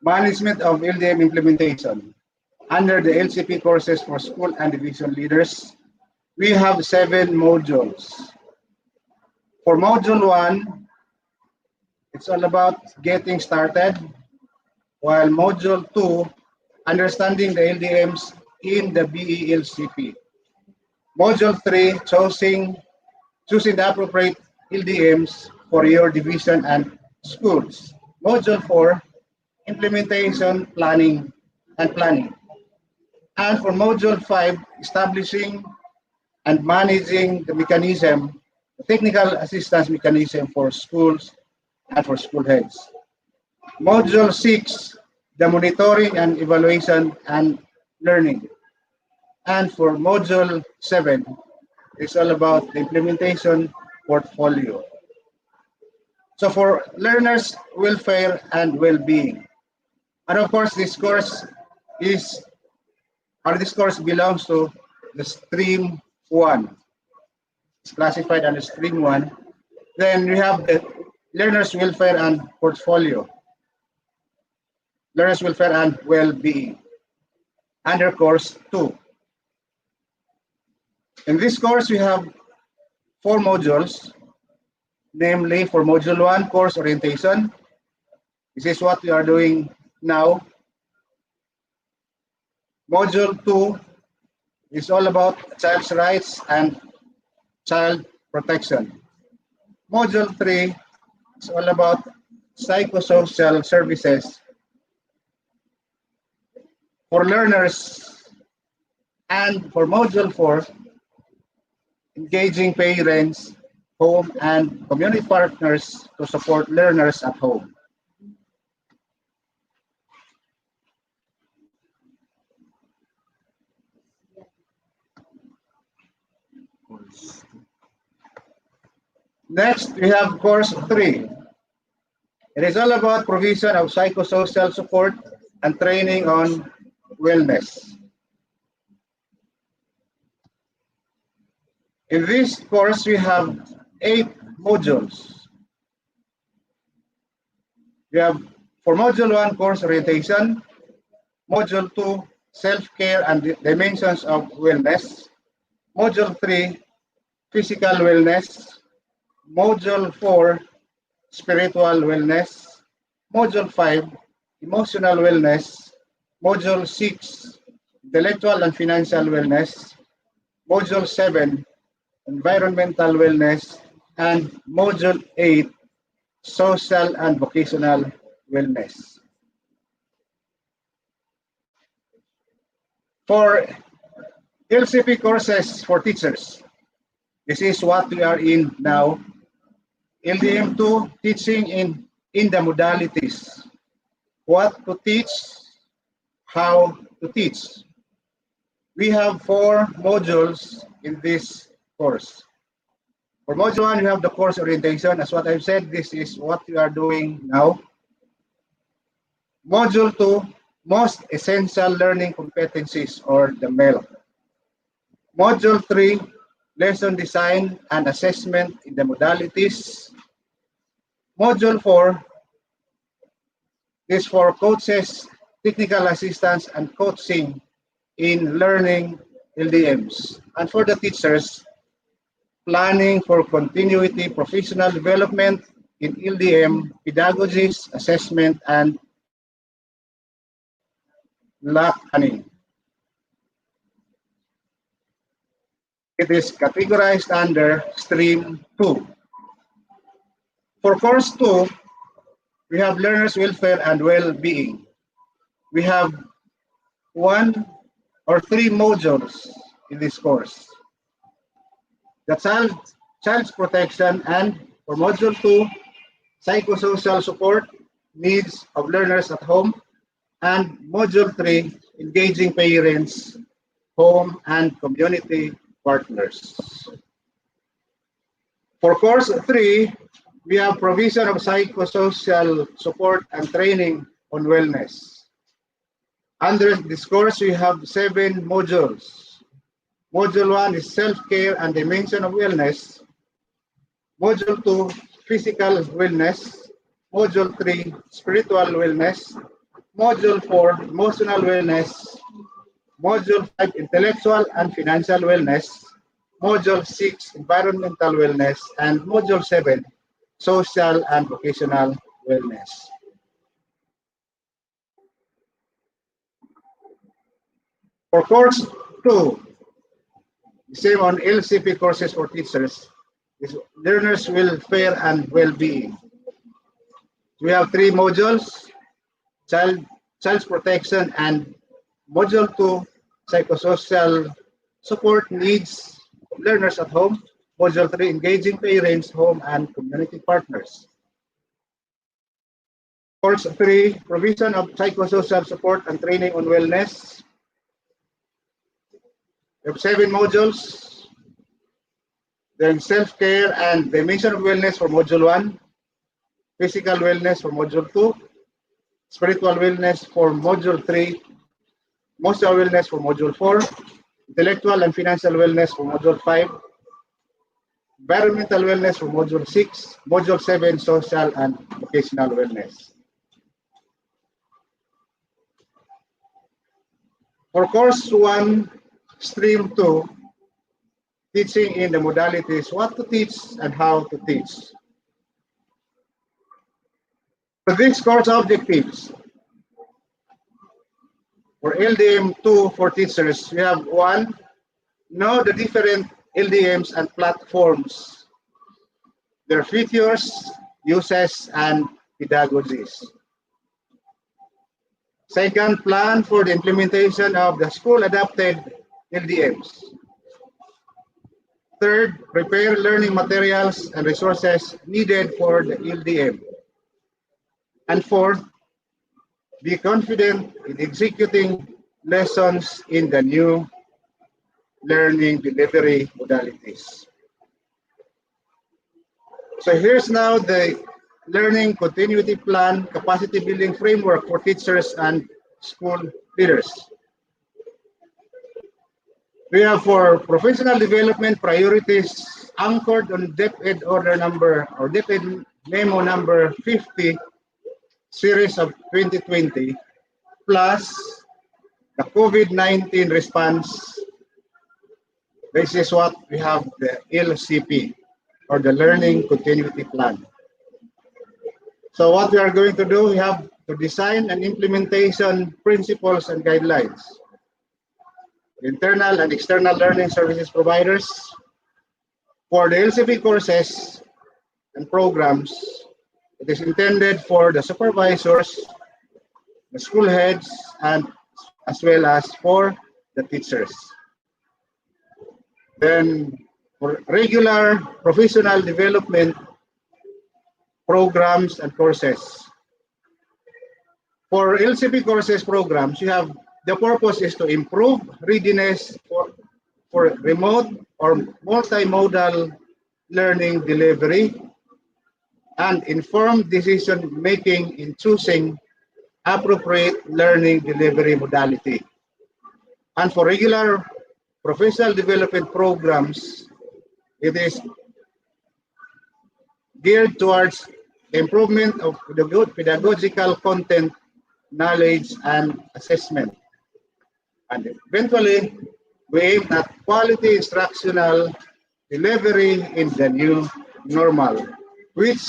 management of LDM implementation. Under the LCP courses for school and division leaders, we have 7 modules. For module 1, it's all about getting started, while module 2, understanding the LDMs in the BELCP. Module 3, choosing the appropriate LDMs for your division and schools. Module 4, implementation, planning. And for module 5, establishing and managing the mechanism, the technical assistance mechanism for schools and for school heads. Module 6, the monitoring and evaluation and learning. And for module 7, it's all about the implementation portfolio. So for learners' welfare and well-being. And of course, this course belongs to the stream 1. It's classified under stream 1. Then we have the learners' welfare and portfolio. Learners' welfare and well-being under course 2. In this course, we have 4 modules, namely for module 1, course orientation. This is what we are doing now. Module 2 is all about child's rights and child protection. Module 3 is all about psychosocial services for learners. And for module 4, engaging parents, home, and community partners to support learners at home. Next, we have course 3. It is all about provision of psychosocial support and training on wellness. In this course, we have 8 modules. We have for module 1, course orientation, module 2, self-care and dimensions of wellness, module 3, physical wellness, module 4, spiritual wellness, module 5, emotional wellness, module 6, intellectual and financial wellness, module 7, environmental wellness, and module 8, social and vocational wellness. For LCP courses for teachers, this is what we are in now. LDM2 teaching in the modalities. what to teach, how to teach. We have 4 modules in this course. For module 1, we have the course orientation. As what I've said, this is what we are doing now. Module 2, most essential learning competencies, or the MEL. Module 3, lesson design and assessment in the modalities. Module 4 is for coaches, technical assistance, and coaching in learning LDMs. And for the teachers, planning for continuity professional development in LDM, pedagogies, assessment, and planning. It is categorized under Stream 2. For Course 2, we have learners' welfare and well-being. We have 1 or 3 modules in this course. The child's protection, and for Module 2, psychosocial support, needs of learners at home, and Module 3, engaging parents, home, and community partners. For Course 3, we have provision of psychosocial support and training on wellness. Under this course, we have 7 modules. Module 1 is self-care and dimension of wellness. Module 2, physical wellness. Module 3, spiritual wellness. Module 4, emotional wellness. Module 5, intellectual and financial wellness. Module 6, environmental wellness. And Module 7, social and vocational wellness. For Course 2, same on LCP courses for teachers, is learners' welfare and well-being. We have 3 modules, child's protection, and Module 2, psychosocial support needs of learners at home. Module 3, engaging parents, home, and community partners. Course 3, provision of psychosocial support and training on wellness. We have 7 modules. Then self-care and dimension of wellness for Module 1, physical wellness for Module 2, spiritual wellness for Module 3, emotional wellness for Module 4, intellectual and financial wellness for Module 5, environmental wellness for Module 6, Module 7, social and vocational wellness. For Course 1, Stream 2, teaching in the modalities, what to teach and how to teach. For these course objectives, for LDM2 for teachers, we have 1, know the different LDMs and platforms, their features, uses, and pedagogies. Second, plan for the implementation of the school-adapted LDMs. Third, prepare learning materials and resources needed for the LDM. And fourth, be confident in executing lessons in the new learning delivery modalities. So here's now the learning continuity plan, capacity building framework for teachers and school leaders. We have for professional development priorities anchored on DepEd order number or DepEd memo number 50 series of 2020 plus the COVID-19 response. This is what we have, the LCP or the learning continuity plan. So what we are going to do, we have to design an implementation principles and guidelines. Internal and external learning services providers for the LCP courses and programs. It is intended for the supervisors, the school heads, and as well as for the teachers. Then for regular professional development programs and courses. For LCP courses programs, the purpose is to improve readiness for remote or multimodal learning delivery and informed decision making in choosing appropriate learning delivery modality. And for regular professional development programs, it is geared towards improvement of the good pedagogical content, knowledge, and assessment. And eventually, we aim at quality instructional delivery in the new normal, which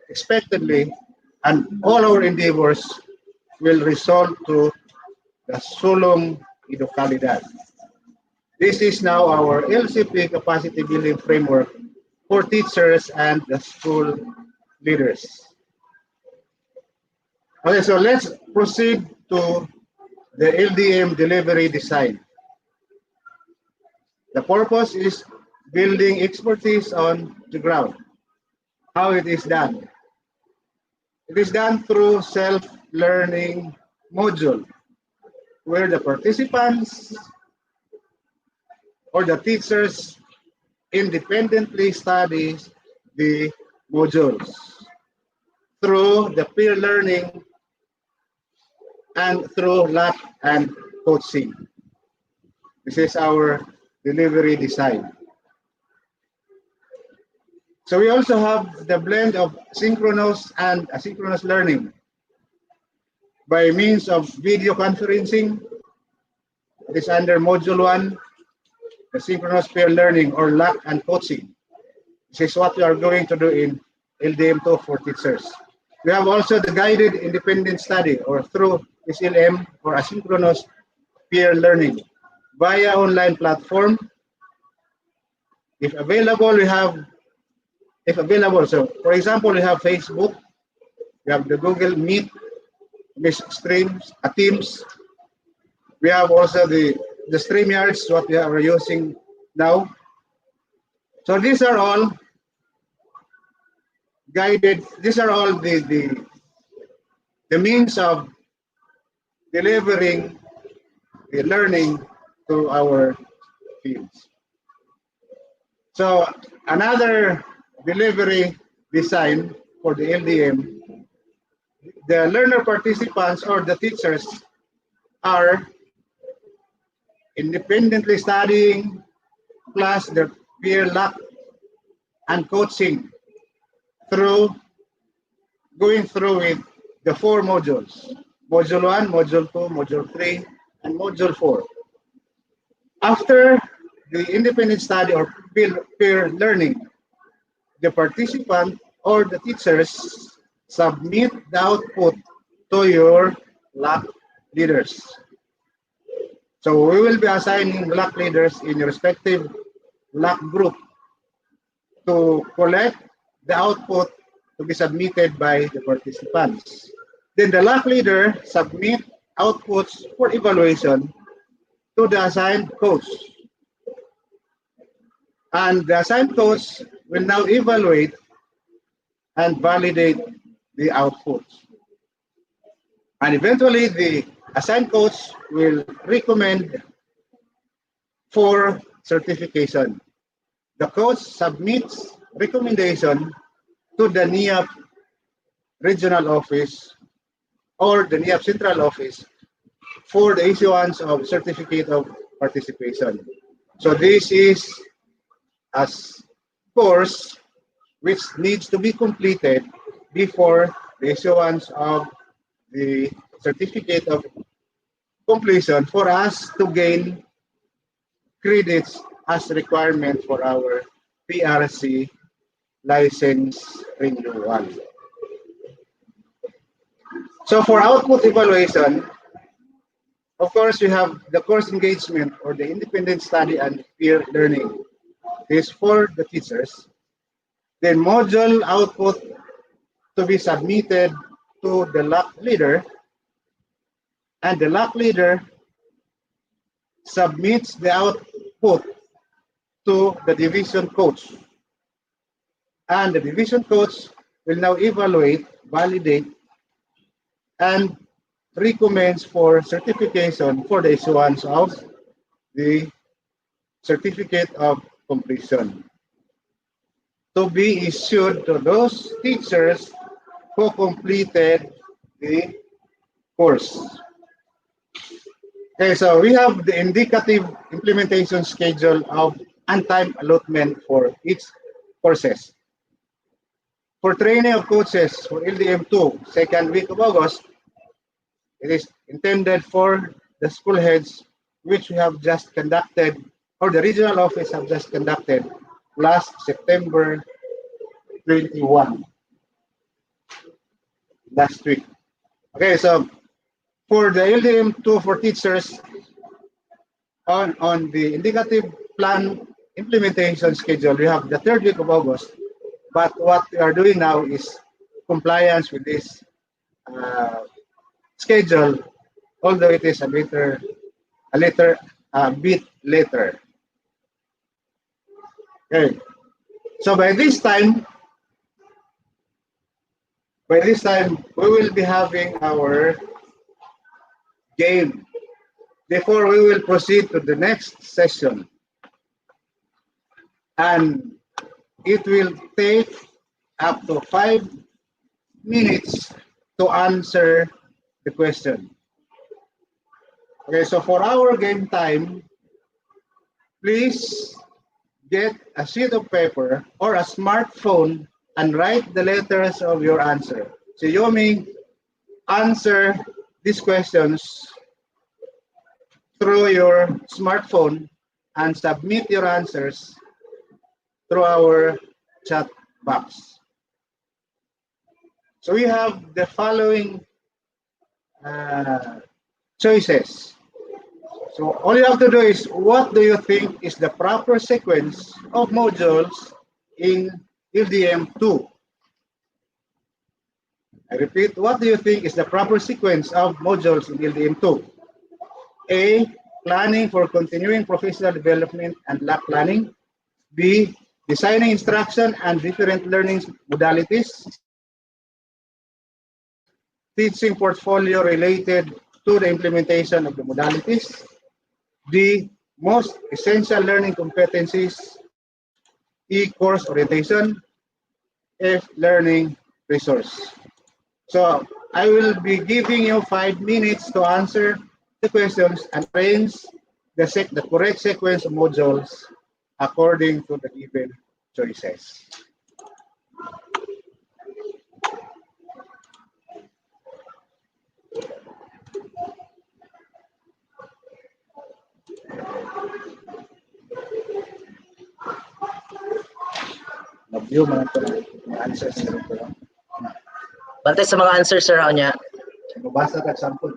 expectedly and all our endeavors will result to the sulong edukalidad. This is now our LCP capacity building framework for teachers and the school leaders. Okay, so let's proceed to the LDM delivery design. The purpose is building expertise on the ground. How it is done? It is done through self-learning module, where the participants or the teachers independently study the modules through the peer learning and through lab and coaching. This is our delivery design. So we also have the blend of synchronous and asynchronous learning by means of video conferencing. It is under module 1, the synchronous peer learning or lab and coaching. This is what we are going to do in LDM2 for teachers. We have also the guided independent study or through SLM or asynchronous peer learning via online platform. If available, so for example, we have Facebook, we have the Google Meet, Streams, Teams. We have also the StreamYards, what we are using now. So these are all guided, these are all the means of delivering the learning to our fields. So another delivery design for the LDM, the learner participants or the teachers are independently studying plus their peer lab and coaching going through with the 4 modules. Module 1, Module 2, Module 3, and Module 4. After the independent study or peer learning, the participant or the teachers submit the output to your lab leaders. So we will be assigning lab leaders in your respective lab group to collect the output to be submitted by the participants. Then the lab leader submit outputs for evaluation to the assigned coach. And the assigned coach will now evaluate and validate the outputs. And eventually the assigned coach will recommend for certification. The coach submits recommendation to the NIAP regional office or the NIAP central office for the issuance of certificate of participation. So this is a course which needs to be completed before the issuance of the certificate of completion for us to gain credits as requirement for our PRC license renewal. So for output evaluation, of course, we have the course engagement or the independent study and peer learning. This is for the teachers. Then module output to be submitted to the lab leader, and the lab leader submits the output to the division coach. And the division coach will now evaluate, validate, and recommends for certification for the issuance of the certificate of completion to be issued to those teachers who completed the course. Okay, so we have the indicative implementation schedule of and time allotment for each courses. For training of coaches for LDM2, second week of August, it is intended for the school heads which we have just conducted, or the regional office have just conducted last September 21, last week. Okay, so for the LDM2 for teachers, on the indicative plan implementation schedule, we have the third week of August, but what we are doing now is compliance with this schedule, although it is a bit later. Okay, so by this time we will be having our game before we will proceed to the next session, and it will take up to 5 minutes to answer the question. Okay, so for our game time, please get a sheet of paper or a smartphone and write the letters of your answer. So you may answer these questions through your smartphone and submit your answers through our chat box. So we have the following choices. So all you have to do is, what do you think is the proper sequence of modules in LDM2? I repeat, what do you think is the proper sequence of modules in LDM2? A, planning for continuing professional development and lab planning. B, designing instruction and different learning modalities. Teaching portfolio related to the implementation of the modalities. D, most essential learning competencies. E, course orientation. F, learning resource. So I will be giving you 5 minutes to answer the questions and arrange the correct sequence of modules according to the given choices. Mag-view mga answers. Bantay sa mga answers, sir, niya. Mabasa ka sample.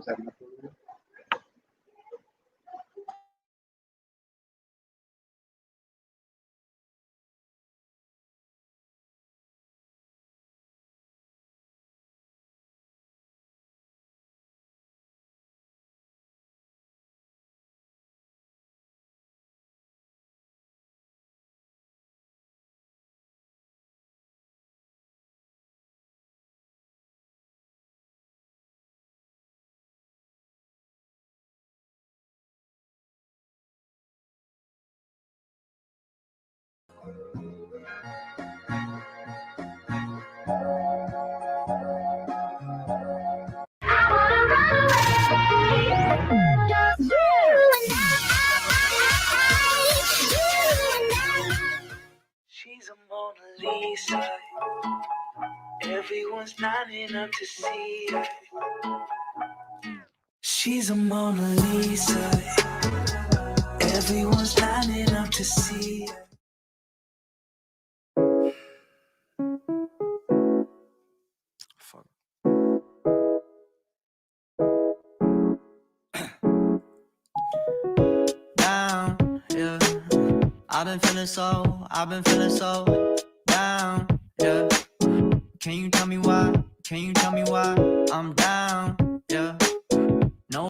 She's a Mona Lisa. Everyone's lining up to see her. She's a Mona Lisa. Everyone's lining up to see her. Fuck. Down, yeah. I've been feeling so down, yeah. Can you tell me why? Can you tell me why I'm down, yeah? No.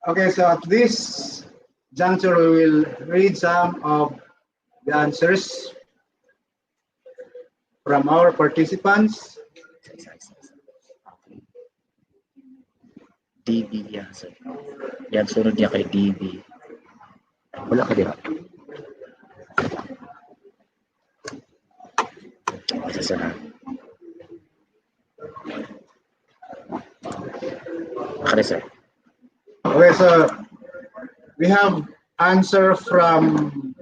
Okay, so at this juncture, we will read some of the answers from our participants. DB yan, sir. Yan, sunod niya kay DB. Wala ka dito. Asa sana. Okay, sir. Okay, so we have answer from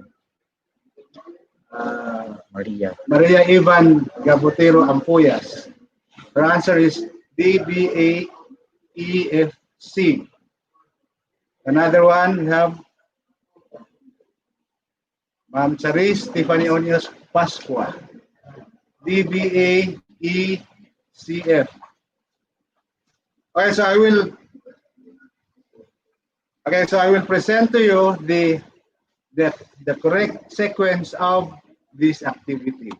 Maria Ivan Gabotero Ampuyas. Her answer is DBAEFC. Another one, we have Ma'am Charis Tiffany Onios Pascua. DBAECF. Okay, so I will present to you the correct sequence of this activity.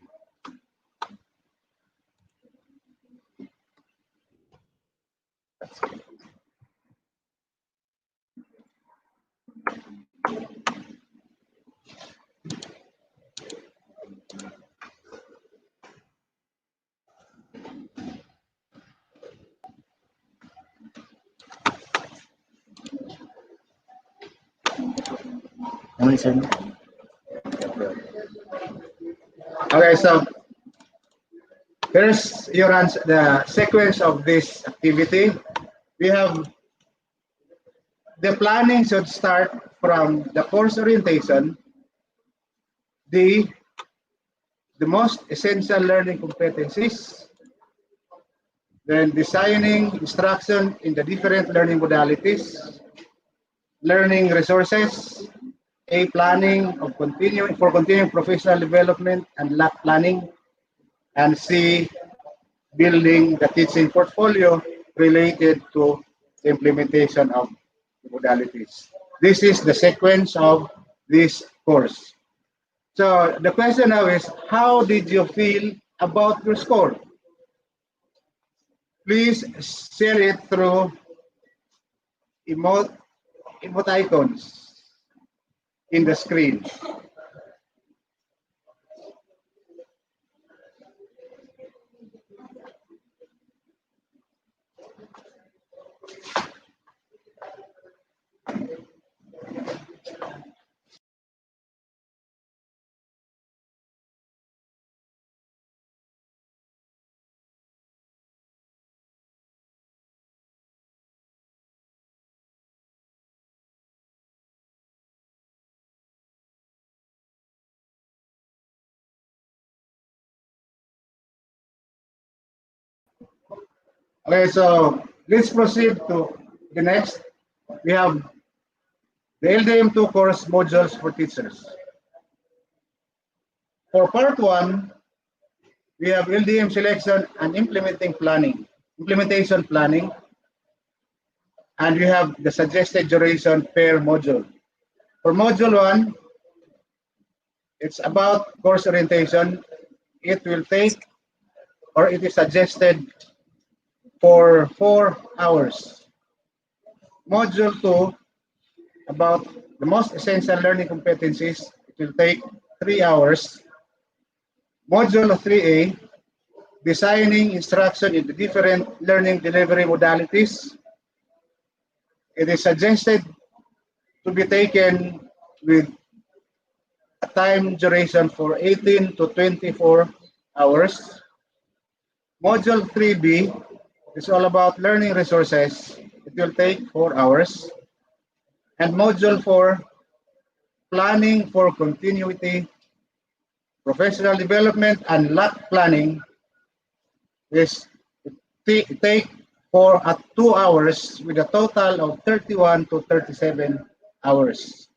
Okay, so here's your answer, the sequence of this activity. We have the planning should start from the course orientation, the most essential learning competencies, then designing instruction in the different learning modalities, learning resources, A, planning of continuing professional development and LAC planning, and C, building the teaching portfolio related to the implementation of the modalities. This is the sequence of this course. So the question now is, how did you feel about your score? Please share it through emote icons in the screen. Okay, so let's proceed to the next. We have the LDM2 course modules for teachers. For part 1, we have LDM selection and implementation planning, and we have the suggested duration per module. For module 1, it's about course orientation. It will take, or it is suggested for 4 hours. Module 2, about the most essential learning competencies, it will take 3 hours. Module 3A, designing instruction in the different learning delivery modalities. It is suggested to be taken with a time duration for 18 to 24 hours. Module 3B is all about learning resources. It will take 4 hours. And Module 4, planning for continuity, professional development, and LAC planning, is take for 2 hours with a total of 31 to 37 hours.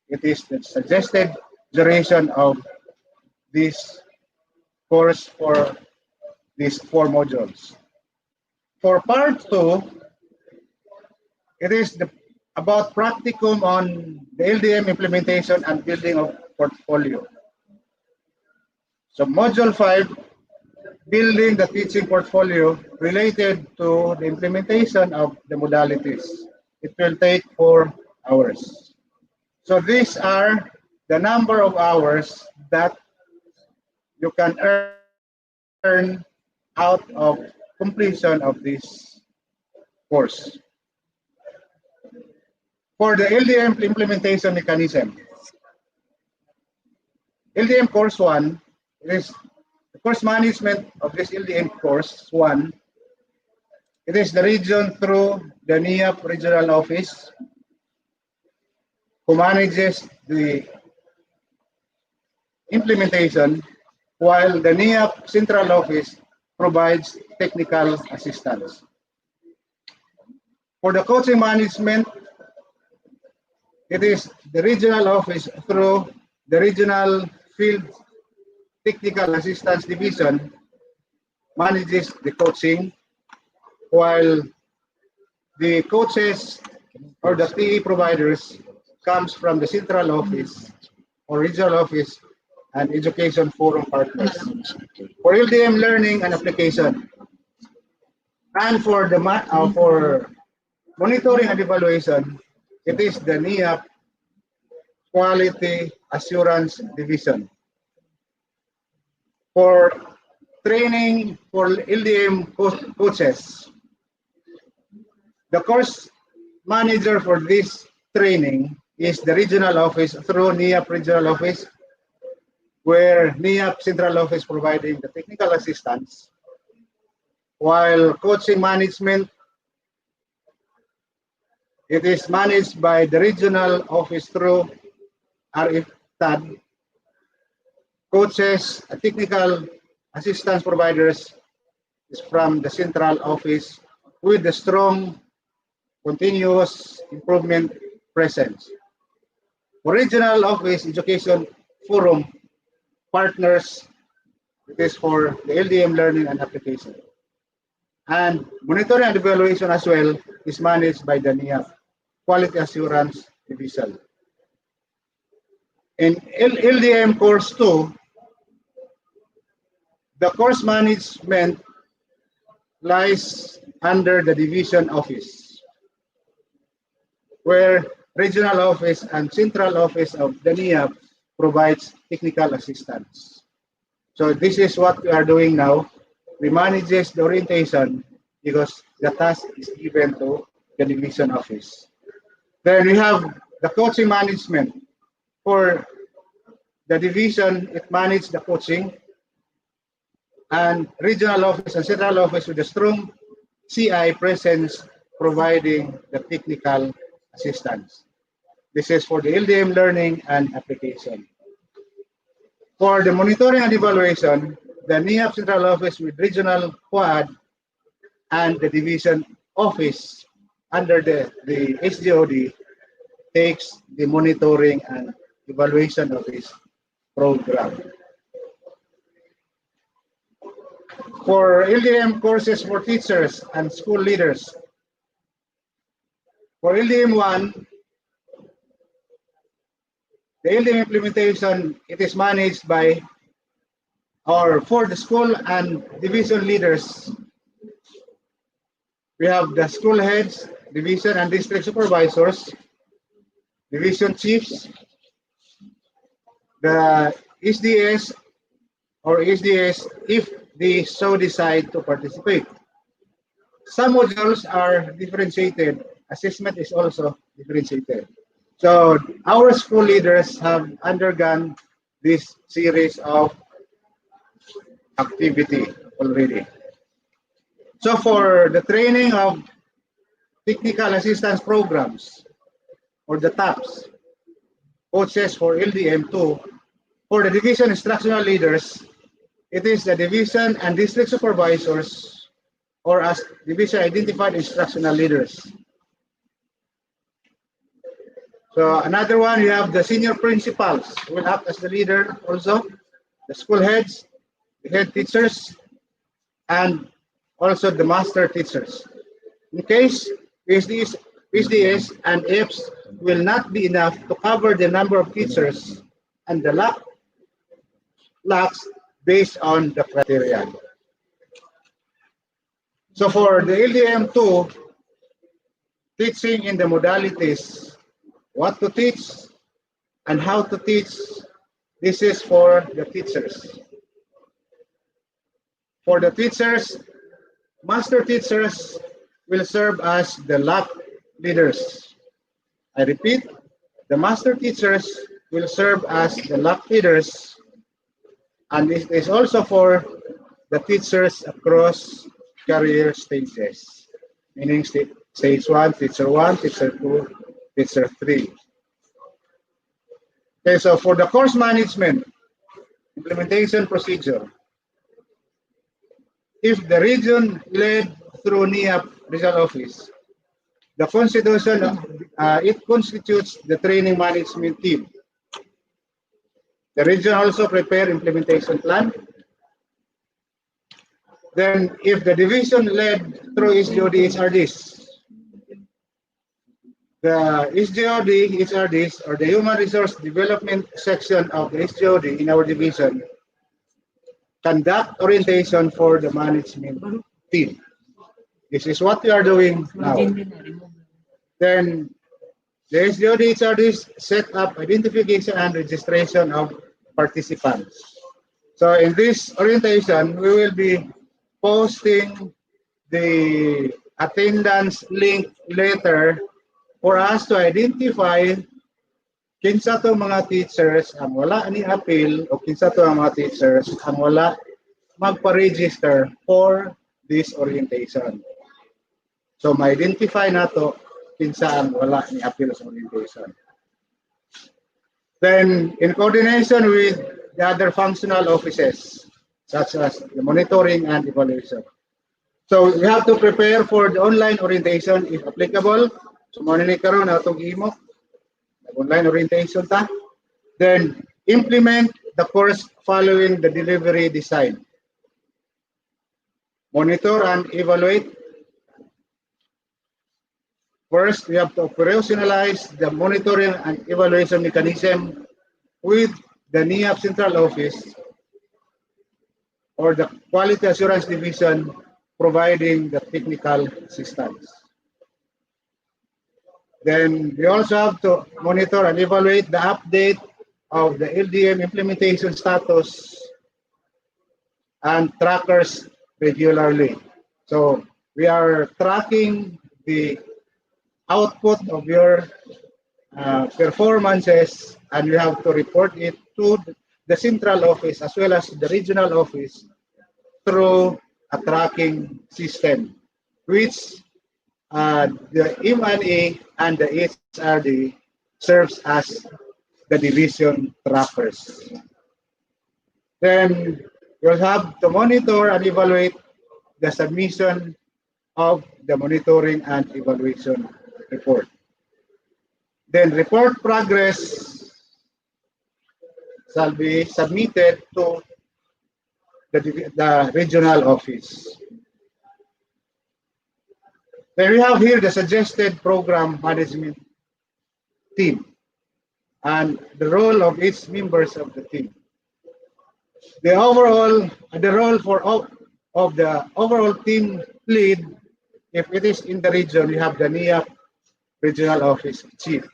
It is the suggested duration of this course for these 4 modules. For part 2, it is about practicum on the LDM implementation and building of portfolio. So module 5, building the teaching portfolio related to the implementation of the modalities. it will take 4 hours. So these are the number of hours that you can earn out of completion of this course. For the LDM implementation mechanism, LDM course 1 is the course management of this LDM course 1. It is the region through the NIAP regional office who manages the implementation, while the NIAP central office provides technical assistance. For the coaching management, it is the regional office through the regional field technical assistance division manages the coaching, while the coaches or the TE providers comes from the central office or regional office and education forum partners. For LDM learning and application, and for the for monitoring and evaluation, it is the NIAP Quality Assurance Division. For training for LDM coaches, the course manager for this training is the regional office through NIAP regional office, where NIAP central office providing the technical assistance, while coaching management, it is managed by the regional office through RFTAD. Coaches, technical assistance providers is from the central office with the strong continuous improvement presence. For regional office education forum partners, it is for the LDM learning and application. And monitoring and evaluation as well is managed by the NIAP Quality Assurance Division. In LDM course 2, the course management lies under the division office, where regional office and central office of the NIAP provides technical assistance. So this is what we are doing now. We manage the orientation because the task is given to the division office. Then we have the coaching management. For the division, it manages the coaching, and regional office and central office with a strong CI presence providing the technical assistance. This is for the LDM learning and application. For the monitoring and evaluation, the NIAP central office with regional quad and the division office under the SDOD takes the monitoring and evaluation of this program. For LDM courses for teachers and school leaders, for LDM 1, the LDM implementation, it is managed by or for the school and division leaders. We have the school heads, division and district supervisors, division chiefs, the SDS or SDS if they so decide to participate. Some modules are differentiated. Assessment is also differentiated. So our school leaders have undergone this series of activity already. So for the training of technical assistance programs or the TAPS, coaches for LDM2, for the division instructional leaders, it is the division and district supervisors or as division identified instructional leaders. So another one, you have the senior principals who will act as the leader also, the school heads, the head teachers, and also the master teachers. In case SDS and EPS will not be enough to cover the number of teachers and the lacks based on the criteria. So for the LDM2, teaching in the modalities, what to teach and how to teach. This is for the teachers. For the teachers, master teachers will serve as the lab leaders. I repeat, the master teachers will serve as the lab leaders, and it is also for the teachers across career stages, meaning stage 1, teacher 1, teacher 2, teacher 3. Okay, so for the course management, implementation procedure, if the region led through NIAP regional office, the constitution, it constitutes the training management team. The region also prepare implementation plan. Then if the division led through SDOD HRDs, the SDOD HRDs or the Human Resource Development section of the SDOD in our division conduct orientation for the management team. This is what we are doing now. Then the SDOD HRDs set up identification and registration of participants. So in this orientation, we will be posting the attendance link later for us to identify kinsa to mga teachers ang wala ni appeal o kinsa to ang mga teachers ang wala magpa-register for this orientation. So ma-identify nato kinsa ang wala ni appeal sa orientation. Then in coordination with the other functional offices such as the monitoring and evaluation. So we have to prepare for the online orientation if applicable. So mo ni karon atong imo online orientation ta. Then implement the course following the delivery design. Monitor and evaluate. First, we have to operationalize the monitoring and evaluation mechanism with the NIAP Central Office or the Quality Assurance Division providing the technical assistance. Then we also have to monitor and evaluate the update of the LDM implementation status and trackers regularly. So we are tracking the output of your performances, and we have to report it to the central office as well as the regional office through a tracking system, which the M&A and the HRD serves as the division trackers. Then you'll have to monitor and evaluate the submission of the monitoring and evaluation report. Then report progress shall be submitted to the regional office. Then we have here the suggested program management team and the role of each members of the team. The role of the overall team lead, if it is in the region, we have the NIAP regional office chief.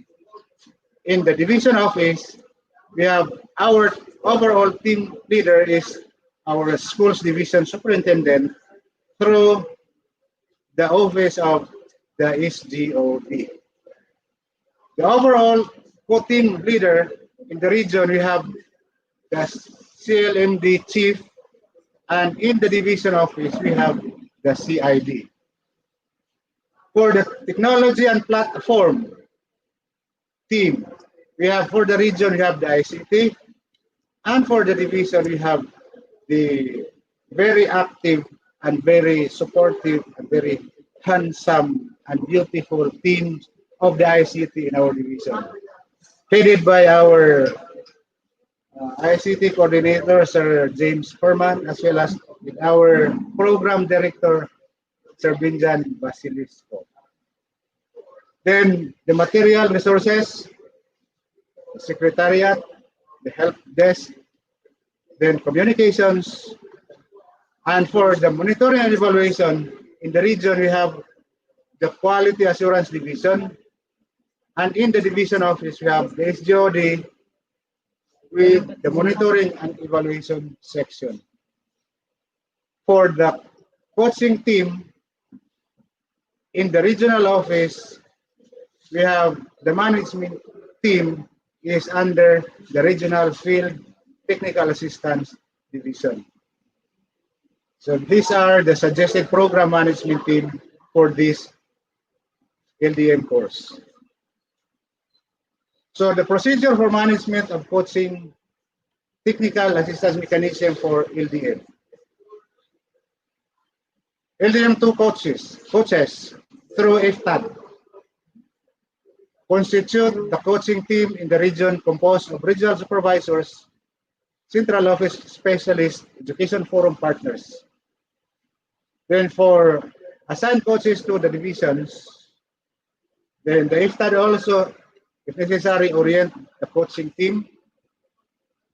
In the division office, we have our overall team leader is our schools division superintendent through the office of the SDOD. The overall co-team leader in the region, we have the CLMD chief, and in the division office, we have the CID. For the technology and platform team, we have for the region, we have the ICT, and for the division, we have the very active and very supportive and very handsome and beautiful team of the ICT in our division, headed by our ICT coordinator, Sir James Furman, as well as with our program director, Sir Binjan Basilisco. Then the material resources, the secretariat, the help desk, then communications, and for the monitoring and evaluation in the region, we have the Quality Assurance Division. And in the division office, we have the SDOD with the Monitoring and Evaluation section. For the coaching team, in the regional office, we have the management team is under the Regional Field Technical Assistance Division. So these are the suggested program management team for this LDM course. So the procedure for management of coaching technical assistance mechanism for LDM. LDM2 coaches through FTAD constitute the coaching team in the region composed of regional supervisors, central office specialists, education forum partners. Then for assigned coaches to the divisions, then the FTAD also, if necessary, orient the coaching team,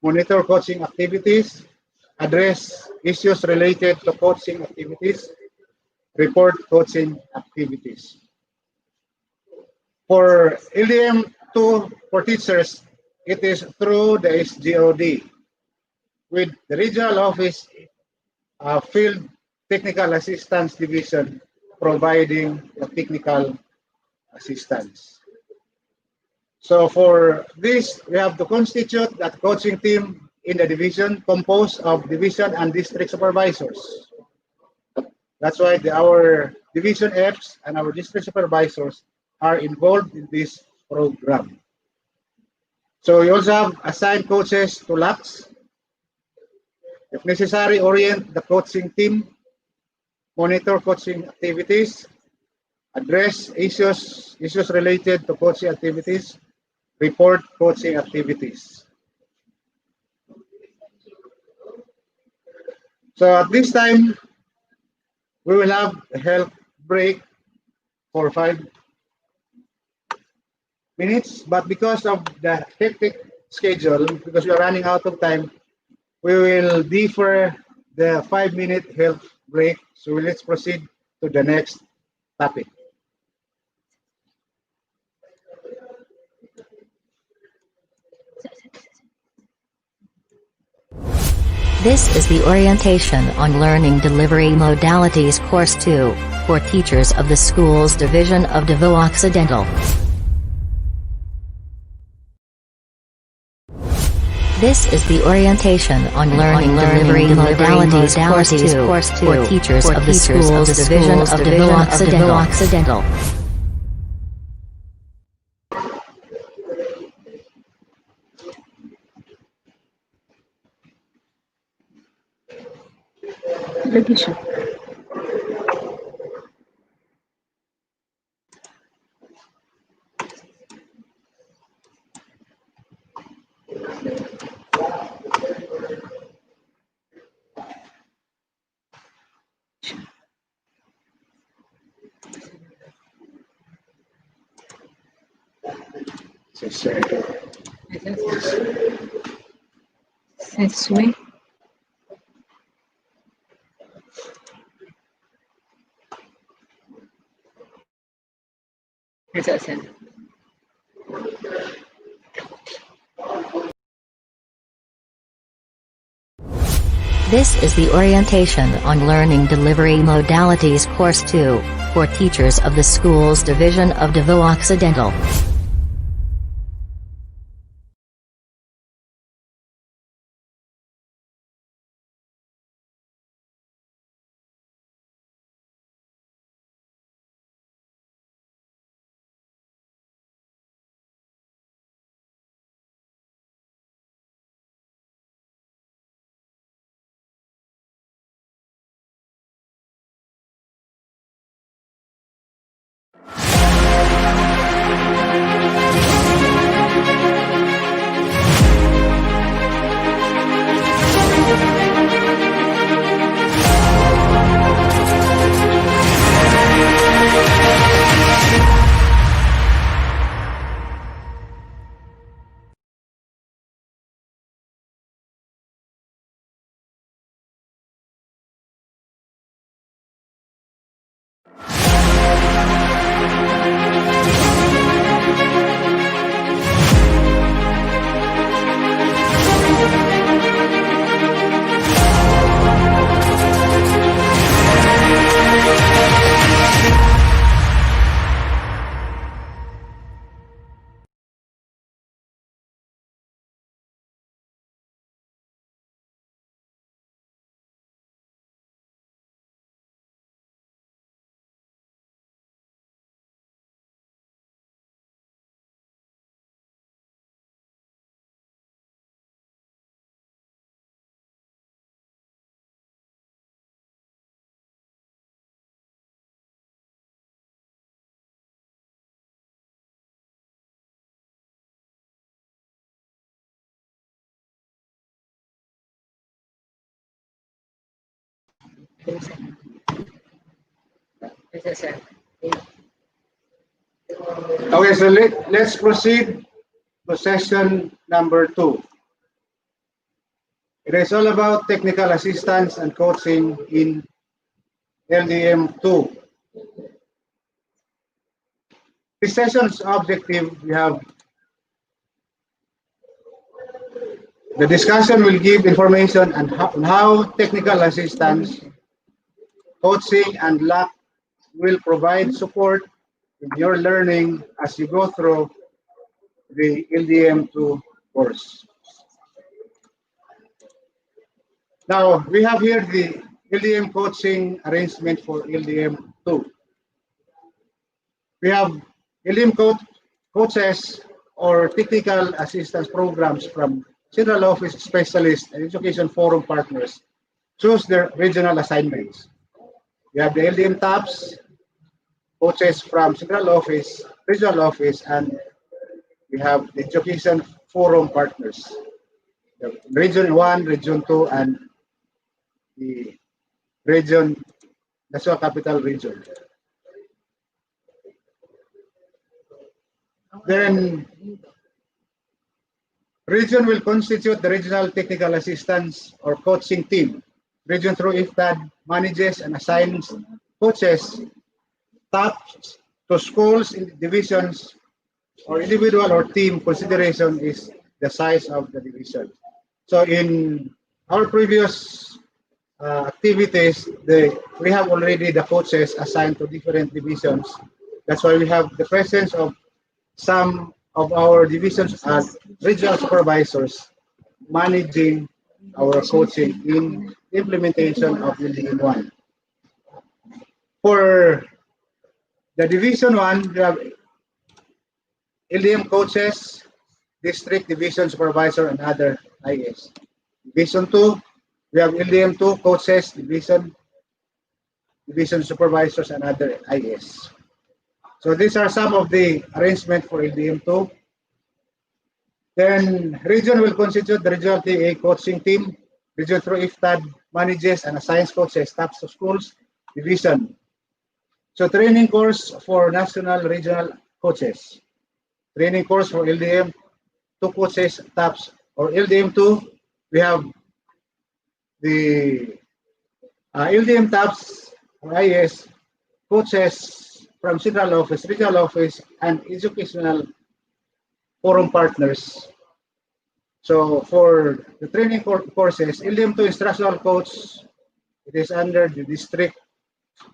monitor coaching activities, address issues related to coaching activities, report coaching activities. For LDM2 for teachers, it is through the SDOD with the regional office field technical assistance division providing the technical assistance. So for this, we have to constitute that coaching team in the division composed of division and district supervisors. That's why our division Fs and our district supervisors are involved in this program. So we also have assigned coaches to LACs. If necessary, orient the coaching team, monitor coaching activities, address issues related to coaching activities, report coaching activities. So at this time, we will have a health break for 5 minutes, but because of the hectic schedule, because we are running out of time, we will defer the 5-minute health break. So let's proceed to the next topic. This is the Orientation on Learning Delivery Modalities Course 2, for teachers of the Schools Division of Davao Occidental. This is the Orientation on Learning Delivery Modalities Course 2, for teachers of the Schools Division of Davao Occidental. Lagi siya. Seswe. This is the Orientation on Learning Delivery Modalities Course 2, for teachers of the Schools Division of Davao Occidental. Okay, so let's proceed to session number 2. It is all about technical assistance and coaching in LDM2. This session's objective, we have the discussion will give information on how technical assistance, coaching, and LAC will provide support in your learning as you go through the LDM2 course. Now, we have here the LDM coaching arrangement for LDM2. We have LDM coaches or technical assistance programs from Central Office Specialists and Education Forum partners choose their regional assignments. We have the LDM TAPs, coaches from Central Office, Regional Office, and we have the Education Forum partners. The Region 1, Region 2, and the National Capital Region. Then, region will constitute the regional technical assistance or coaching team. Region through IFTAD manages and assigns coaches tapped to schools in divisions or individual or team. Consideration is the size of the division. So in our previous activities, we have already the coaches assigned to different divisions. That's why we have the presence of some of our divisions as regional supervisors managing our coaching in implementation of LDM1. For the Division 1, we have LDM coaches, district division supervisor, and other IS. Division 2, we have LDM2 coaches, division supervisors, and other IS. So these are some of the arrangement for LDM2. Then region will constitute the regional TA coaching team. Region through IFTAD manages and assigns coaches, staffs to schools, division. So training course for national regional coaches. Training course for LDM, 2 coaches, staffs, or LDM2, we have the LDM TAPs or IS coaches from Central Office, Regional Office, and Educational Forum partners. So for the training courses, LDM2 instructional coach, it is under the district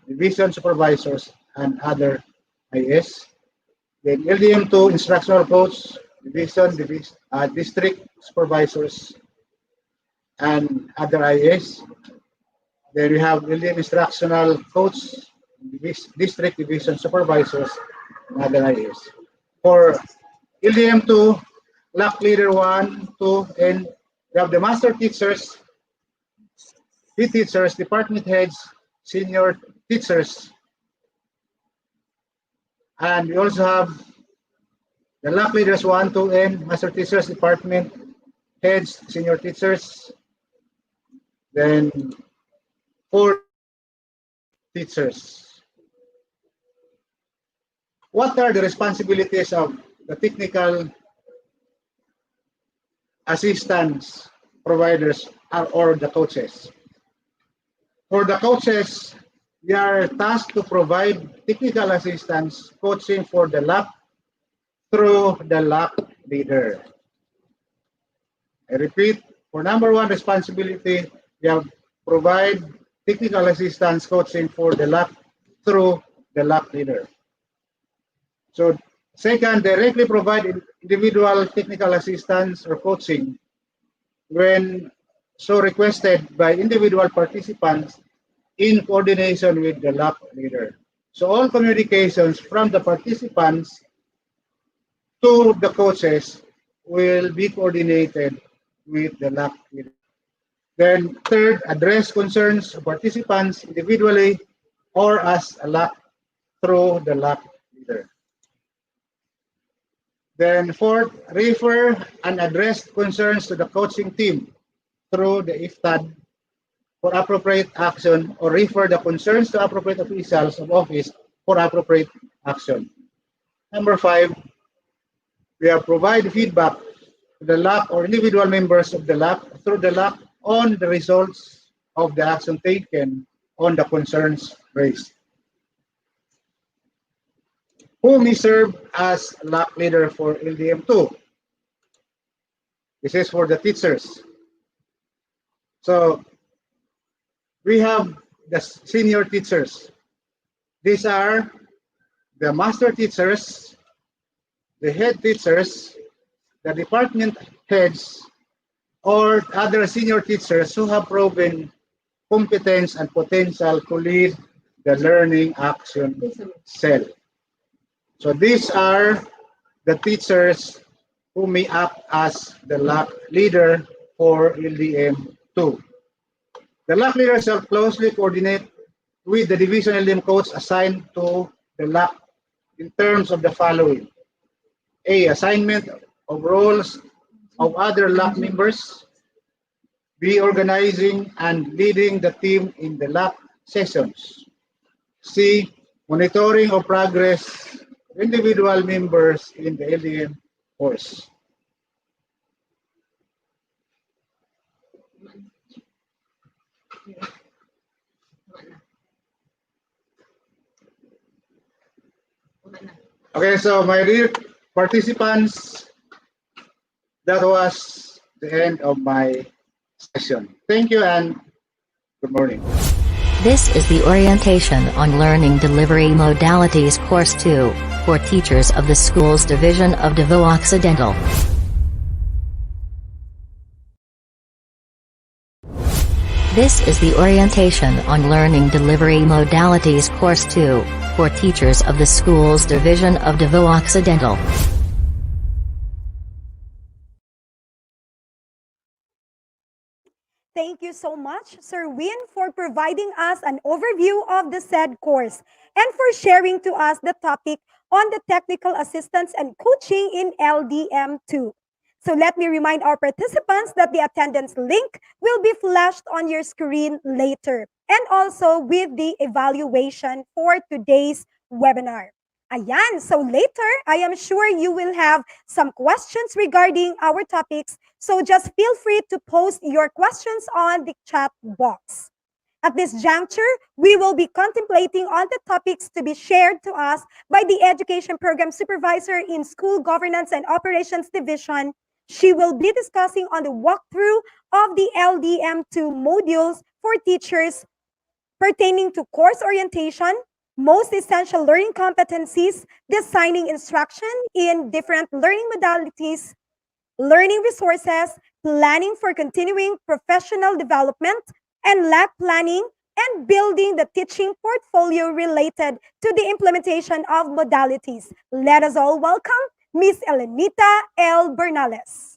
division supervisors and other IS. Then LDM2 instructional coach, district supervisors and other IS. Then we have LDM instructional coach, district division supervisors and other IS. For LDM2, LAC leader 1, 2, and we have the master teachers, head teachers, department heads, senior teachers, and we also have the LAC leaders 1, 2, and master teachers, department heads, senior teachers, then 4 teachers. What are the responsibilities of the technical assistance providers or the coaches? For the coaches, we are tasked to provide technical assistance coaching for the LAC through the LAC leader. I repeat, for number 1 responsibility, we have provide technical assistance coaching for the LAC through the LAC leader. So second, directly provide individual technical assistance or coaching when so requested by individual participants in coordination with the LAC leader. So all communications from the participants to the coaches will be coordinated with the LAC leader. Then third, address concerns of participants individually or as a LAC through the LAC leader. Then fourth, refer and address concerns to the coaching team through the IFTAD for appropriate action or refer the concerns to appropriate officials of office for appropriate action. Number 5, we have provide feedback to the LAC or individual members of the LAC through the LAC on the results of the action taken on the concerns raised. Who may serve as LAC leader for LDM2? This is for the teachers. So we have the senior teachers. These are the master teachers, the head teachers, the department heads, or other senior teachers who have proven competence and potential to lead the learning action cell. So these are the teachers who may act as the LAC leader for LDM2. The LAC leader shall closely coordinate with the division LDM coach assigned to the LAC in terms of the following. A. Assignment of roles of other LAC members. B. Organizing and leading the team in the LAC sessions. C. Monitoring of progress of individual members in the LDM course. Okay, so my dear participants, that was the end of my session. Thank you and good morning. This is the Orientation on Learning Delivery Modalities Course 2, for teachers of the Schools Division of Davao Occidental. This is the Orientation on Learning Delivery Modalities Course 2, for teachers of the Schools Division of Davao Occidental. Thank you so much, Sir Win, for providing us an overview of the said course and for sharing to us the topic on the technical assistance and coaching in LDM2. So let me remind our participants that the attendance link will be flashed on your screen later, and also with the evaluation for today's webinar. Ayan, so later, I am sure you will have some questions regarding our topics, so just feel free to post your questions on the chat box. At this juncture, we will be contemplating on the topics to be shared to us by the Education Program Supervisor in School Governance and Operations Division. She will be discussing on the walkthrough of the LDM2 modules for teachers pertaining to course orientation, most essential learning competencies, designing instruction in different learning modalities, learning resources, planning for continuing professional development, and LAC planning, and building the teaching portfolio related to the implementation of modalities. Let us all welcome Ms. Elenita L. Bernales.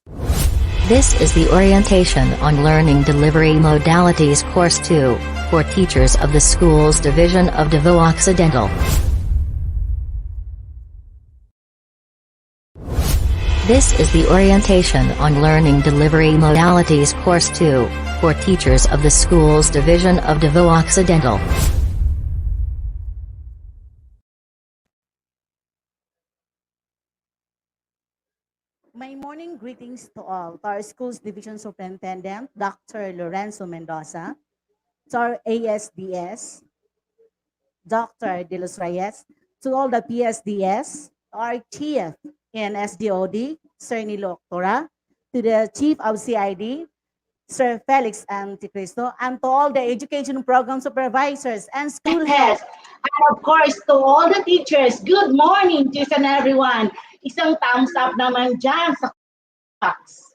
This is the Orientation on Learning Delivery Modalities Course 2, for teachers of the Schools Division of Davao Occidental. This is the Orientation on Learning Delivery Modalities Course 2, for teachers of the Schools Division of Davao Occidental. My morning greetings to all, to our Schools Division Superintendent, Dr. Lorenzo Mendoza, to our ASDS, Dr. De Los Reyes, to all the PSDS, our Chief in SDOD, Sir Nilo Octora, to the Chief of CID, Sir Felix Anticristo, and to all the education program supervisors and school heads. And of course, to all the teachers, good morning to each and everyone. Isang thumbs up naman dyan sa box.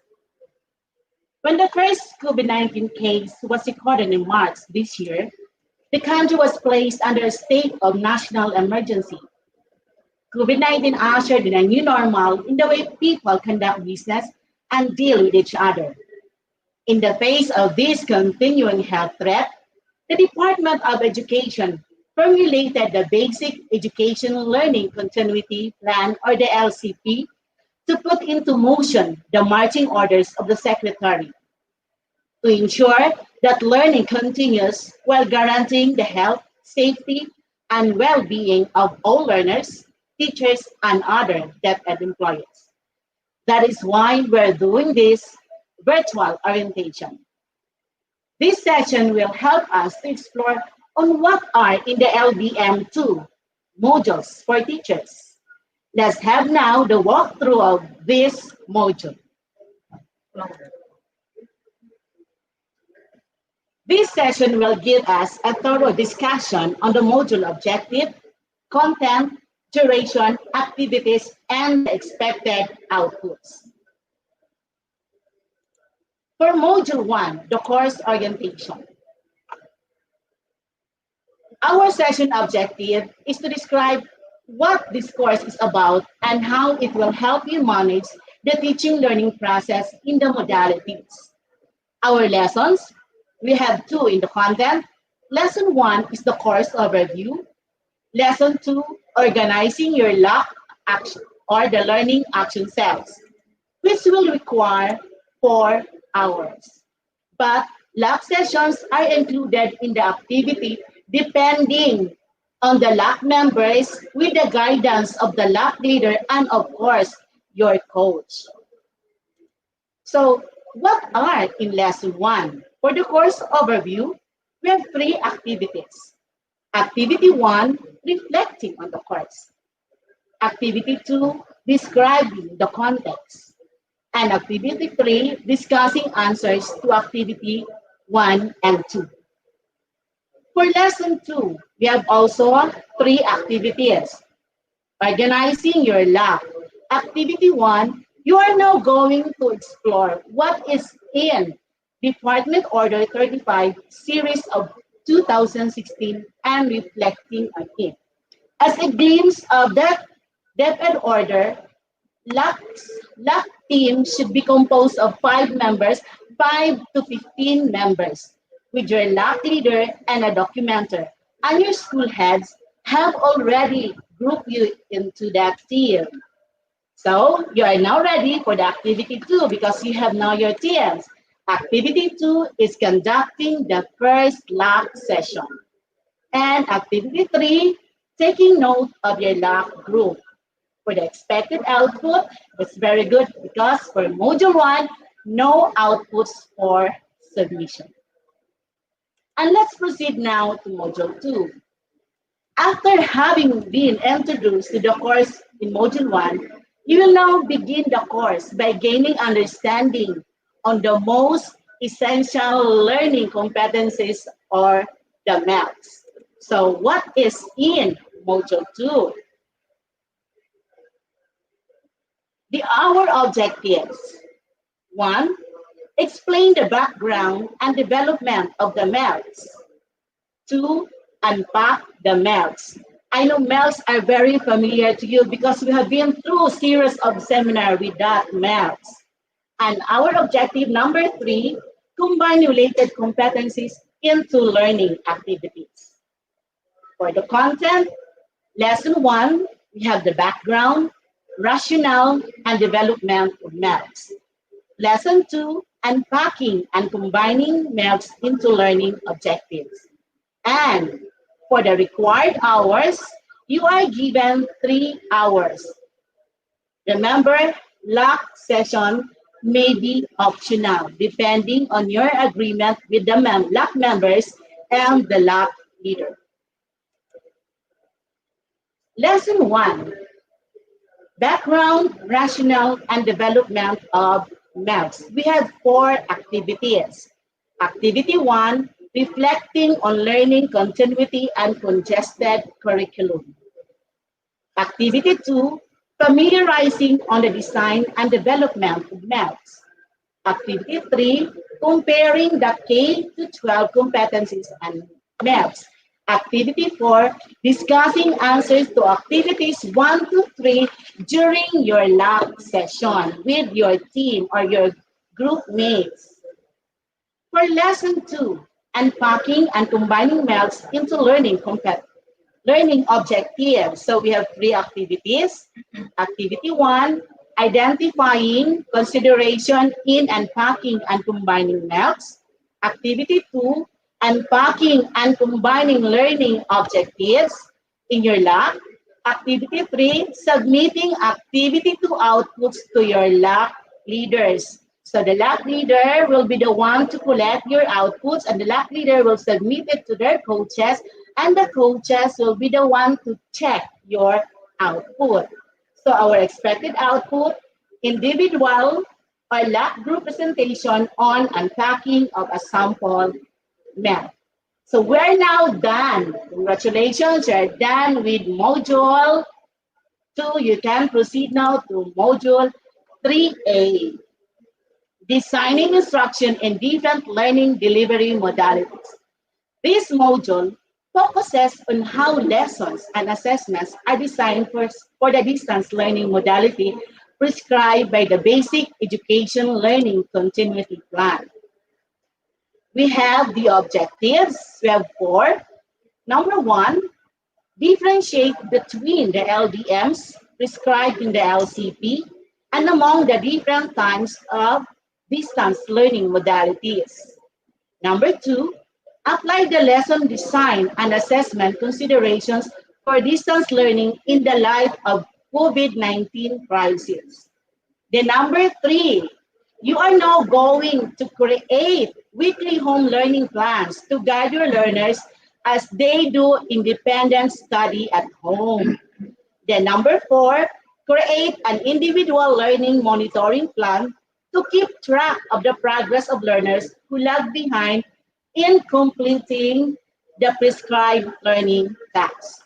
When the first COVID-19 case was recorded in March this year, the country was placed under a state of national emergency. COVID-19 ushered in a new normal in the way people conduct business and deal with each other. In the face of this continuing health threat, the Department of Education formulated the Basic Education Learning Continuity Plan, or the LCP, to put into motion the marching orders of the Secretary to ensure that learning continues while guaranteeing the health, safety, and well-being of all learners, teachers, and other DepEd employees. That is why we're doing this virtual orientation. This session will help us to explore on what are in the LDM2 modules for teachers. Let's have now the walkthrough of this module. This session will give us a thorough discussion on the module objective, content, duration, activities, and the expected outputs. For Module 1, the course orientation. Our session objective is to describe what this course is about and how it will help you manage the teaching learning process in the modalities. Our lessons, we have two in the content. Lesson 1 is the course overview. Lesson 2, organizing your LAC action or the learning action cells, which will require 4 hours. But LAC sessions are included in the activity depending on the LAC members with the guidance of the LAC leader and of course your coach. So what are in lesson 1? For the course overview, we have 3 activities. Activity 1, reflecting on the course. Activity 2, describing the context. And activity 3, discussing answers to activity 1 and 2. For lesson 2, we have also 3 activities. Organizing your lab. Activity 1, you are now going to explore what is in Department Order 35 series of 2016 and reflecting on it. As a glimpse of that DepEd order, LAC team should be composed of 5 members, 5 to 15 members, with your LAC leader and a documenter. And your school heads have already grouped you into that team. So you are now ready for the activity 2 because you have now your teams. Activity 2 is conducting the first LAC session. And activity 3, taking note of your LAC group. For the expected output, it's very good because for module 1, no outputs for submission. And let's proceed now to module 2. After having been introduced to the course in module 1, you will now begin the course by gaining understanding on the most essential learning competencies or the MELs. So what is in module 2? Our objectives. 1, explain the background and development of the MELs. 2, unpack the MELs. I know MELs are very familiar to you because we have been through a series of seminars with that MELs. And our objective number 3, combine related competencies into learning activities. For the content, lesson 1, we have the background, rationale, and development of MELs. Lesson 2, unpacking and combining MELs into learning objectives. And for the required hours, you are given 3 hours. Remember, LAC session may be optional depending on your agreement with the LAC members and the LAC leader. Lesson 1, background, rationale, and development of MELs. We have 4 activities. Activity 1, reflecting on learning continuity and congested curriculum. Activity 2, familiarizing on the design and development of MELs. Activity 3, comparing the K-12 competencies and MELs. Activity 4, discussing answers to activities 1 to 3 during your LAC session with your team or your group mates. For lesson 2, unpacking and combining MELs into learning objectives. So we have 3 activities. Activity 1, identifying consideration in unpacking and combining MELs. Activity 2, unpacking and combining learning objectives in your lab. Activity 3, submitting activity 2 outputs to your lab leaders. So the lab leader will be the one to collect your outputs, and the lab leader will submit it to their coaches, and the coaches will be the one to check your output. So our expected output, individual or lab group presentation on unpacking of a sample map. So we're now done. Congratulations, you're done with module 2. You can proceed now to module 3A. Designing instruction in different learning delivery modalities. This module focuses on how lessons and assessments are designed for the distance learning modality prescribed by the Basic Education Learning Continuity Plan. We have the objectives. We have 4. Number 1, differentiate between the LDMs prescribed in the LCP and among the different types of distance learning modalities. Number 2, apply the lesson design and assessment considerations for distance learning in the light of COVID-19 crisis. The number 3, you are now going to create weekly home learning plans to guide your learners as they do independent study at home. The number 4, create an individual learning monitoring plan to keep track of the progress of learners who lag behind in completing the prescribed learning tasks.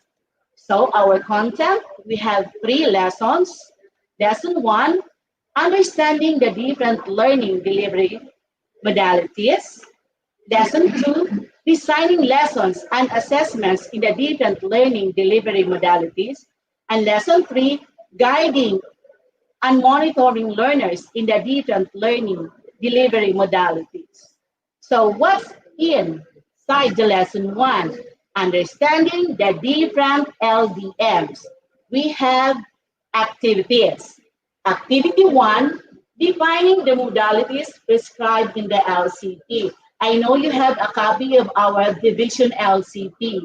So our content, we have 3 lessons. Lesson 1, understanding the different learning delivery modalities. Lesson 2, designing lessons and assessments in the different learning delivery modalities. And lesson 3, guiding and monitoring learners in the different learning delivery modalities. So what's inside the lesson 1? Understanding the different LDMs. We have activities. Activity 1, defining the modalities prescribed in the LCP. I know you have a copy of our division LCP.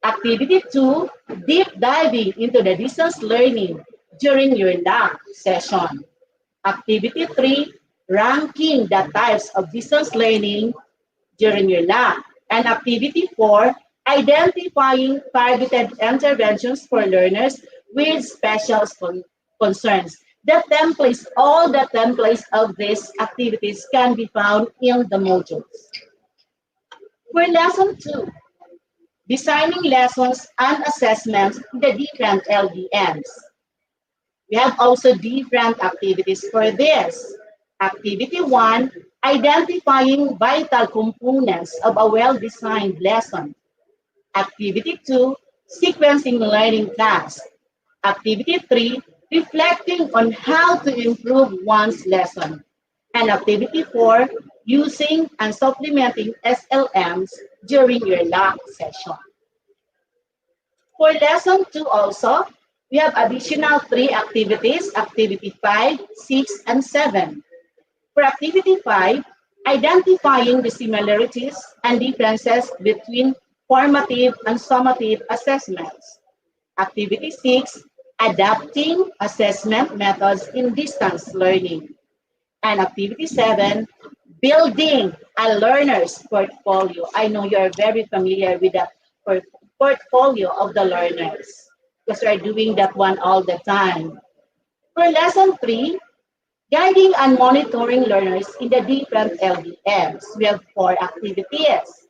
Activity 2, deep diving into the distance learning during your lab session. Activity 3, ranking the types of distance learning during your lab. And activity 4, identifying targeted interventions for learners with special concerns. The templates, all the templates of these activities can be found in the modules. For lesson 2, designing lessons and assessments in the different LDMs. We have also different activities for this. Activity 1, identifying vital components of a well-designed lesson. Activity 2, sequencing learning tasks. Activity 3, reflecting on how to improve one's lesson. And activity 4, using and supplementing SLMs during your lab session. For lesson 2 also, we have additional 3 activities, activity 5, 6, and 7. For activity 5, identifying the similarities and differences between formative and summative assessments. Activity 6, adapting assessment methods in distance learning. And activity 7, building a learner's portfolio. I know you're very familiar with the portfolio of the learners because we're doing that one all the time. For lesson 3, guiding and monitoring learners in the different LDMs. We have 4 activities.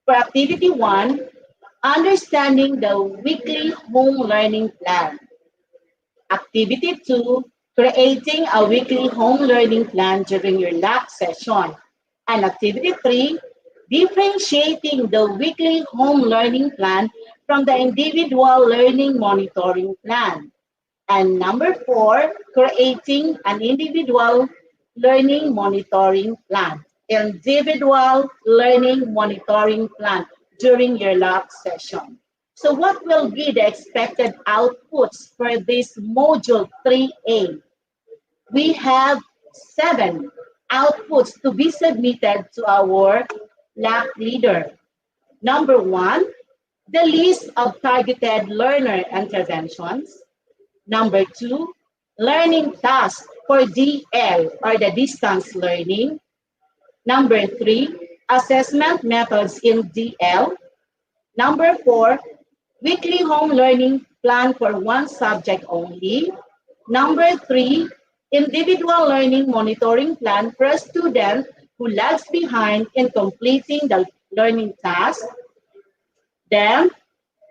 For activity 1, understanding the weekly home learning plan. Activity 2, creating a weekly home learning plan during your lab session. And activity 3, differentiating the weekly home learning plan from the individual learning monitoring plan. And number 4, creating an individual learning monitoring plan. Individual learning monitoring plan during your lab session. So what will be the expected outputs for this module 3A? We have 7 outputs to be submitted to our LAC leader. Number one, the list of targeted learner interventions. Number two, learning tasks for DL or the distance learning. Number three, assessment methods in DL. Number four, weekly home learning plan for one subject only. Number three, individual learning monitoring plan for a student who lags behind in completing the learning task. Then,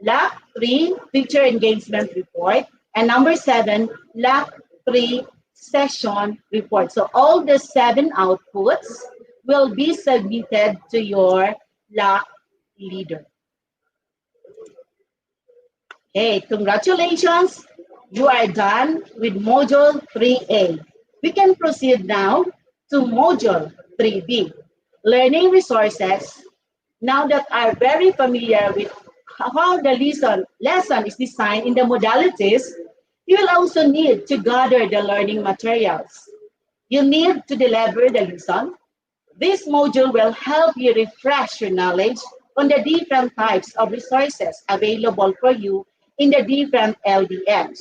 LAC 3, teacher engagement report. And number 7, LAC 3, session report. So all the 7 outputs will be submitted to your LAC leader. Okay, congratulations. You are done with Module 3A. We can proceed now to Module 3B, Learning Resources. Now that are very familiar with how the lesson is designed in the modalities, you will also need to gather the learning materials. You need to deliver the lesson. This module will help you refresh your knowledge on the different types of resources available for you in the different LDMs.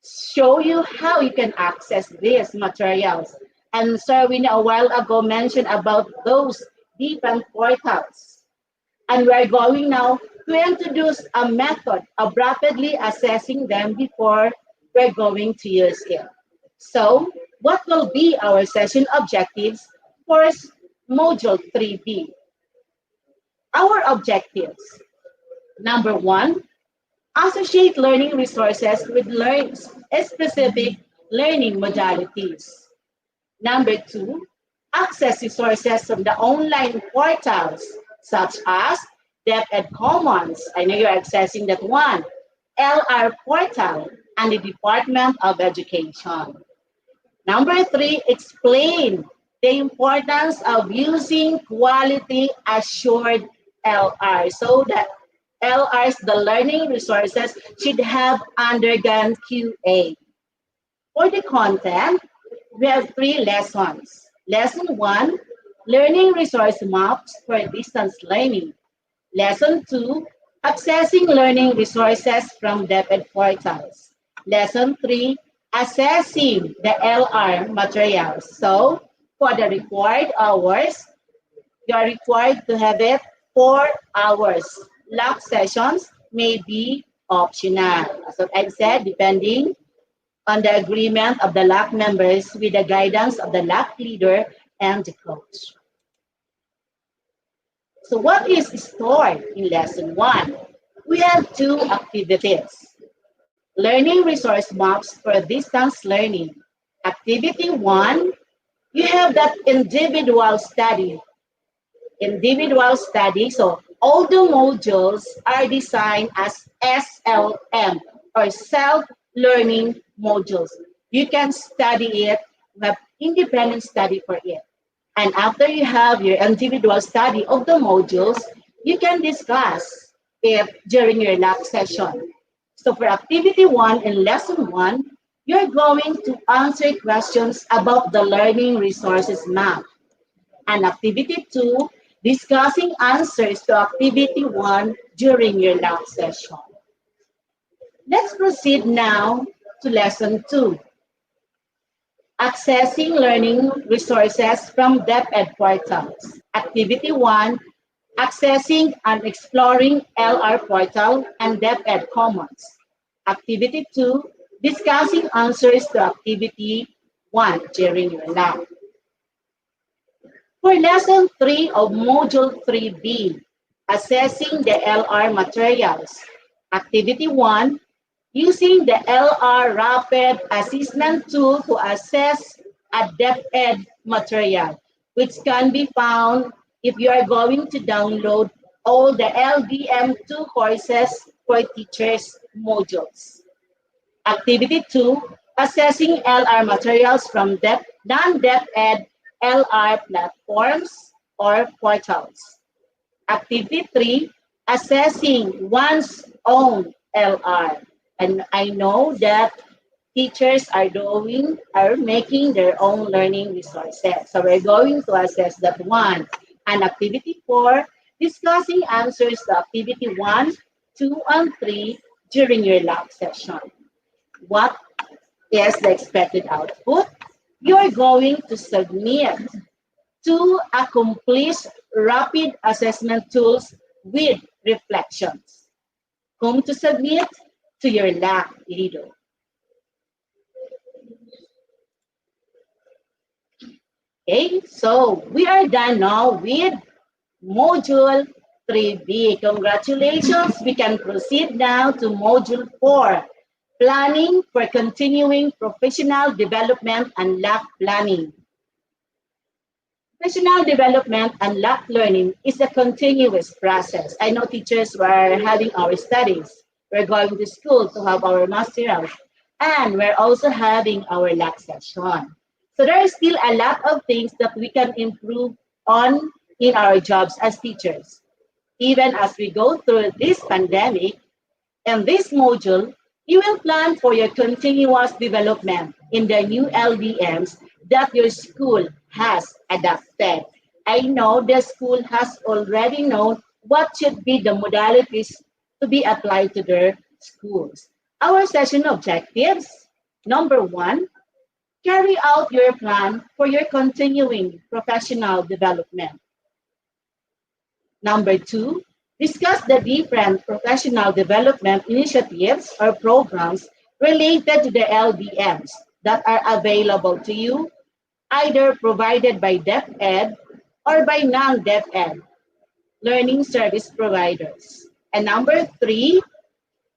Show you how you can access these materials. And Sir Winnie a while ago mentioned about those different portals. And we're going now to introduce a method of rapidly assessing them before we're going to use it. So, what will be our session objectives for Module 3B? Our objectives. Number 1, associate learning resources with specific learning modalities. Number 2, access resources from the online portals such as DepEd Commons. I know you're accessing that one. LR Portal and the Department of Education. Number 3, explain the importance of using quality assured LR. So that LRs, the learning resources, should have undergone QA. For the content, we have 3 lessons. Lesson 1, learning resource maps for distance learning. Lesson 2, accessing learning resources from DepEd portals. Lesson 3, assessing the LR materials. So, for the required hours, you are required to have it 4 hours. LAC sessions may be optional. As I said, depending on the agreement of the LAC members with the guidance of the LAC leader and the coach. So what is stored in Lesson 1? We have 2 activities. Learning resource maps for distance learning. Activity 1, you have that individual study. So all the modules are designed as SLM or self-learning modules. You can study it, have independent study for it. And after you have your individual study of the modules, you can discuss it during your LAC session. So for activity 1 in lesson 1, you're going to answer questions about the learning resources map. And activity 2, discussing answers to activity 1 during your LAC session. Let's proceed now to lesson 2. Accessing learning resources from DepEd portals. Activity 1, accessing and exploring LR portal and DepEd Commons. Activity 2, discussing answers to activity 1 during your lab. For lesson 3 of module 3B, assessing the LR materials. Activity 1, using the LR Rapid Assessment Tool to assess a DepEd material, which can be found if you are going to download all the LDM2 courses for teachers modules. Activity 2, assessing LR materials from non-DepEd LR platforms or portals. Activity 3, assessing one's own LR. And I know that teachers are making their own learning resources. So we're going to assess that one. And activity 4, discussing answers to activity 1, 2, and 3 during your lab session. What is the expected output? You're going to submit 2 accomplished rapid assessment tools with reflections. Whom to submit? To your lab leader. Okay, so we are done now with Module 3B. Congratulations. We can proceed now to Module 4, Planning for Continuing Professional Development and Lab Planning. Professional development and lab learning is a continuous process. I know teachers were having our studies. We're going to school to have our materials. And we're also having our lab session. So there is still a lot of things that we can improve on in our jobs as teachers. Even as we go through this pandemic, in this module, you will plan for your continuous development in the new LDMs that your school has adopted. I know the school has already known what should be the modalities to be applied to their schools. Our session objectives, number 1, carry out your plan for your continuing professional development. Number 2, discuss the different professional development initiatives or programs related to the LDMs that are available to you, either provided by DepEd or by non-DepEd learning service providers. And number 3,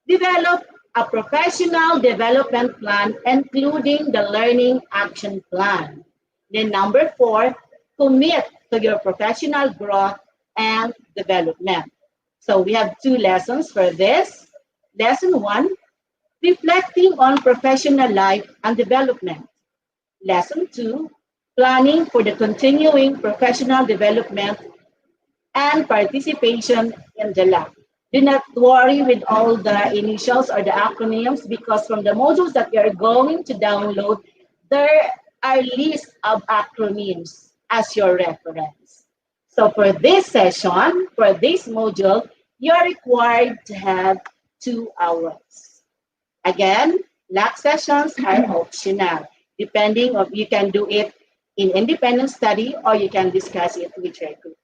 develop a professional development plan, including the learning action plan. Then number 4, commit to your professional growth and development. So we have 2 lessons for this. Lesson 1, reflecting on professional life and development. Lesson 2, planning for the continuing professional development and participation in the lab. Do not worry with all the initials or the acronyms, because from the modules that you are going to download, there are lists of acronyms as your reference. So for this session, for this module, you are required to have 2 hours. Again, lab sessions are optional, depending on you can do it in independent study or you can discuss it with your group.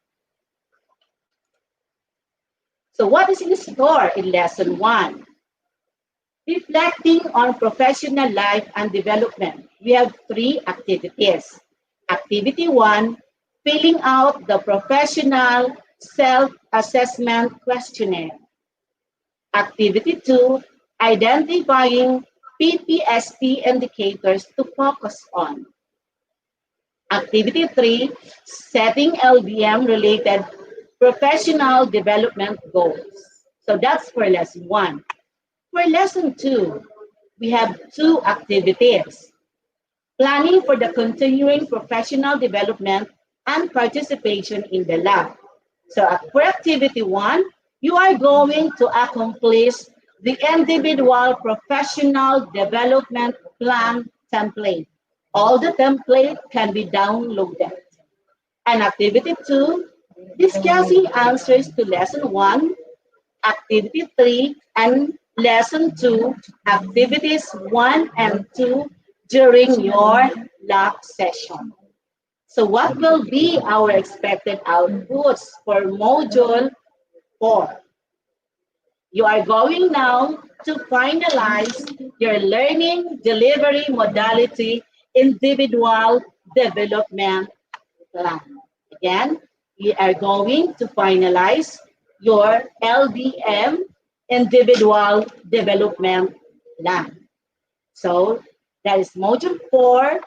So what is in store in lesson 1? Reflecting on professional life and development. We have 3 activities. Activity 1, filling out the professional self-assessment questionnaire. Activity 2, identifying PPSP indicators to focus on. Activity 3, setting LDM-related professional development goals. So that's for lesson 1. For lesson 2, we have 2 activities. Planning for the continuing professional development and participation in the lab. So for activity 1, you are going to accomplish the individual professional development plan template. All the template can be downloaded. And activity 2, discussing answers to lesson 1, activity 3, and lesson 2, activities 1 and 2 during your lab session. So what will be our expected outputs for module 4? You are going now to finalize your learning delivery modality individual development plan. Again, we are going to finalize your LDM individual development plan. So that is module 4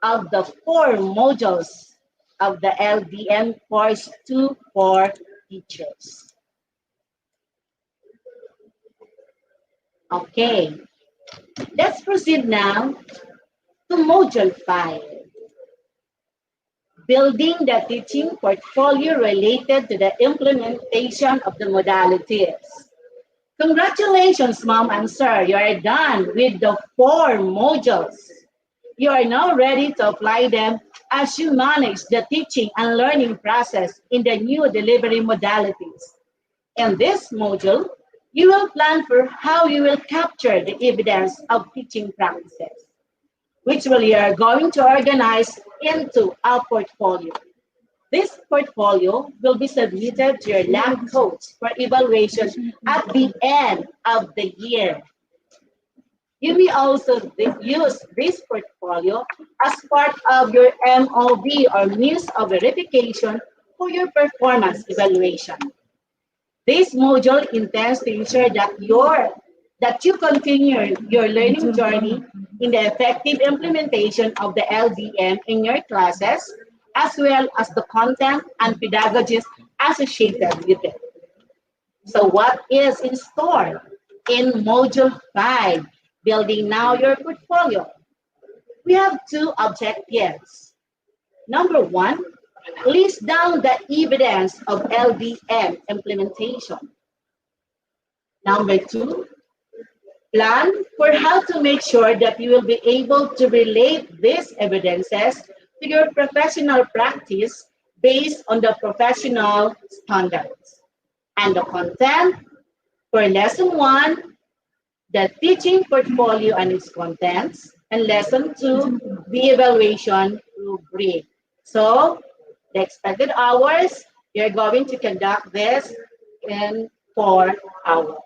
of the 4 modules of the LDM course 2 for teachers. Okay, let's proceed now to module 5. Building the teaching portfolio related to the implementation of the modalities. Congratulations, Mom and Sir. You are done with the 4 modules. You are now ready to apply them as you manage the teaching and learning process in the new delivery modalities. In this module, you will plan for how you will capture the evidence of teaching practices, which you are going to organize into a portfolio. This portfolio will be submitted to your lab coach for evaluation at the end of the year. You may also use this portfolio as part of your MOV or means of verification for your performance evaluation. This module intends to ensure that you continue your learning journey in the effective implementation of the LDM in your classes, as well as the content and pedagogies associated with it. So what is in store in Module 5, Building Now Your Portfolio? We have 2 objectives. Number 1, list down the evidence of LDM implementation. Number 2, plan for how to make sure that you will be able to relate these evidences to your professional practice based on the professional standards. And the content for Lesson 1, the teaching portfolio and its contents, and Lesson 2, the evaluation rubric. So, the expected hours, you're going to conduct this in 4 hours.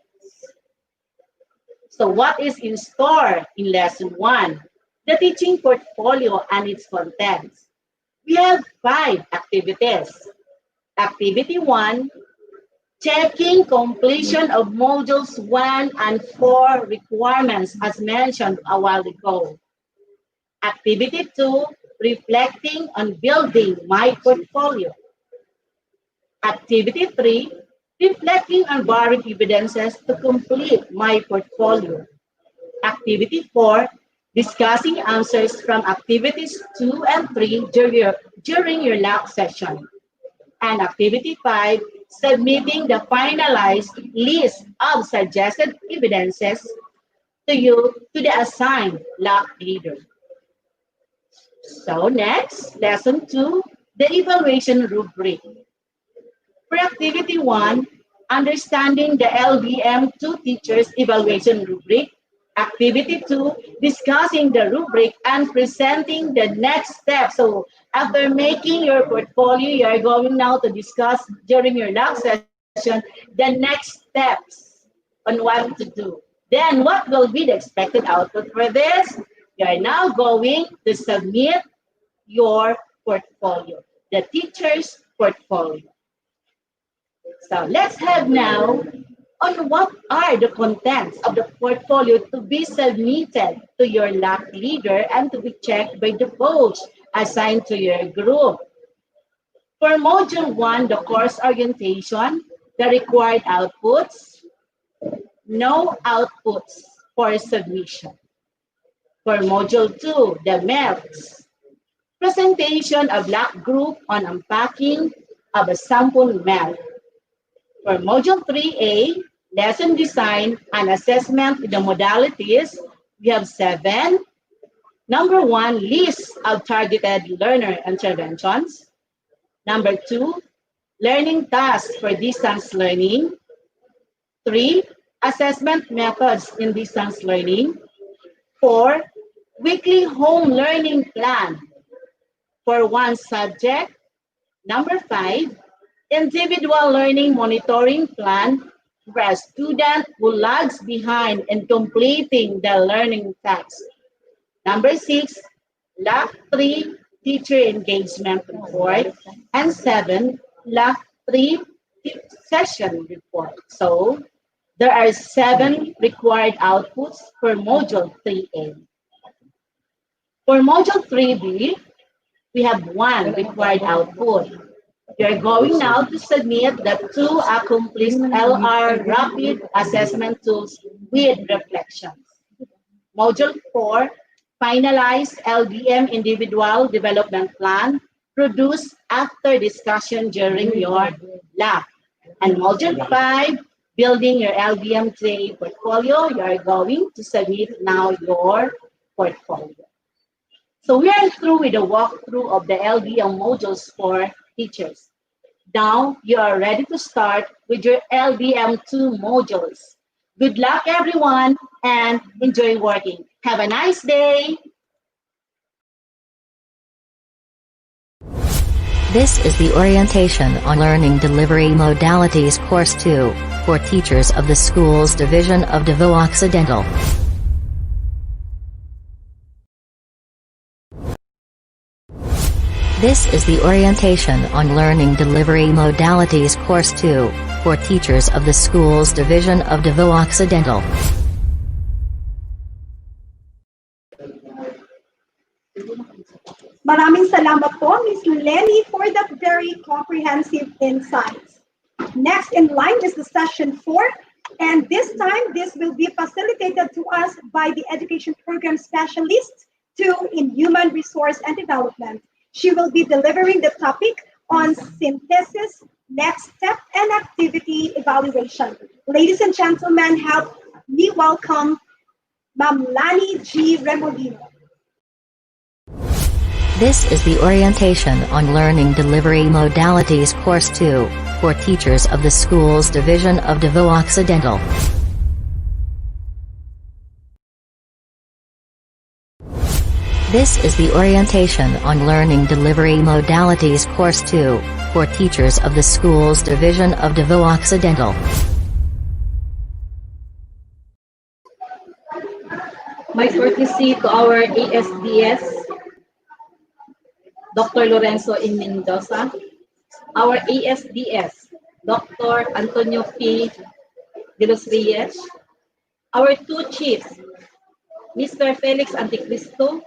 So what is in store in Lesson 1? The teaching portfolio and its contents. We have 5 activities. Activity 1, checking completion of modules 1 and 4 requirements as mentioned a while ago. Activity 2, reflecting on building my portfolio. Activity 3, reflecting on borrowing evidences to complete my portfolio. Activity 4, discussing answers from activities 2 and 3 during your lab session. And activity 5, submitting the finalized list of suggested evidences to the assigned lab leader. So next, Lesson 2, the evaluation rubric. For activity 1, understanding the LDM2 teachers evaluation rubric. Activity 2, discussing the rubric and presenting the next step. So after making your portfolio, you are going now to discuss during your lab session the next steps on what to do. Then what will be the expected output for this? You are now going to submit your portfolio, the teacher's portfolio. So let's have now on what are the contents of the portfolio to be submitted to your lab leader and to be checked by the coach assigned to your group. For Module 1, the course orientation, the required outputs, no outputs for submission. For Module 2, the MELTs, presentation of lab group on unpacking of a sample MELT. For Module 3A, lesson design and assessment with the modalities, we have 7. Number 1, list of targeted learner interventions. Number 2, learning tasks for distance learning. 3, assessment methods in distance learning. 4, weekly home learning plan for 1 subject. Number 5, individual learning monitoring plan for a student who lags behind in completing the learning task. Number 6, Lab 3, teacher engagement report. And 7, Lab 3, session report. So, there are 7 required outputs for Module 3A. For Module 3B, we have 1 required output. You're going now to submit the 2 accomplished LR rapid assessment tools with reflections. Module 4, finalized LDM individual development plan produced after discussion during your lab. And Module 5, building your LDM2 portfolio, you are going to submit now your portfolio. So we are through with the walkthrough of the LDM modules for teachers. Now you are ready to start with your LDM2 modules. Good luck, everyone, and enjoy working. Have a nice day. This is the Orientation on Learning Delivery Modalities Course 2, for teachers of the Schools Division of Davao Occidental. This is the Orientation on Learning Delivery Modalities Course 2, for teachers of the Schools Division of Davao Occidental. Maraming salamat po, Ms. Lenny, for that very comprehensive insights. Next in line is the session 4, and this time this will be facilitated to us by the Education Program Specialist 2 in Human Resource and Development. She will be delivering the topic on synthesis, next step, and activity evaluation. Ladies and gentlemen, help me welcome Ma'am Lani G. Remolino. This is the Orientation on Learning Delivery Modalities Course 2, for teachers of the Schools Division of Davao Occidental. This is the Orientation on Learning Delivery Modalities Course 2, for teachers of the Schools Division of Davao Occidental. My courtesy to our ASDS, Dr. Lorenzo in Mendoza, our ASDS, Dr. Antonio P. De los Reyes, our two chiefs, Mr. Felix Anticristo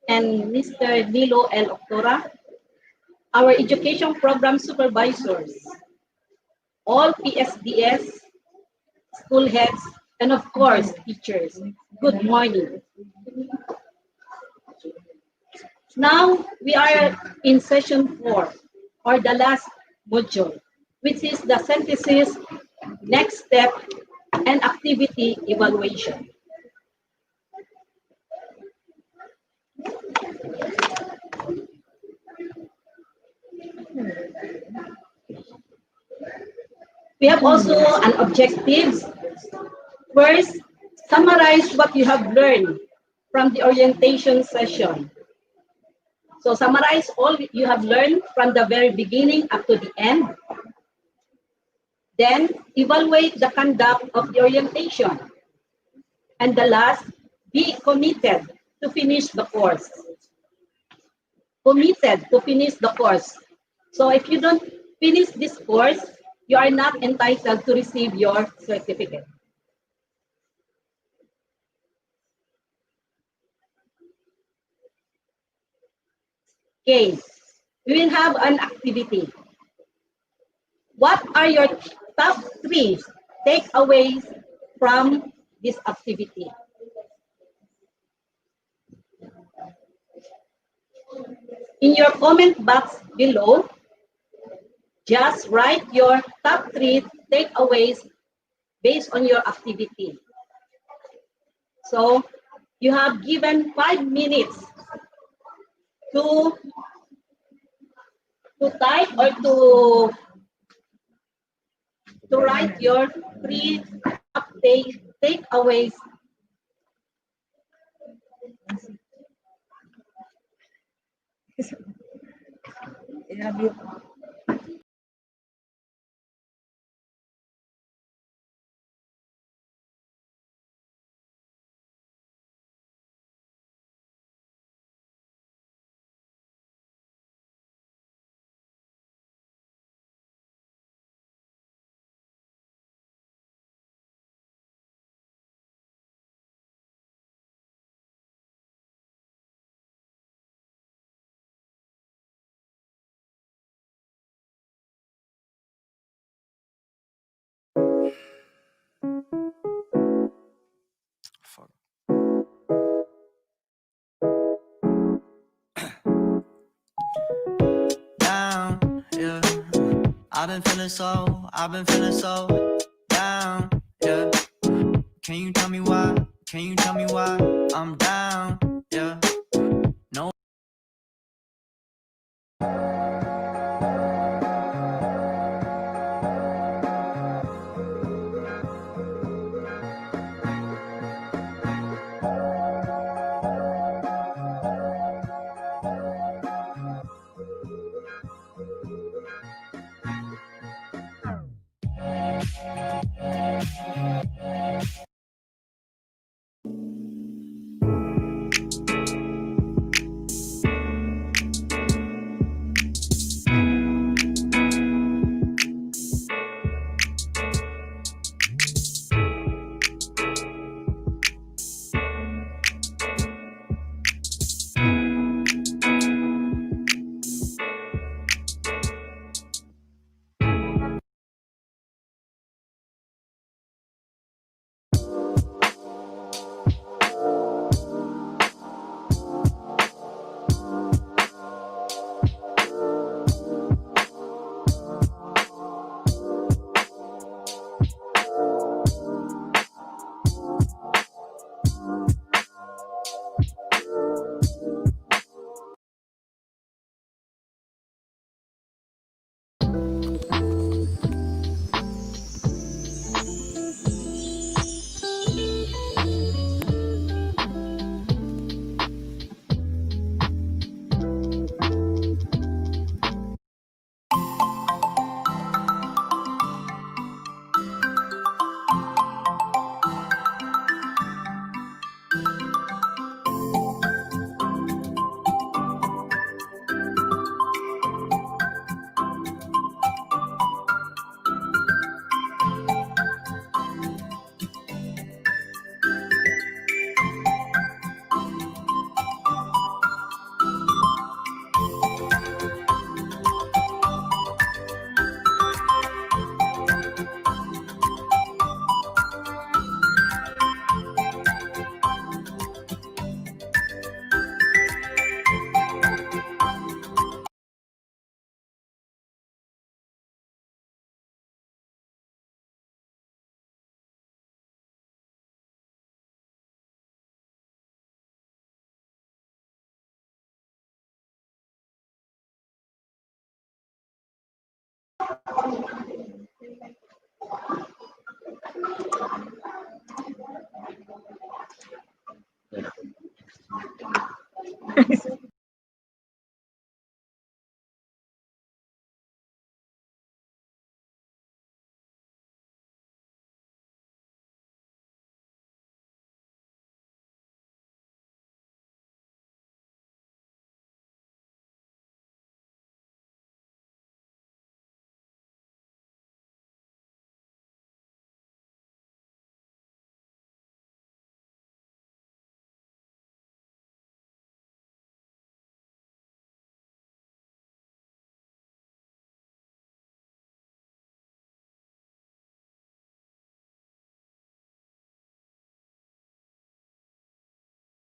and Mr. Nilo L. Octora, our education program supervisors, all PSDS, school heads, and of course, teachers. Good morning. Now, we are in session 4, or the last module, which is the synthesis, next step, and activity evaluation. We have also an objectives. First, summarize what you have learned from the orientation session. So summarize all you have learned from the very beginning up to the end. Then evaluate the conduct of the orientation. And the last, be committed to finish the course. Committed to finish the course. So if you don't finish this course, you are not entitled to receive your certificate. Okay, we will have an activity. What are your top 3 takeaways from this activity? In your comment box below, just write your top 3 takeaways based on your activity. So you have given 5 minutes to type or to write your 3 takeaways. Down, yeah. I've been feeling so down, yeah. Can you tell me why? Can you tell me why I'm down, yeah? No.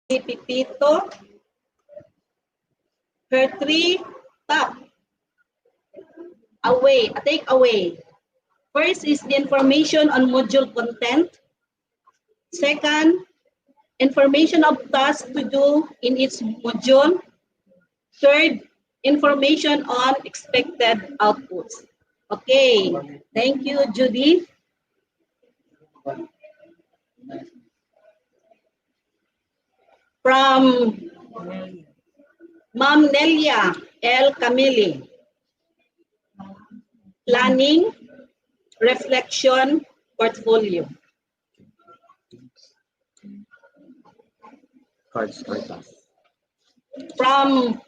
Pipito, her three top away, take away. First is the information on module content. Second, information of tasks to do in each module. Third, information on expected outputs. Okay, thank you, Judy. From Ma'am Nelia L. Camille. Planning, reflection, portfolio. From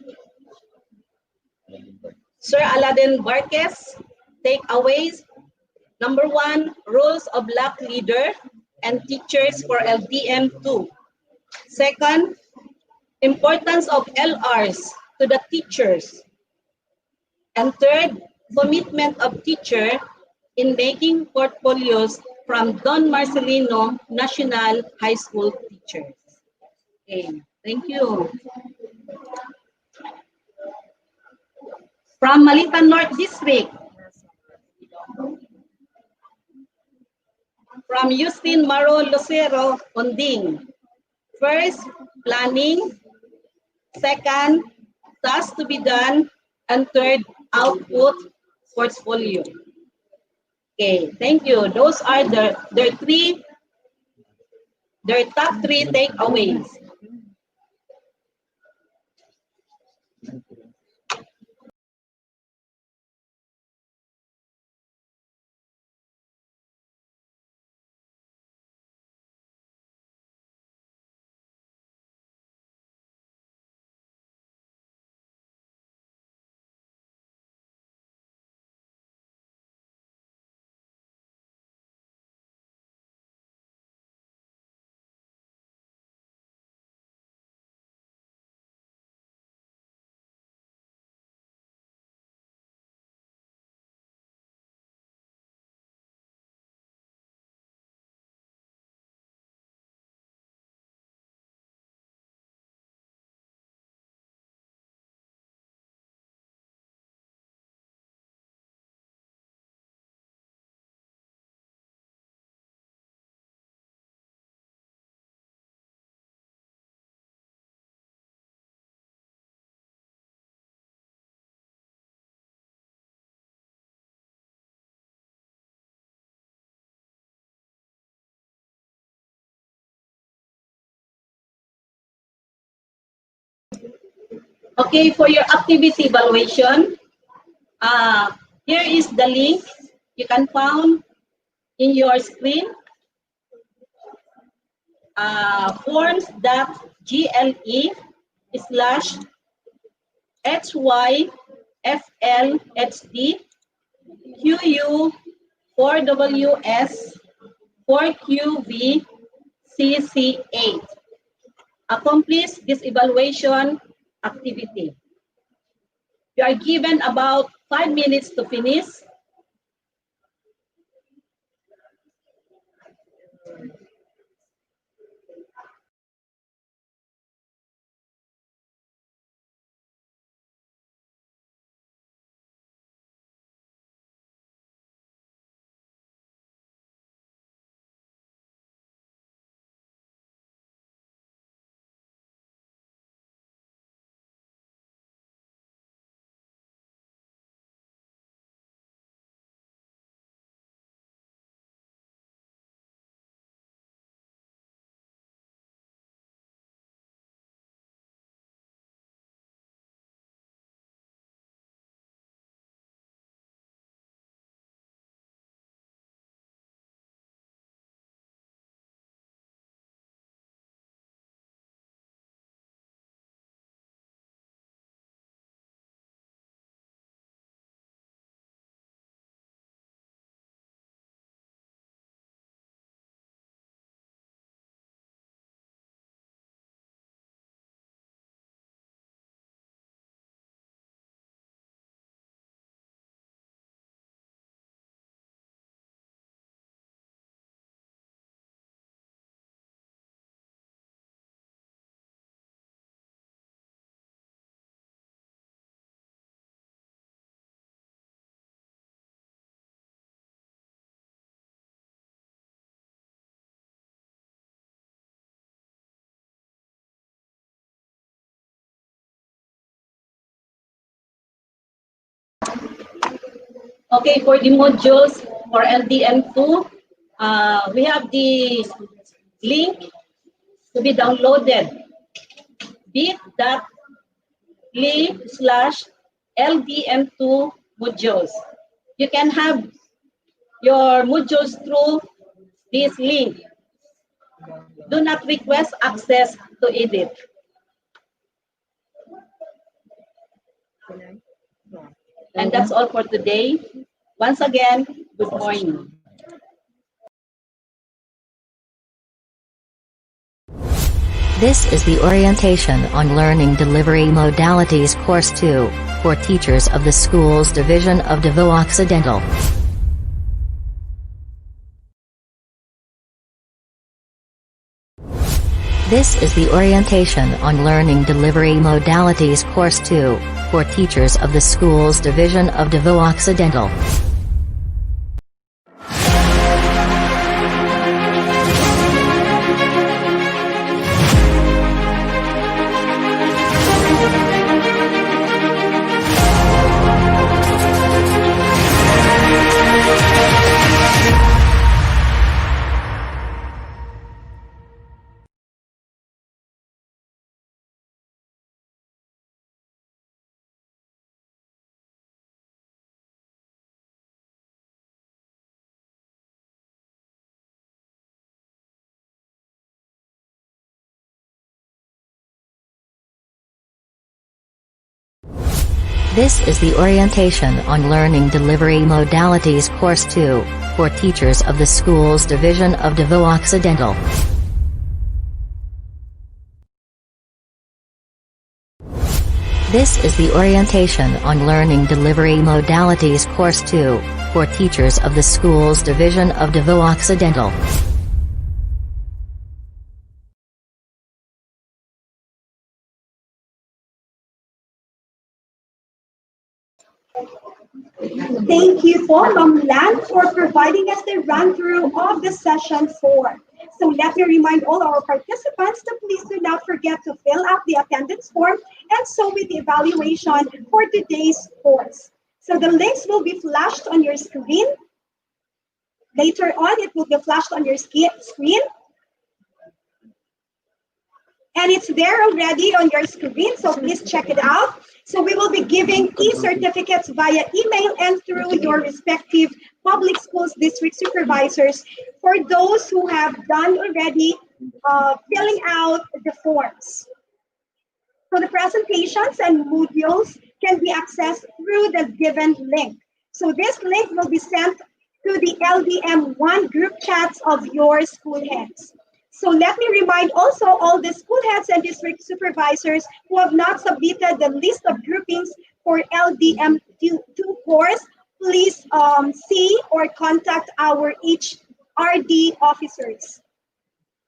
Sir Aladdin Barques, takeaways. Number 1, roles of black leader and teachers for LDM2. Second, importance of LRs to the teachers. And third, commitment of teacher in making portfolios from Don Marcelino National High School teachers. Okay, thank you. From Malita North District, from Justin Maro Lucero Onding. First, planning. Second, tasks to be done. And third, output portfolio. Okay, thank you. Those are their top three takeaways. Okay, for your activity evaluation, here is the link you can find in your screen. forms.gle/HY/FL/HD/QU4WS4QVCC8. Accomplish this evaluation activity. You are given about 5 minutes to finish. Okay, for the modules for LDM2, we have the link to be downloaded, bit.ly/LDM2 modules. You can have your modules through this link. Do not request access to edit. And that's all for today. Once again, good morning. This is the Orientation on Learning Delivery Modalities Course 2, for teachers of the Schools Division of Davao Occidental. This is the Orientation on Learning Delivery Modalities Course 2, for teachers of the Schools Division of Davao Occidental. This is the Orientation on Learning Delivery Modalities Course 2, for teachers of the Schools Division of Davao Occidental. This is the Orientation on Learning Delivery Modalities Course 2, for teachers of the Schools Division of Davao Occidental. Thank you po, Ma'am Lan, for providing us the run-through of the session 4. So let me remind all our participants to please do not forget to fill out the attendance form and so with the evaluation for today's course. So the links will be flashed on your screen. Later on, it will be flashed on your screen. And it's there already on your screen, so please check it out. So we will be giving e-certificates via email and through your respective public schools district supervisors for those who have done already filling out the forms. So the presentations and modules can be accessed through the given link. So this link will be sent to the LDM2 group chats of your school heads. So let me remind also all the school heads and district supervisors who have not submitted the list of groupings for LDM2 course, please see or contact our HRD officers.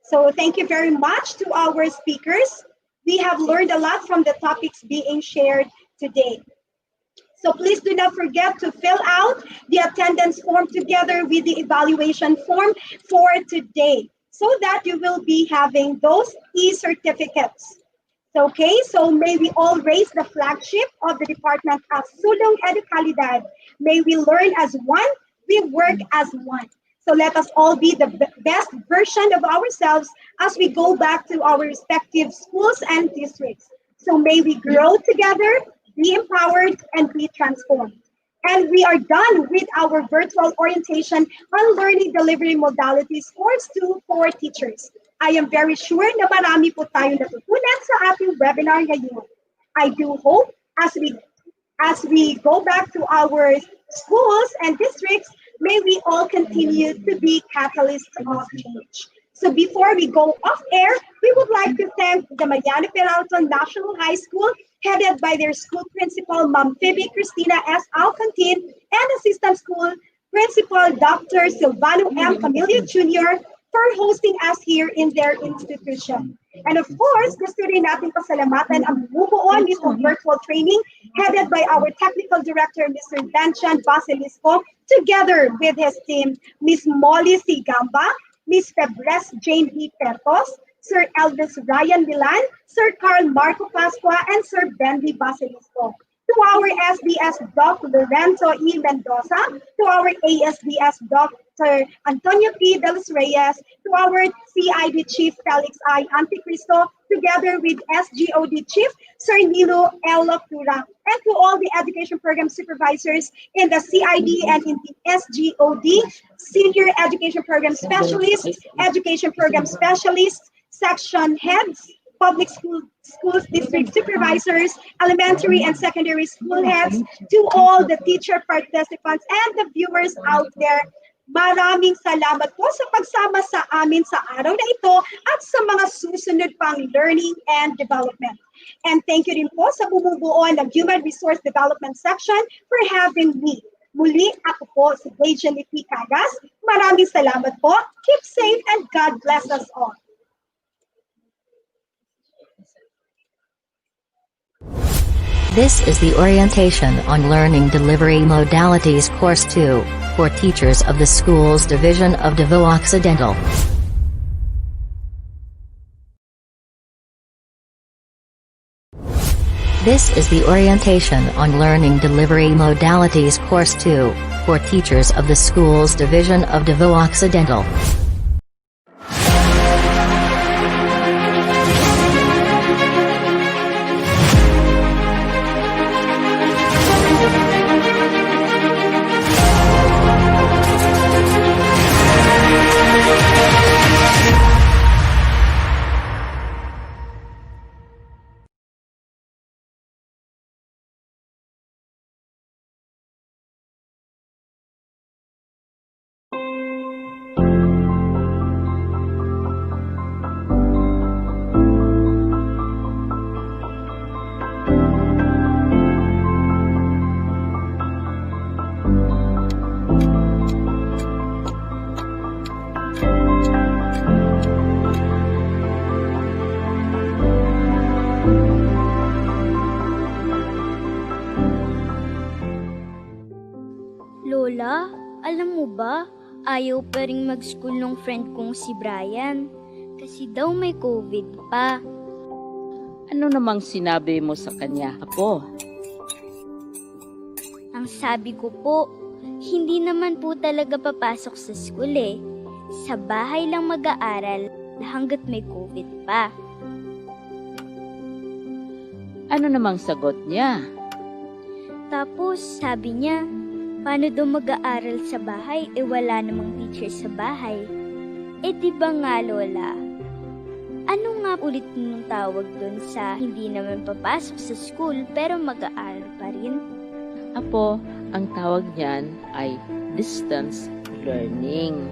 So thank you very much to our speakers. We have learned a lot from the topics being shared today. So please do not forget to fill out the attendance form together with the evaluation form for today, so that you will be having those e-certificates. Okay, so may we all raise the flagship of the Department of Sulong Educalidad. May we learn as one, we work as one. So let us all be the best version of ourselves as we go back to our respective schools and districts. So may we grow together, be empowered, and be transformed. And we are done with our virtual orientation on learning delivery modalities course 2 for teachers. I am very sure na marami po tayong natutunan sa ating webinar ngayon. I do hope as we go back to our schools and districts, may we all continue to be catalysts of change. So before we go off air, we would like to thank the Mariano Peralta National High School, headed by their school principal, Ma'am Phoebe Cristina S. Alcantin, and Assistant School Principal, Dr. Silvano M. Camilio Jr., for hosting us here in their institution. And of course, gusto rin natin pasalamatan ang bumubuo nitong virtual training, headed by our Technical Director, Mr. Benchan Basilisco, together with his team, Ms. Molly C. Gamba, Ms. Febres Jane B. Pertos, Sir Elvis Ryan Milan, Sir Carl Marco Pasqua, and Sir Bendy Basilisco. To our SDS Doc Lorenzo E. Mendoza, to our ASDS Dr. Antonio P. De Los Reyes, to our CID Chief Felix I. Anticristo, together with SGOD Chief Sir Nilo L. Locura, and to all the education program supervisors in the CID and in the SGOD, Senior Education Program Specialists, Education Program Specialists, Section Heads, Public Schools District Supervisors, elementary and secondary school heads, to all the teacher participants and the viewers out there. Maraming salamat po sa pagsama sa amin sa araw na ito at sa mga susunod pang learning and development. And thank you rin po sa bumubuo ng Human Resource Development Section for having me. Muli, ako po si Dejan P. Cagas. Maraming salamat po. Keep safe and God bless us all. This is the Orientation on Learning Delivery Modalities Course 2, for teachers of the Schools Division of Davao Occidental. This is the Orientation on Learning Delivery Modalities Course 2, for teachers of the Schools Division of Davao Occidental. Ayaw pa rin mag-school ng friend kong si Brian. Kasi daw may COVID pa. Ano namang sinabi mo sa kanya, Apo? Ang sabi ko po, hindi naman po talaga papasok sa school eh. Sa bahay lang mag-aaral hanggat may COVID pa. Ano namang sagot niya? Tapos sabi niya, paano daw mag-aaral sa bahay wala namang teacher sa bahay? Di ba nga Lola? Ano nga ulit nung tawag doon sa hindi naman papasok sa school pero mag-aaral pa rin? Apo, ang tawag niyan ay distance learning.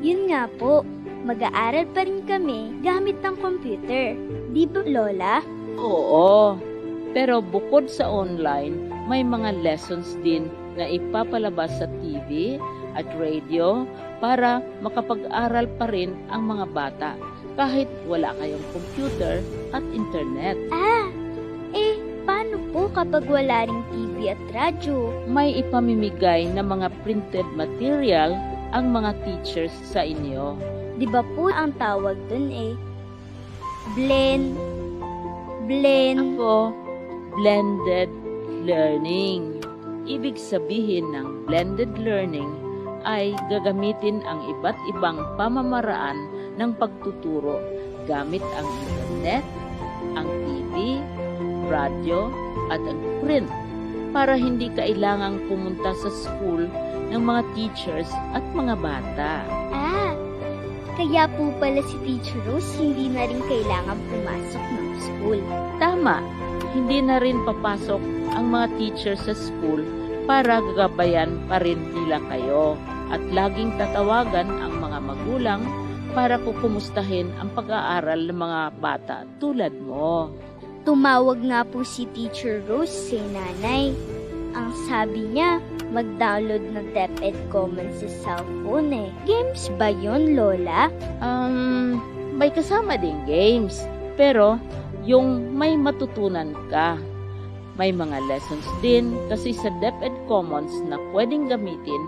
Yun nga po, mag-aaral pa rin kami gamit ng computer. Di ba Lola? Oo, pero bukod sa online, may mga lessons din na ipapalabas sa TV at radio para makapag-aral pa rin ang mga bata kahit wala kayong computer at internet. Paano po kapag wala ring TV at radyo? May ipamimigay na mga printed material ang mga teachers sa inyo. Di ba po ang tawag dun blend? Ako, blended learning. Ibig sabihin ng blended learning ay gagamitin ang iba't ibang pamamaraan ng pagtuturo gamit ang internet, ang TV, radyo, at ang print para hindi kailangang pumunta sa school ng mga teachers at mga bata. Kaya po pala si Teacher Rose hindi na rin kailangan pumasok ng school. Tama, hindi na rin papasok ang mga teachers sa school para gagabayan pa rin nila kayo at laging tatawagan ang mga magulang para kukumustahin ang pag-aaral ng mga bata tulad mo. Tumawag nga po si Teacher Rose sa nanay. Ang sabi niya, mag-download ng DepEd Commons sa cellphone Games ba yun, Lola? May kasama ding games. Pero, yung may matutunan ka. May mga lessons din kasi sa DepEd Commons na pwedeng gamitin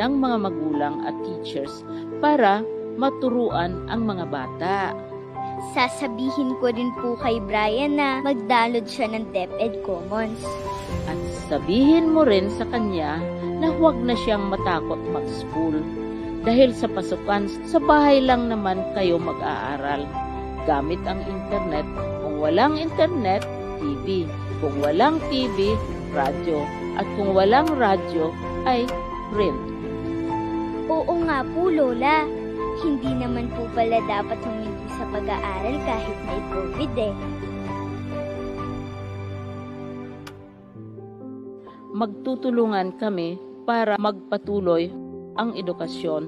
ng mga magulang at teachers para maturuan ang mga bata. Sasabihin ko rin po kay Brian na mag-download siya ng DepEd Commons. At sabihin mo rin sa kanya na huwag na siyang matakot mag-school. Dahil sa pasukan, sa bahay lang naman kayo mag-aaral. Gamit ang internet. Kung walang internet, TV. Kung walang TV, radyo. At kung walang radyo, ay print. Oo nga po, Lola. Hindi naman po pala dapat huminto sa pag-aaral kahit may COVID Magtutulungan kami para magpatuloy ang edukasyon